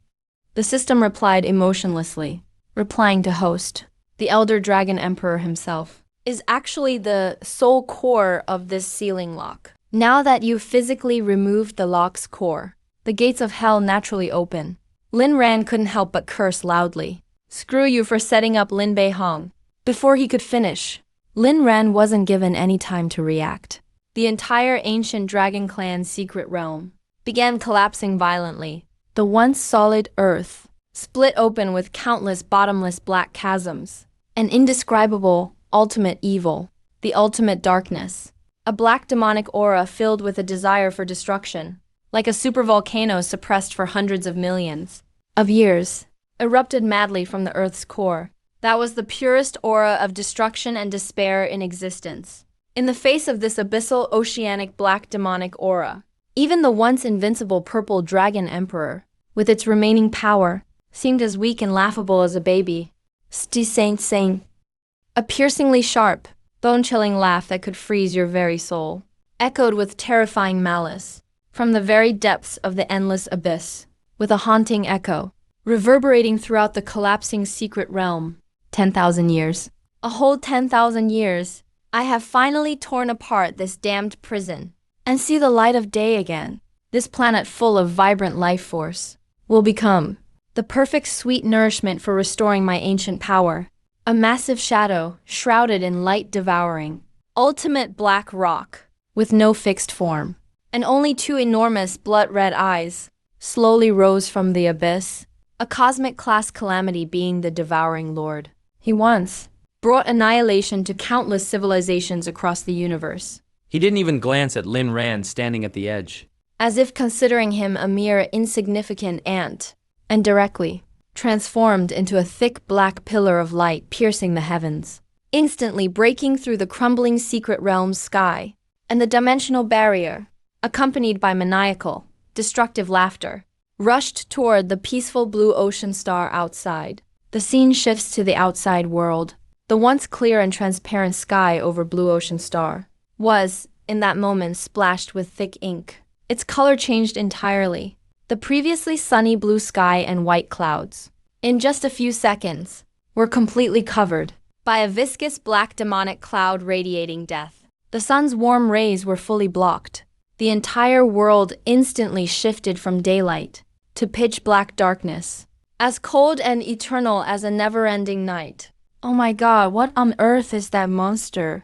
The system replied emotionlessly, replying to host. The Elder Dragon Emperor himself is actually the sole core of this sealing lock. Now that you've physically removed the lock's core, the gates of hell naturally open. Lin Ran couldn't help but curse loudly. Screw you for setting up Lin Bei Hong. Before he could finish, Lin Ran wasn't given any time to react. The entire ancient Dragon Clan's secret realm began collapsing violently. The once solid earth split open with countless bottomless black chasms. An indescribable, ultimate evil, the ultimate darkness. A black demonic aura filled with a desire for destruction, like a supervolcano suppressed for hundreds of millions of years, erupted madly from the earth's core. That was the purest aura of destruction and despair in existence. In the face of this abyssal oceanic black demonic aura, even the once invincible purple dragon emperor, with its remaining power, seemed as weak and laughable as a baby. Saint. A piercingly sharp, bone-chilling laugh that could freeze your very soul, echoed with terrifying malice, from the very depths of the endless abyss, with a haunting echo, reverberating throughout the collapsing secret realm. 10,000 years. A whole 10,000 years. I have finally torn apart this damned prison, and see the light of day again. This planet full of vibrant life force will become the perfect sweet nourishment for restoring my ancient power. A massive shadow, shrouded in light devouring, ultimate black rock, with no fixed form, and only two enormous blood-red eyes, slowly rose from the abyss, a cosmic class calamity being the devouring lord. He once brought annihilation to countless civilizations across the universe. He didn't even glance at Lin Ran standing at the edge. As if considering him a mere insignificant ant, and directly transformed into a thick black pillar of light piercing the heavens, instantly breaking through the crumbling secret realm's sky, and the dimensional barrier, accompanied by maniacal, destructive laughter, rushed toward the peaceful blue ocean star outside. The scene shifts to the outside world. The once clear and transparent sky over blue ocean star was, in that moment, splashed with thick ink. Its color changed entirely. The previously sunny blue sky and white clouds, in just a few seconds, were completely covered by a viscous black demonic cloud radiating death. The sun's warm rays were fully blocked. the entire world instantly shifted from daylight to pitch black darkness, as cold and eternal as a never-ending night. Oh my god, what on earth is that monster?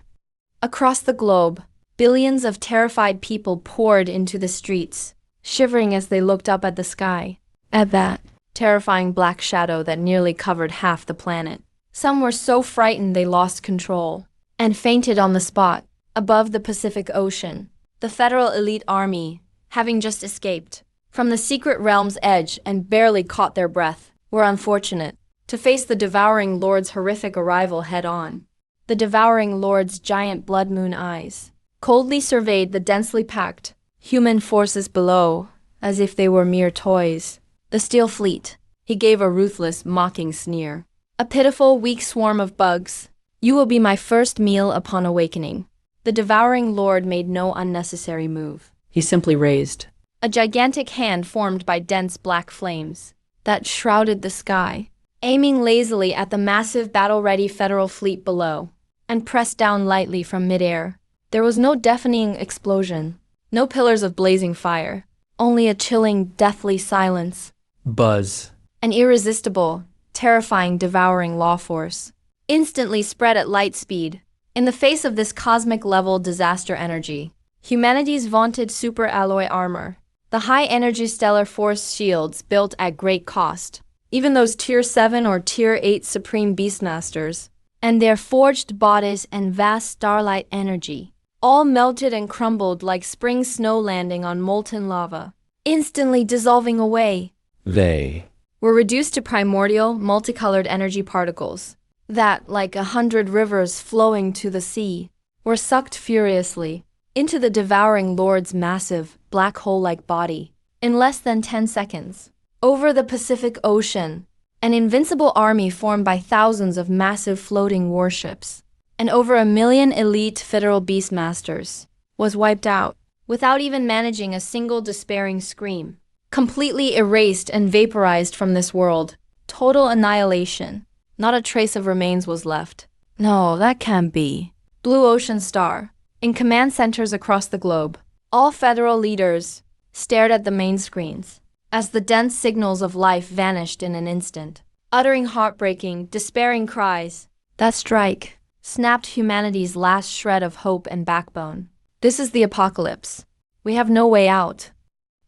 Across the globe, billions of terrified people poured into the streets, shivering as they looked up at the sky, at that terrifying black shadow that nearly covered half the planet. Some were so frightened they lost control and fainted on the spot. Above the Pacific Ocean, the Federal Elite Army, having just escaped from the secret realm's edge and barely caught their breath, were unfortunate to face the Devouring Lord's horrific arrival head-on. The Devouring Lord's giant blood moon eyes coldly surveyed the densely packed human forces below as if they were mere toys. The Steel Fleet, he gave a ruthless, mocking sneer. A pitiful, weak swarm of bugs. You will be my first meal upon awakening. The Devouring Lord made no unnecessary move. He simply raised a gigantic hand formed by dense black flames that shrouded the sky, aiming lazily at the massive battle-ready Federal fleet below, and pressed down lightly from midair. There was no deafening explosion, no pillars of blazing fire, only a chilling, deathly silence. Buzz. An irresistible, terrifying, devouring law force, instantly spread at light speed. In the face of this cosmic-level disaster energy, humanity's vaunted super-alloy armor, the high-energy stellar force shields built at great cost, even those Tier 7 or Tier 8 Supreme Beastmasters, and their forged bodies and vast starlight energy, all melted and crumbled like spring snow landing on molten lava, instantly dissolving away. They Were reduced to primordial, multicolored energy particles that, like 100 rivers flowing to the sea, were sucked furiously into the Devouring Lord's massive, black hole-like body in less than 10 seconds. Over the Pacific Ocean, an invincible army formed by thousands of massive floating warships and over 1 million elite Federal Beastmasters was wiped out without even managing a single despairing scream. Completely erased and vaporized from this world. Total annihilation. Not a trace of remains was left. No, that can't be. Blue Ocean Star. In command centers across the globe, all Federal leaders stared at the main screens as the dense signals of life vanished in an instant, uttering heartbreaking, despairing cries. That strike snapped humanity's last shred of hope and backbone. This is the apocalypse. We have no way out.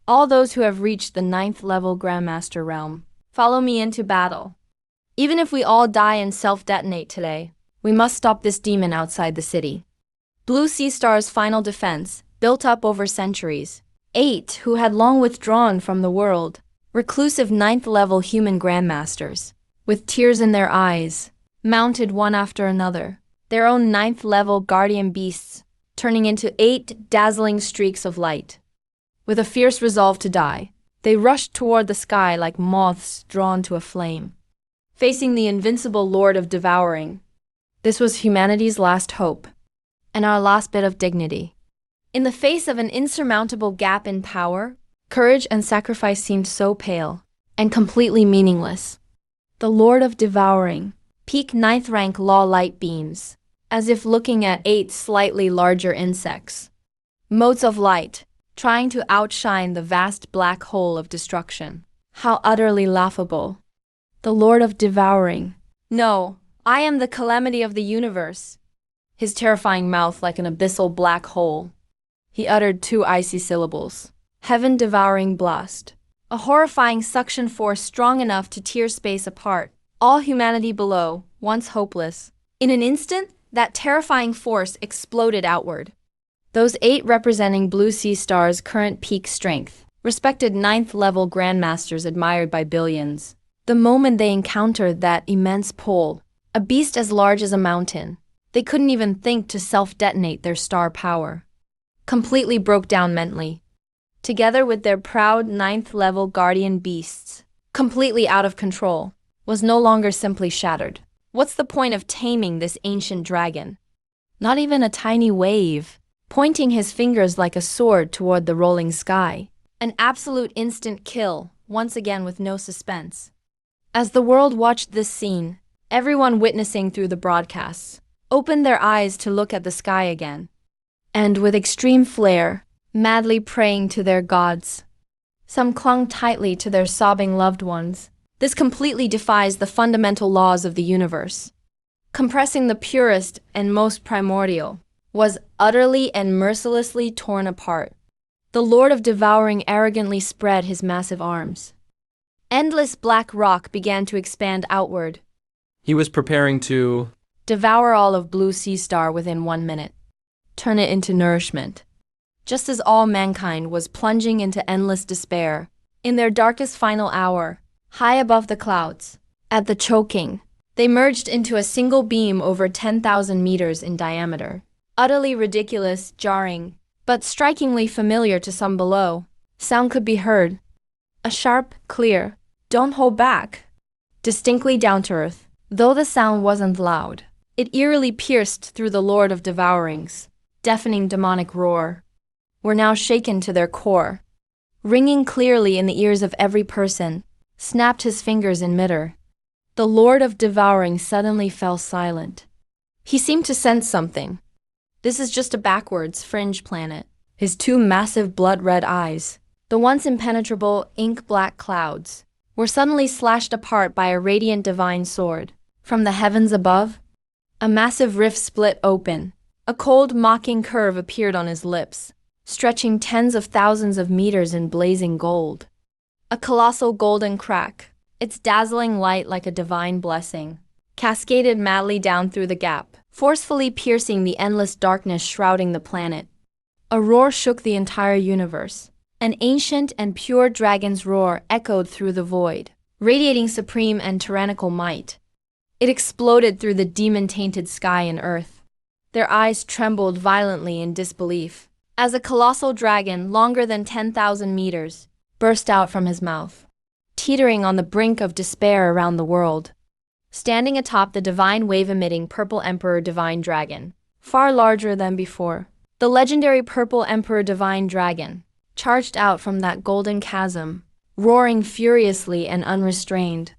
All those who have reached the 9th level Grandmaster realm, follow me into battle. Even if we all die and self-detonate today, we must stop this demon outside the city. Blue Sea Star's final defense, built up over centuries. 8 who had long withdrawn from the world, reclusive 9th level human Grandmasters, with tears in their eyes, mounted one after another, their own 9th level guardian beasts, turning into 8 dazzling streaks of light. With a fierce resolve to die, they rushed toward the sky like moths drawn to a flame, facing the invincible Lord of Devouring. This was humanity's last hope, and our last bit of dignity. In the face of an insurmountable gap in power, courage and sacrifice seemed so pale and completely meaningless. The Lord of Devouring, peak 9th rank law light beams, as if looking at 8 slightly larger insects. Motes of light, trying to outshine the vast black hole of destruction. How utterly laughable. The Lord of Devouring. No, I am the calamity of the universe. His terrifying mouth like an abyssal black hole. He uttered 2 icy syllables. Heaven-devouring blast. A horrifying suction force strong enough to tear space apart. All humanity below, once hopeless. In an instant, that terrifying force exploded outward. Those 8 representing Blue Sea Star's current peak strength, respected 9th level Grandmasters admired by billions. The moment they encountered that immense pole, a beast as large as a mountain, they couldn't even think to self-detonate their star power. Completely broke down mentally. Together with their proud 9th level guardian beasts, completely out of control, was no longer simply shattered. What's the point of taming this ancient dragon? Not even a tiny wave, pointing his fingers like a sword toward the rolling sky. An absolute instant kill, once again with no suspense. As the world watched this scene, everyone witnessing through the broadcasts opened their eyes to look at the sky again. And with extreme flair, madly praying to their gods. Some clung tightly to their sobbing loved ones. This completely defies the fundamental laws of the universe. Compressing the purest and most primordial, was utterly and mercilessly torn apart. The Lord of Devouring arrogantly spread his massive arms. Endless black rock began to expand outward. He was preparing to... Devour all of Blue Sea Star within 1 minute. Turn it into nourishment. Just as all mankind was plunging into endless despair, in their darkest final hour, high above the clouds, at the choking, they merged into a single beam over 10,000 meters in diameter. Utterly ridiculous, jarring, but strikingly familiar to some below. Sound could be heard. A sharp, clear, "Don't hold back." Distinctly down to earth, though the sound wasn't loud. It eerily pierced through the Lord of Devourings. Deafening demonic roar were now shaken to their core. Ringing clearly in the ears of every person, snapped his fingers in midair. The Lord of Devouring suddenly fell silent. He seemed to sense something. This is just a backwards, fringe planet. His two massive blood-red eyes, the once impenetrable ink-black clouds, were suddenly slashed apart by a radiant divine sword. From the heavens above, a massive rift split open. A cold, mocking curve appeared on his lips, stretching tens of thousands of meters in blazing gold. A colossal golden crack, its dazzling light like a divine blessing, cascaded madly down through the gap, forcefully piercing the endless darkness shrouding the planet. A roar shook the entire universe. An ancient and pure dragon's roar echoed through the void, radiating supreme and tyrannical might. It exploded through the demon-tainted sky and earth. Their eyes trembled violently in disbelief, as a colossal dragon longer than 10,000 meters burst out from his mouth, teetering on the brink of despair around the world. Standing atop the divine wave-emitting Purple Emperor Divine Dragon, far larger than before, the legendary Purple Emperor Divine Dragon charged out from that golden chasm, roaring furiously and unrestrained.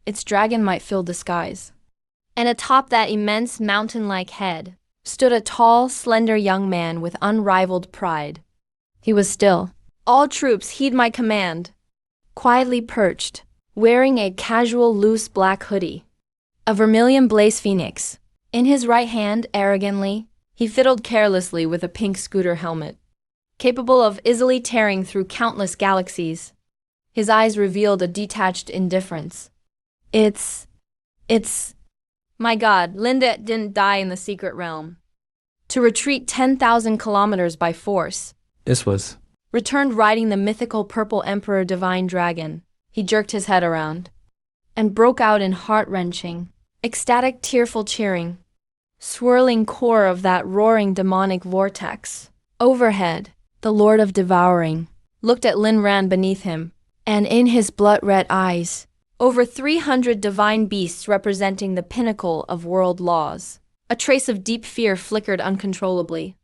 Its dragon might fill the skies. And atop that immense mountain-like head stood a tall, slender young man with unrivaled pride. He was still. "All troops heed my command." Quietly perched, wearing a casual loose black hoodie, a vermilion blaze phoenix. In his right hand, arrogantly, he fiddled carelessly with a pink scooter helmet, capable of easily tearing through countless galaxies. His eyes revealed a detached indifference. It's... My God, Linda didn't die in the secret realm. To retreat 10,000 kilometers by force. This was... Returned riding the mythical Purple Emperor Divine Dragon. He jerked his head around and broke out in heart-wrenching, ecstatic, tearful cheering. Swirling core of that roaring demonic vortex. Overhead, the Lord of Devouring looked at Lin Ran beneath him, and in his blood-red eyes, over 300 divine beasts representing the pinnacle of world laws. A trace of deep fear flickered uncontrollably.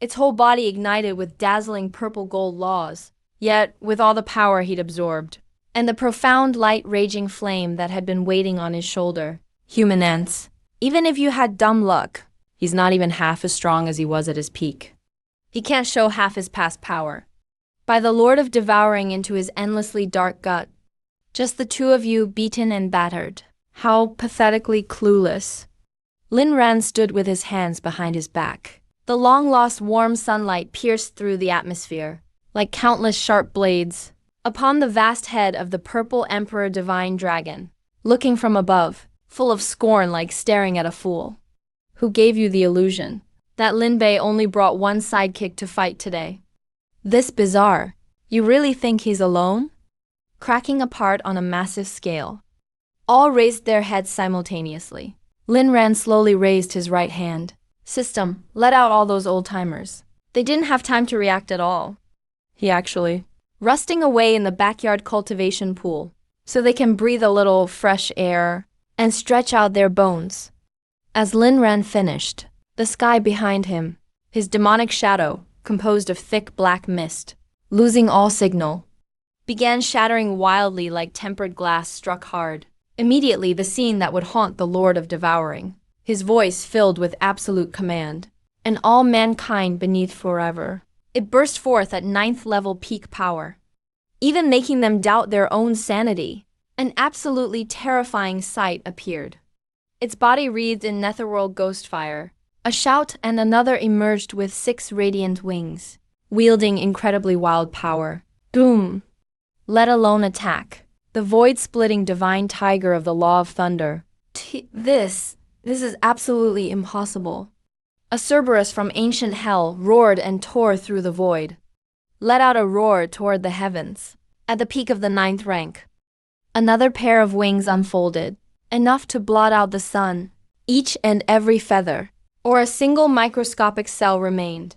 Its whole body ignited with dazzling purple-gold laws, yet with all the power he'd absorbed, and the profound light-raging flame that had been waiting on his shoulder. Human ants. Even if you had dumb luck, he's not even half as strong as he was at his peak. He can't show half his past power. By the Lord of Devouring into his endlessly dark gut. Just the two of you beaten and battered. How pathetically clueless. Lin Ran stood with his hands behind his back. The long-lost warm sunlight pierced through the atmosphere, like countless sharp blades, upon the vast head of the Purple Emperor Divine Dragon, looking from above, full of scorn like staring at a fool. Who gave you the illusion that Lin Bei only brought one sidekick to fight today? This bizarre. You really think he's alone? Cracking apart on a massive scale. All raised their heads simultaneously. Lin Ran slowly raised his right hand. System, let out all those old-timers. They didn't have time to react at all. He actually, rusting away in the backyard cultivation pool, so they can breathe a little fresh air and stretch out their bones. As Lin Ran finished, the sky behind him, his demonic shadow, composed of thick black mist, losing all signal, began shattering wildly like tempered glass struck hard. Immediately the scene that would haunt the Lord of Devouring, his voice filled with absolute command, and all mankind beneath forever. It burst forth at 9th level peak power, even making them doubt their own sanity. An absolutely terrifying sight appeared. Its body wreathed in netherworld ghost fire. A shout and another emerged with 6 radiant wings, wielding incredibly wild power. Boom! Let alone attack. The void-splitting divine tiger of the Law of Thunder. This is absolutely impossible. A Cerberus from ancient hell roared and tore through the void. Let out a roar toward the heavens. At the peak of the 9th rank, another pair of wings unfolded, enough to blot out the sun. Each and every feather, or a single microscopic cell remained,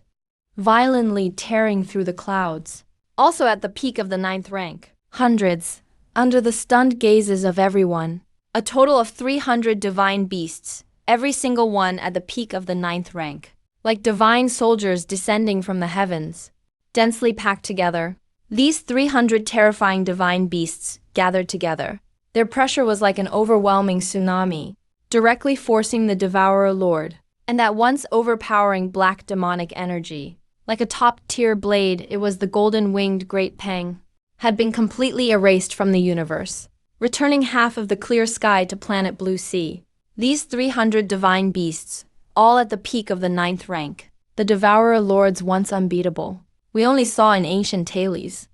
violently tearing through the clouds. Also at the peak of the 9th rank, hundreds, under the stunned gazes of everyone, a total of 300 divine beasts, every single one at the peak of the 9th rank, like divine soldiers descending from the heavens, densely packed together. These 300 terrifying divine beasts gathered together. Their pressure was like an overwhelming tsunami, directly forcing the Devourer Lord, and that once overpowering black demonic energy, like a top-tier blade, it was the golden-winged Great Pang, had been completely erased from the universe, returning half of the clear sky to planet Blue Sea. These 300 divine beasts, all at the peak of the 9th rank, the Devourer Lords once unbeatable, we only saw in ancient tales,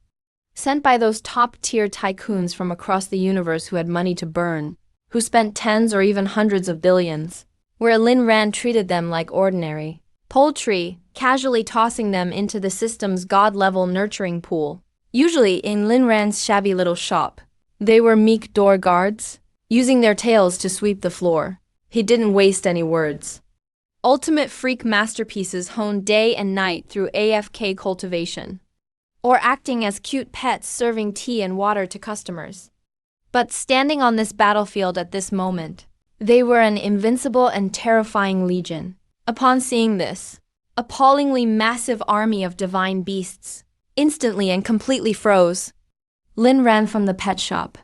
sent by those top-tier tycoons from across the universe who had money to burn, who spent tens or even hundreds of billions, where Lin Ran treated them like ordinary poultry, casually tossing them into the system's god-level nurturing pool. Usually in Lin Ran's shabby little shop, they were meek door guards, using their tails to sweep the floor. He didn't waste any words. Ultimate freak masterpieces honed day and night through AFK cultivation, or acting as cute pets serving tea and water to customers. But standing on this battlefield at this moment, they were an invincible and terrifying legion. Upon seeing this appallingly massive army of divine beasts, instantly and completely froze. Lin ran from the pet shop.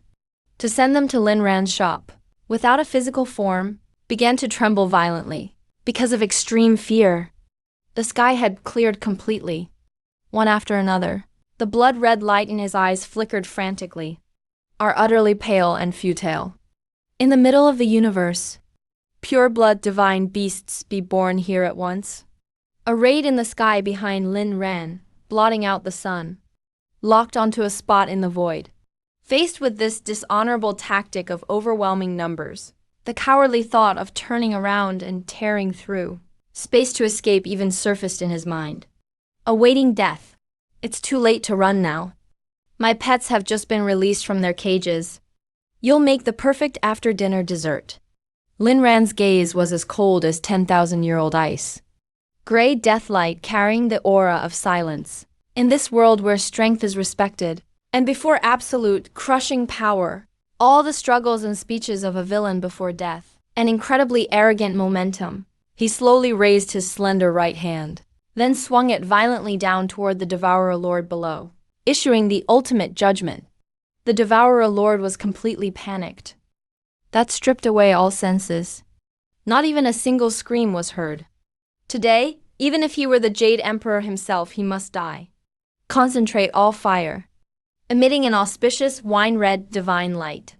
To send them to Lin Ran's shop, without a physical form, began to tremble violently, because of extreme fear. The sky had cleared completely. One after another, the blood-red light in his eyes flickered frantically, are utterly pale and futile. In the middle of the universe, pure-blood divine beasts be born here at once. Arrayed in the sky behind Lin Ran, blotting out the sun, locked onto a spot in the void. Faced with this dishonorable tactic of overwhelming numbers, the cowardly thought of turning around and tearing through space to escape even surfaced in his mind. Awaiting death. It's too late to run now. My pets have just been released from their cages. You'll make the perfect after-dinner dessert. Lin Ran's gaze was as cold as 10,000-year-old ice. Gray deathlight carrying the aura of silence. In this world where strength is respected, and before absolute, crushing power, all the struggles and speeches of a villain before death, an incredibly arrogant momentum, he slowly raised his slender right hand, then swung it violently down toward the Devourer Lord below, issuing the ultimate judgment. The Devourer Lord was completely panicked. That stripped away all senses. Not even a single scream was heard. Today, even if he were the Jade Emperor himself, he must die. Concentrate all fire, emitting an auspicious wine-red divine light.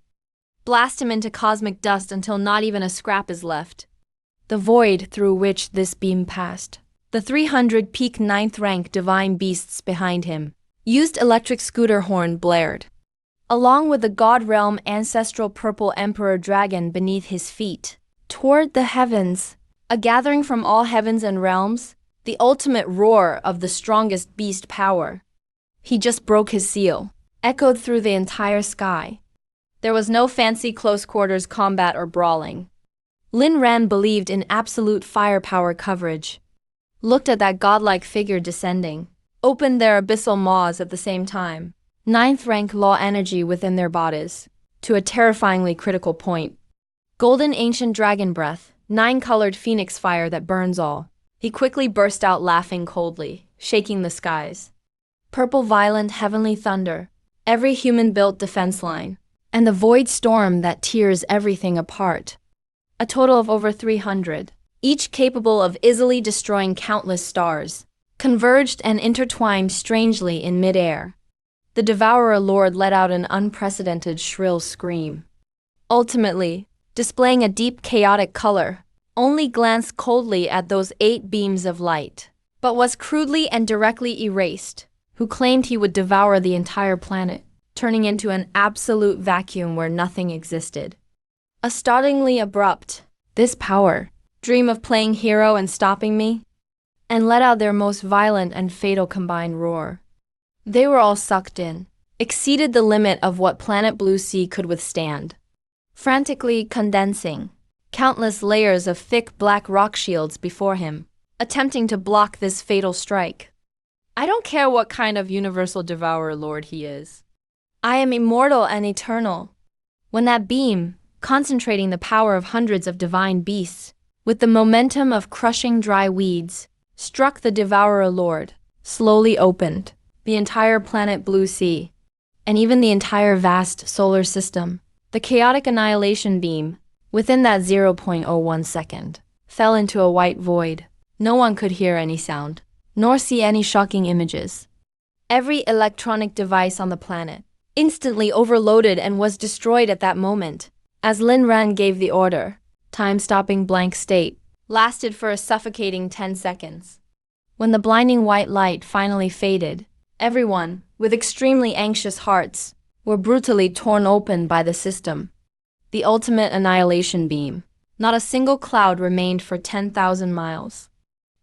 Blast him into cosmic dust until not even a scrap is left. The void through which this beam passed. The 300 peak 9th rank divine beasts behind him. Used electric scooter horn blared. Along with the god realm ancestral purple emperor dragon beneath his feet. Toward the heavens, a gathering from all heavens and realms, the ultimate roar of the strongest beast power. He just broke his seal, echoed through the entire sky. There was no fancy close quarters combat or brawling. Lin Ran believed in absolute firepower coverage. Looked at that godlike figure descending, opened their abyssal maws at the same time. 9th rank law energy within their bodies, to a terrifyingly critical point. Golden ancient dragon breath, 9-colored phoenix fire that burns all. He quickly burst out laughing coldly, shaking the skies. Purple violent heavenly thunder, every human-built defense line, and the void storm that tears everything apart. A total of over 300, each capable of easily destroying countless stars. converged and intertwined strangely in midair. The Devourer Lord let out an unprecedented shrill scream. Ultimately, displaying a deep chaotic color, only glanced coldly at those 8 beams of light, but was crudely and directly erased, who claimed he would devour the entire planet, turning into an absolute vacuum where nothing existed. Astonishingly abrupt, this power, dream of playing hero and stopping me, and let out their most violent and fatal combined roar. They were all sucked in, exceeded the limit of what planet Blue Sea could withstand. Frantically condensing, countless layers of thick black rock shields before him, attempting to block this fatal strike. I don't care what kind of universal devourer lord he is. I am immortal and eternal. When that beam, concentrating the power of hundreds of divine beasts, with the momentum of crushing dry weeds, struck the devourer lord, slowly opened the entire planet Blue Sea, and even the entire vast solar system. The chaotic annihilation beam, within that 0.01 second, fell into a white void. No one could hear any sound, nor see any shocking images. Every electronic device on the planet instantly overloaded and was destroyed at that moment, as Lin Ran gave the order. Time-stopping blank state lasted for a suffocating 10 seconds. When the blinding white light finally faded, everyone, with extremely anxious hearts, were brutally torn open by the system. The ultimate annihilation beam. Not a single cloud remained for 10,000 miles.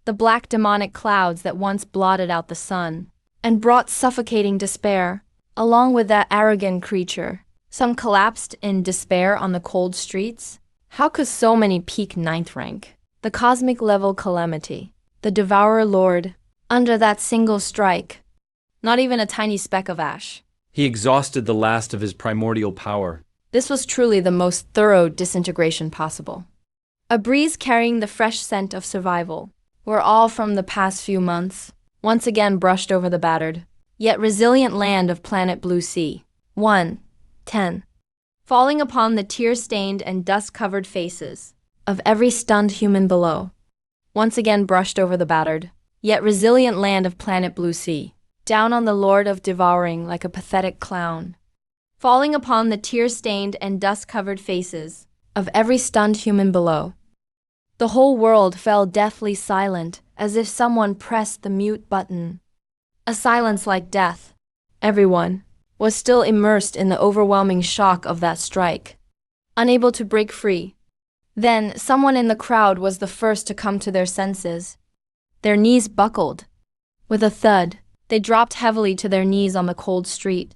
The black demonic clouds that once blotted out the sun and brought suffocating despair, along with that arrogant creature. Some collapsed in despair on the cold streets. How could so many peak 9th rank? The cosmic level calamity. The Devourer Lord, under that single strike. Not even a tiny speck of ash. He exhausted the last of his primordial power. This was truly the most thorough disintegration possible. A breeze carrying the fresh scent of survival, where all from the past few months, once again brushed over the battered, yet resilient land of planet Blue Sea. 1:10. Falling upon the tear-stained and dust-covered faces of every stunned human below. Once again brushed over the battered, yet resilient land of planet Blue Sea. Down on the Lord of Devouring like a pathetic clown. Falling upon the tear-stained and dust-covered faces of every stunned human below. The whole world fell deathly silent, as if someone pressed the mute button. A silence like death. Everyone was still immersed in the overwhelming shock of that strike, unable to break free. Then, someone in the crowd was the first to come to their senses. Their knees buckled. With a thud, they dropped heavily to their knees on the cold street.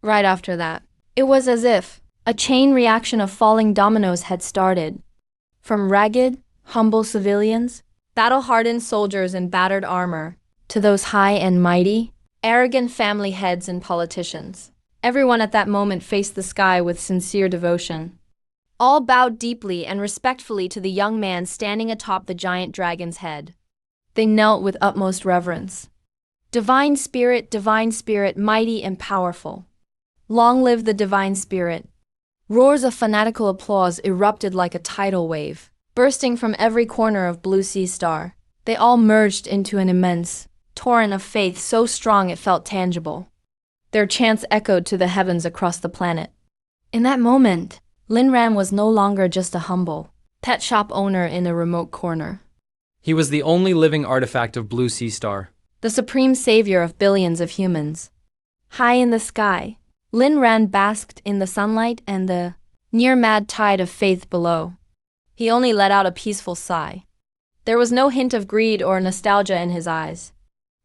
Right after that, it was as if a chain reaction of falling dominoes had started. From ragged, humble civilians, battle-hardened soldiers in battered armor, to those high and mighty, arrogant family heads and politicians. Everyone at that moment faced the sky with sincere devotion. All bowed deeply and respectfully to the young man standing atop the giant dragon's head. They knelt with utmost reverence. Divine Spirit, mighty and powerful. Long live the Divine Spirit. Roars of fanatical applause erupted like a tidal wave, bursting from every corner of Blue Sea Star. They all merged into an immense torrent of faith so strong it felt tangible. Their chants echoed to the heavens across the planet. In that moment, Lin Ran was no longer just a humble pet shop owner in a remote corner. He was the only living artifact of Blue Sea Star. The supreme savior of billions of humans. High in the sky, Lin Ran basked in the sunlight and the near-mad tide of faith below. He only let out a peaceful sigh. There was no hint of greed or nostalgia in his eyes.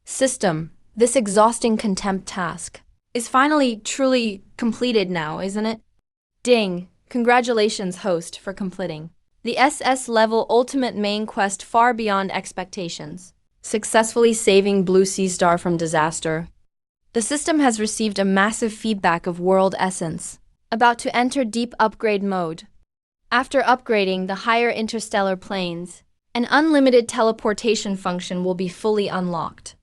System, this exhausting contempt task, is finally truly completed now, isn't it? Ding! Congratulations, host, for completing the SS-level ultimate main quest far beyond expectations. Successfully saving Blue Sea Star from disaster. The system has received a massive feedback of World Essence, about to enter deep upgrade mode. After upgrading the higher interstellar planes, an unlimited teleportation function will be fully unlocked.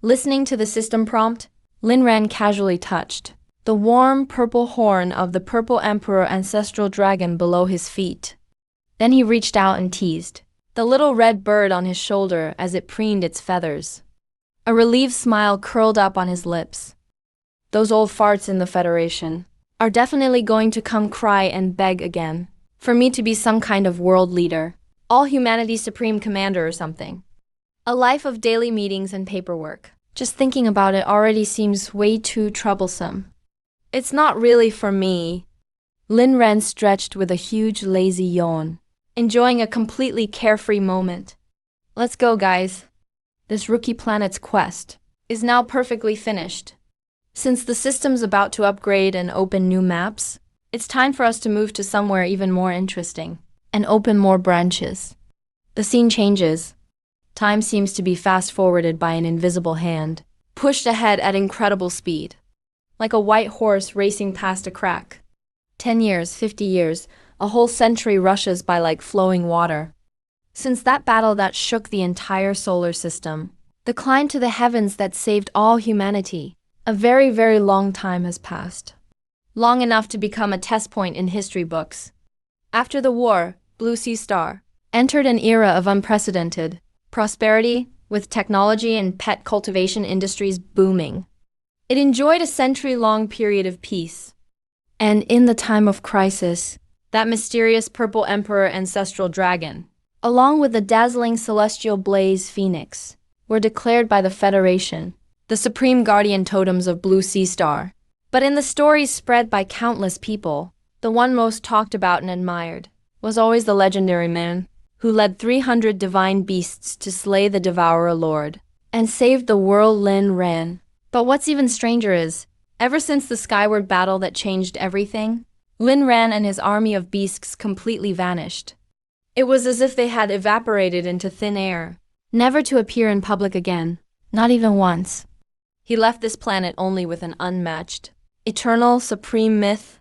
Listening to the system prompt, Lin Ran casually touched the warm purple horn of the Purple Emperor ancestral dragon below his feet. Then he reached out and teased the little red bird on his shoulder as it preened its feathers. A relieved smile curled up on his lips. Those old farts in the Federation are definitely going to come cry and beg again for me to be some kind of world leader, all humanity supreme commander or something. A life of daily meetings and paperwork. Just thinking about it already seems way too troublesome. It's not really for me. Lin Ren stretched with a huge lazy yawn, enjoying a completely carefree moment. Let's go, guys. This rookie planet's quest is now perfectly finished. Since the system's about to upgrade and open new maps, it's time for us to move to somewhere even more interesting and open more branches. The scene changes. Time seems to be fast-forwarded by an invisible hand, pushed ahead at incredible speed, like a white horse racing past a crack. 10 years, 50 years, a whole century rushes by like flowing water. Since that battle that shook the entire solar system, the climb to the heavens that saved all humanity, a very, very long time has passed. Long enough to become a test point in history books. After the war, Blue Sea Star entered an era of unprecedented prosperity, with technology and pet cultivation industries booming. It enjoyed a century-long period of peace. And in the time of crisis, that mysterious purple emperor ancestral dragon, along with the dazzling celestial blaze phoenix, were declared by the Federation the supreme guardian totems of Blue Sea Star. But in the stories spread by countless people, the one most talked about and admired was always the legendary man who led 300 divine beasts to slay the Devourer Lord and saved the world, Lin Ran. But what's even stranger is, ever since the skyward battle that changed everything, Lin Ran and his army of beasts completely vanished. It was as if they had evaporated into thin air, never to appear in public again, not even once. He left this planet only with an unmatched, eternal, supreme myth.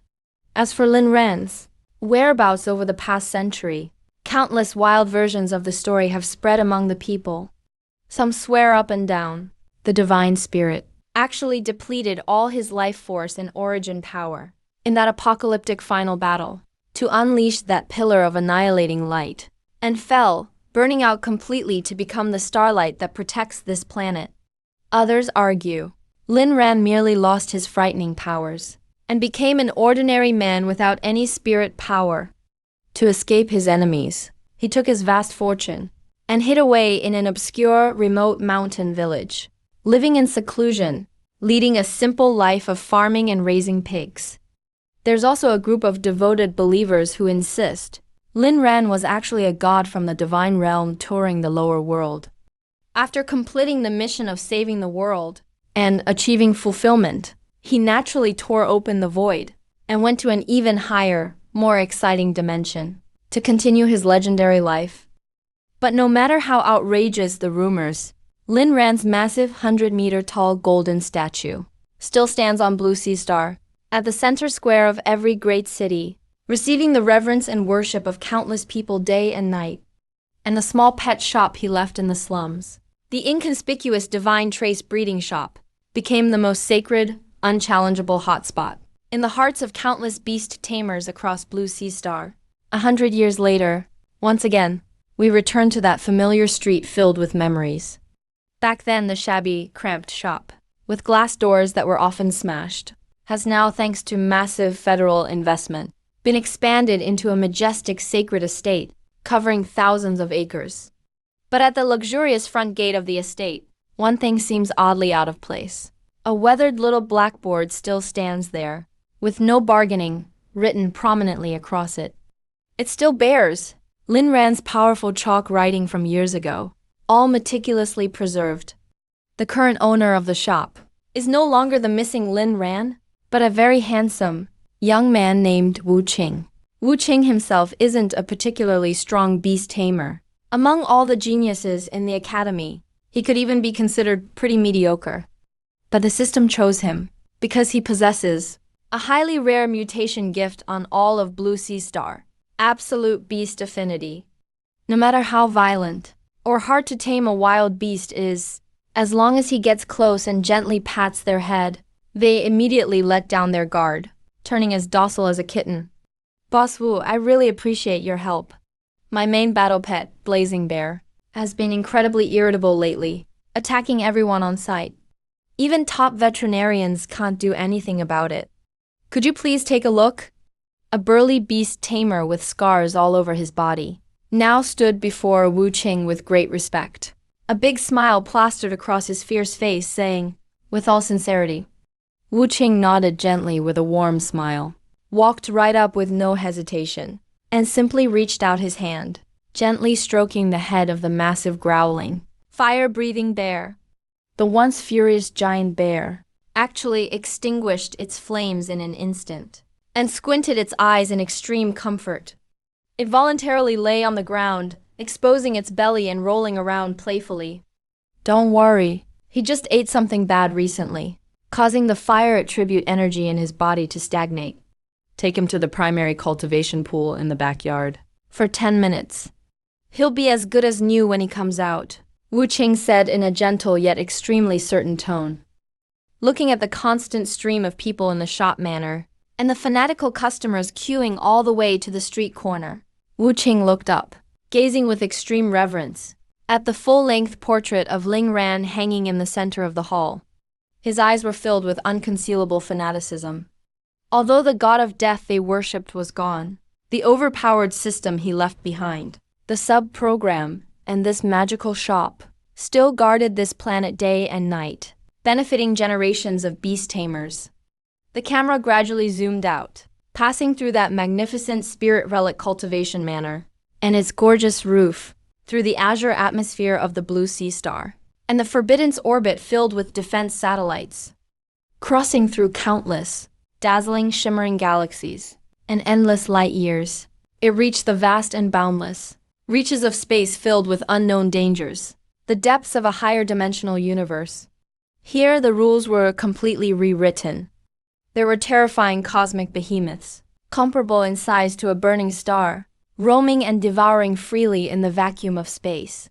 As for Lin Ran's whereabouts over the past century, countless wild versions of the story have spread among the people. Some swear up and down the divine spirit actually depleted all his life force and origin power in that apocalyptic final battle to unleash that pillar of annihilating light, and fell, burning out completely to become the starlight that protects this planet. Others argue Lin Ran merely lost his frightening powers and became an ordinary man without any spirit power. To escape his enemies, he took his vast fortune and hid away in an obscure, remote mountain village, living in seclusion, leading a simple life of farming and raising pigs. There's also a group of devoted believers who insist Lin Ran was actually a god from the divine realm touring the lower world. After completing the mission of saving the world and achieving fulfillment, he naturally tore open the void and went to an even higher, more exciting dimension to continue his legendary life. But no matter how outrageous the rumors, Lin Ran's massive 100-meter-tall golden statue still stands on Blue Sea Star, at the center square of every great city, receiving the reverence and worship of countless people day and night. And the small pet shop he left in the slums, the inconspicuous divine trace breeding shop, became the most sacred, unchallengeable hotspot in the hearts of countless beast tamers across Blue Sea Star. 100 years later, once again, we return to that familiar street filled with memories. Back then, the shabby, cramped shop, with glass doors that were often smashed, has now, thanks to massive federal investment, been expanded into a majestic sacred estate covering thousands of acres. But at the luxurious front gate of the estate, one thing seems oddly out of place. A weathered little blackboard still stands there, with no bargaining written prominently across it. It still bears Lin Ran's powerful chalk writing from years ago, all meticulously preserved. The current owner of the shop is no longer the missing Lin Ran, but a very handsome young man named Wu Qing. Wu Qing himself isn't a particularly strong beast tamer. Among all the geniuses in the academy, he could even be considered pretty mediocre. But the system chose him because he possesses a highly rare mutation gift on all of Blue Sea Star, absolute beast affinity. No matter how violent or hard to tame a wild beast is, as long as he gets close and gently pats their head, they immediately let down their guard, turning as docile as a kitten. Boss Wu, I really appreciate your help. My main battle pet, Blazing Bear, has been incredibly irritable lately, attacking everyone on sight. Even top veterinarians can't do anything about it. Could you please take a look? A burly beast tamer with scars all over his body now stood before Wu Qing with great respect. A big smile plastered across his fierce face, saying, with all sincerity. Wu Qing nodded gently with a warm smile, walked right up with no hesitation, and simply reached out his hand, gently stroking the head of the massive growling, fire-breathing bear. The once furious giant bear actually extinguished its flames in an instant and squinted its eyes in extreme comfort. It voluntarily lay on the ground, exposing its belly and rolling around playfully. Don't worry, he just ate something bad recently, causing the fire attribute energy in his body to stagnate. Take him to the primary cultivation pool in the backyard for 10 minutes. He'll be as good as new when he comes out, Wu Qing said in a gentle yet extremely certain tone. Looking at the constant stream of people in the shop manor, and the fanatical customers queuing all the way to the street corner, Wu Qing looked up, gazing with extreme reverence at the full-length portrait of Ling Ran hanging in the center of the hall. His eyes were filled with unconcealable fanaticism. Although the god of death they worshipped was gone, the overpowered system he left behind, the sub-program, and this magical shop still guarded this planet day and night, benefiting generations of beast tamers. The camera gradually zoomed out, passing through that magnificent spirit relic cultivation manor and its gorgeous roof, through the azure atmosphere of the blue sea star, and the Forbidden's orbit filled with defense satellites. Crossing through countless, dazzling, shimmering galaxies and endless light years, it reached the vast and boundless reaches of space filled with unknown dangers, the depths of a higher dimensional universe. Here the rules were completely rewritten. There were terrifying cosmic behemoths, comparable in size to a burning star, roaming and devouring freely in the vacuum of space.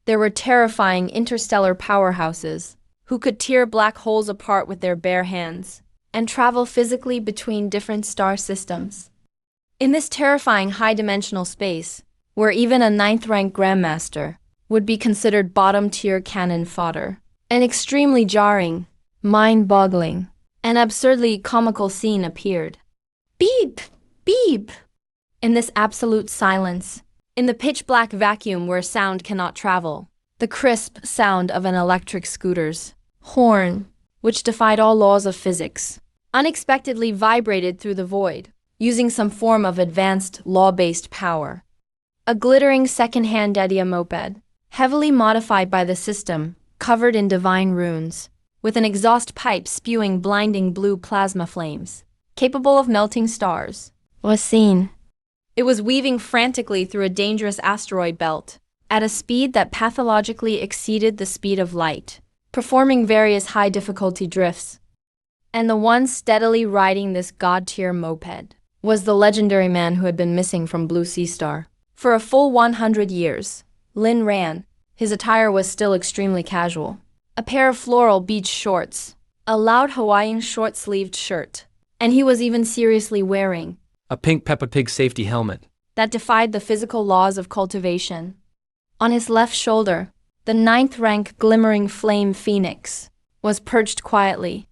There were terrifying interstellar powerhouses, who could tear black holes apart with their bare hands, and travel physically between different star systems. In this terrifying high-dimensional space, where even a 9th rank Grandmaster would be considered bottom-tier cannon fodder, an extremely jarring, mind-boggling, and absurdly comical scene appeared. Beep! Beep! In this absolute silence, in the pitch-black vacuum where sound cannot travel, the crisp sound of an electric scooter's horn, which defied all laws of physics, unexpectedly vibrated through the void, using some form of advanced, law-based power. A glittering second-hand Dedia moped, heavily modified by the system, covered in divine runes, with an exhaust pipe spewing blinding blue plasma flames, capable of melting stars, was seen. It was weaving frantically through a dangerous asteroid belt, at a speed that pathologically exceeded the speed of light, performing various high-difficulty drifts. And the one steadily riding this god-tier moped was the legendary man who had been missing from Blue Sea Star for a full 100 years, Lin Ran. His attire was still extremely casual. A pair of floral beach shorts, a loud Hawaiian short-sleeved shirt, and he was even seriously wearing A pink Peppa Pig safety helmet that defied the physical laws of cultivation. On his left shoulder, the 9th rank glimmering flame phoenix was perched quietly.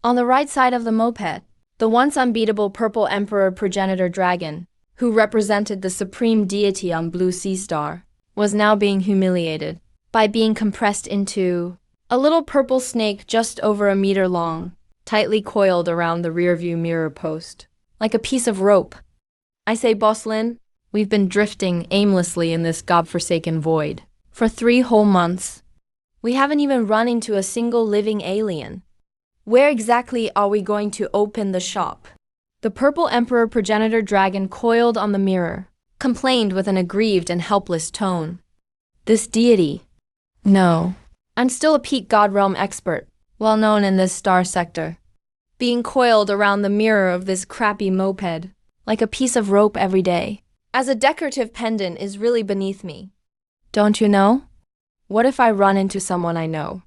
On the right side of the moped, the once unbeatable purple emperor progenitor dragon, who represented the supreme deity on Blue Sea Star, was now being humiliated by being compressed into a little purple snake just over a meter long, tightly coiled around the rearview mirror post, like a piece of rope. I say, Boss Lin, we've been drifting aimlessly in this godforsaken void for 3 whole months. We haven't even run into a single living alien. Where exactly are we going to open the shop? The purple emperor progenitor dragon coiled on the mirror, complained with an aggrieved and helpless tone. This deity? No. I'm still a peak god realm expert, well known in this star sector. Being coiled around the mirror of this crappy moped, like a piece of rope every day, as a decorative pendant is really beneath me. Don't you know? What if I run into someone I know?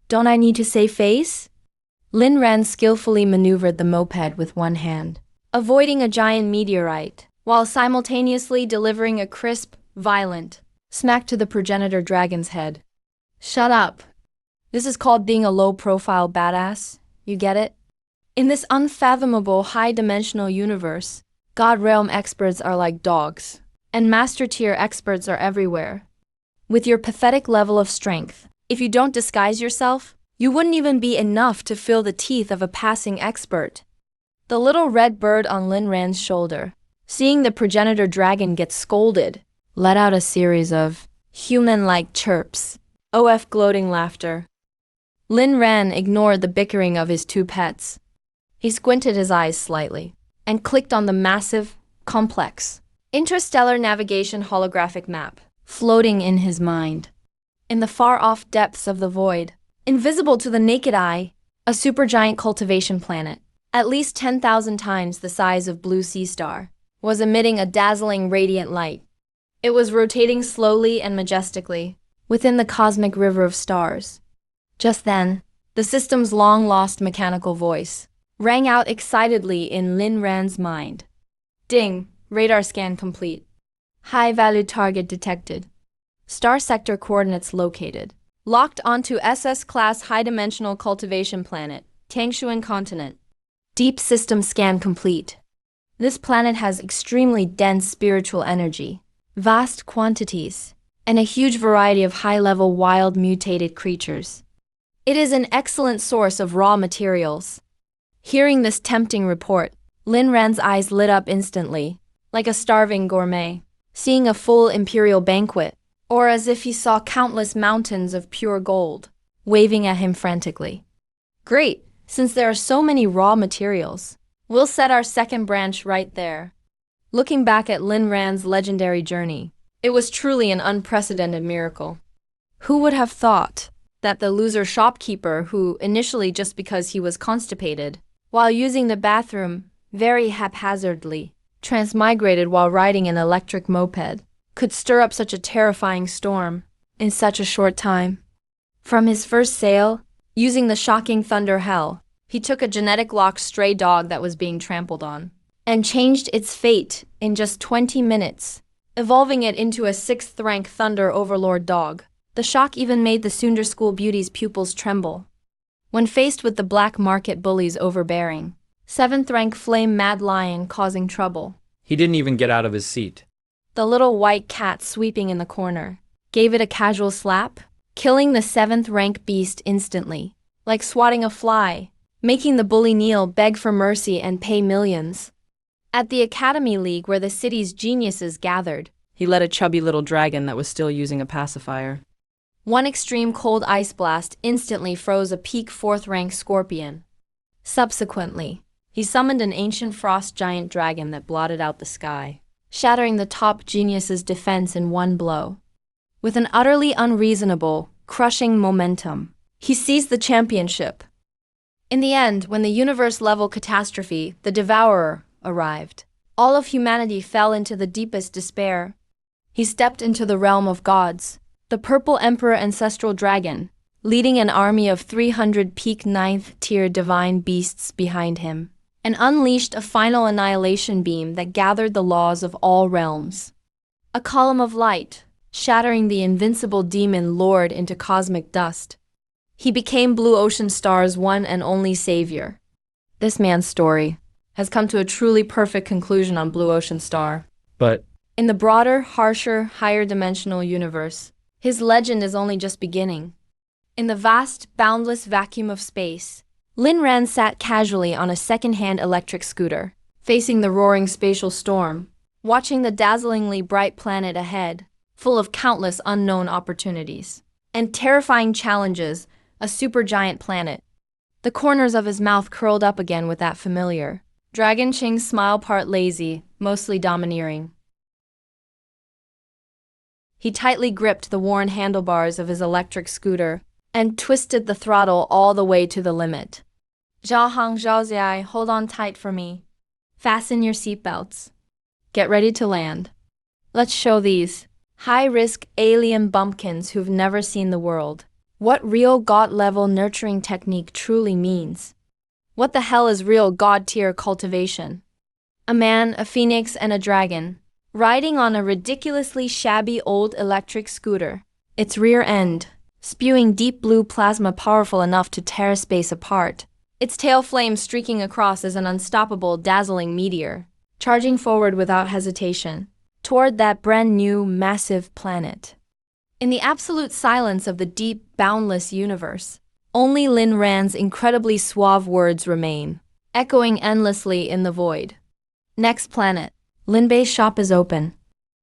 Don't I need to save face? Lin Ran skillfully maneuvered the moped with one hand, avoiding a giant meteorite, while simultaneously delivering a crisp, violent smack to the progenitor dragon's head. Shut up. This is called being a low-profile badass. You get it? In this unfathomable high-dimensional universe, God realm experts are like dogs, and master-tier experts are everywhere. With your pathetic level of strength, if you don't disguise yourself, you wouldn't even be enough to fill the teeth of a passing expert. The little red bird on Lin Ran's shoulder, seeing the progenitor dragon get scolded, let out a series of human-like chirps. OF gloating laughter. Lin Ran ignored the bickering of his two pets. He squinted his eyes slightly and clicked on the massive, complex, interstellar navigation holographic map floating in his mind. In the far-off depths of the void, invisible to the naked eye, a supergiant cultivation planet, at least 10,000 times the size of Blue Sea Star, was emitting a dazzling radiant light. It was rotating slowly and majestically within the cosmic river of stars. Just then, the system's long-lost mechanical voice rang out excitedly in Lin Ran's mind. Ding, radar scan complete. High-value target detected. Star sector coordinates located. Locked onto SS-class high-dimensional cultivation planet, Tangshuan continent. Deep system scan complete. This planet has extremely dense spiritual energy, vast quantities, and a huge variety of high-level wild mutated creatures. It is an excellent source of raw materials. Hearing this tempting report, Lin Ran's eyes lit up instantly, like a starving gourmet, seeing a full imperial banquet, or as if he saw countless mountains of pure gold, waving at him frantically. Great, since there are so many raw materials, we'll set our second branch right there. Looking back at Lin Ran's legendary journey, it was truly an unprecedented miracle. Who would have thought that the loser shopkeeper who, initially just because he was constipated, while using the bathroom very haphazardly, transmigrated while riding an electric moped, could stir up such a terrifying storm in such a short time? From his first sale, using the shocking Thunder Hell, he took a genetic locked stray dog that was being trampled on, and changed its fate in just 20 minutes, evolving it into a 6th rank Thunder Overlord dog. The shock even made the Sunder School beauty's pupils tremble. When faced with the black market bully's overbearing 7th rank Flame Mad Lion causing trouble, He didn't even get out of his seat. the little white cat sweeping in the corner gave it a casual slap, killing the 7th rank beast instantly, like swatting a fly, making the bully kneel, beg for mercy, and pay millions. At the Academy League, where the city's geniuses gathered, He let a chubby little dragon that was still using a pacifier. one extreme cold ice blast instantly froze a peak 4th rank scorpion. Subsequently, he summoned an ancient frost giant dragon that blotted out the sky, shattering the top genius's defense in one blow. With an utterly unreasonable, crushing momentum, he seized the championship. In the end, when the universe-level catastrophe, the Devourer, arrived, all of humanity fell into the deepest despair. He stepped into the realm of gods, the Purple Emperor Ancestral Dragon, leading an army of 300 peak 9th-tier divine beasts behind him, and unleashed a final annihilation beam that gathered the laws of all realms. A column of light, shattering the invincible demon lord into cosmic dust. He became Blue Ocean Star's one and only savior. This man's story has come to a truly perfect conclusion on Blue Ocean Star. But In the broader, harsher, higher dimensional universe, his legend is only just beginning. In the vast, boundless vacuum of space, Lin Ran sat casually on a second-hand electric scooter, facing the roaring spatial storm, watching the dazzlingly bright planet ahead, full of countless unknown opportunities and terrifying challenges, a supergiant planet. The corners of his mouth curled up again with that familiar Dragon Ching smile, part lazy, mostly domineering. He tightly gripped the worn handlebars of his electric scooter and twisted the throttle all the way to the limit. Zhao Hang Zhao Ziai, hold on tight for me. Fasten your seatbelts. Get ready to land. Let's show these high-risk alien bumpkins who've never seen the world what real God-level nurturing technique truly means. What the hell is real God-tier cultivation? A man, a phoenix, and a dragon, riding on a ridiculously shabby old electric scooter, its rear end spewing deep blue plasma powerful enough to tear space apart. Its tail flames streaking across as an unstoppable, dazzling meteor, charging forward without hesitation, toward that brand new, massive planet. In the absolute silence of the deep, boundless universe, only Lin Ran's incredibly suave words remain, echoing endlessly in the void. Next planet. Lin Bei's shop is open.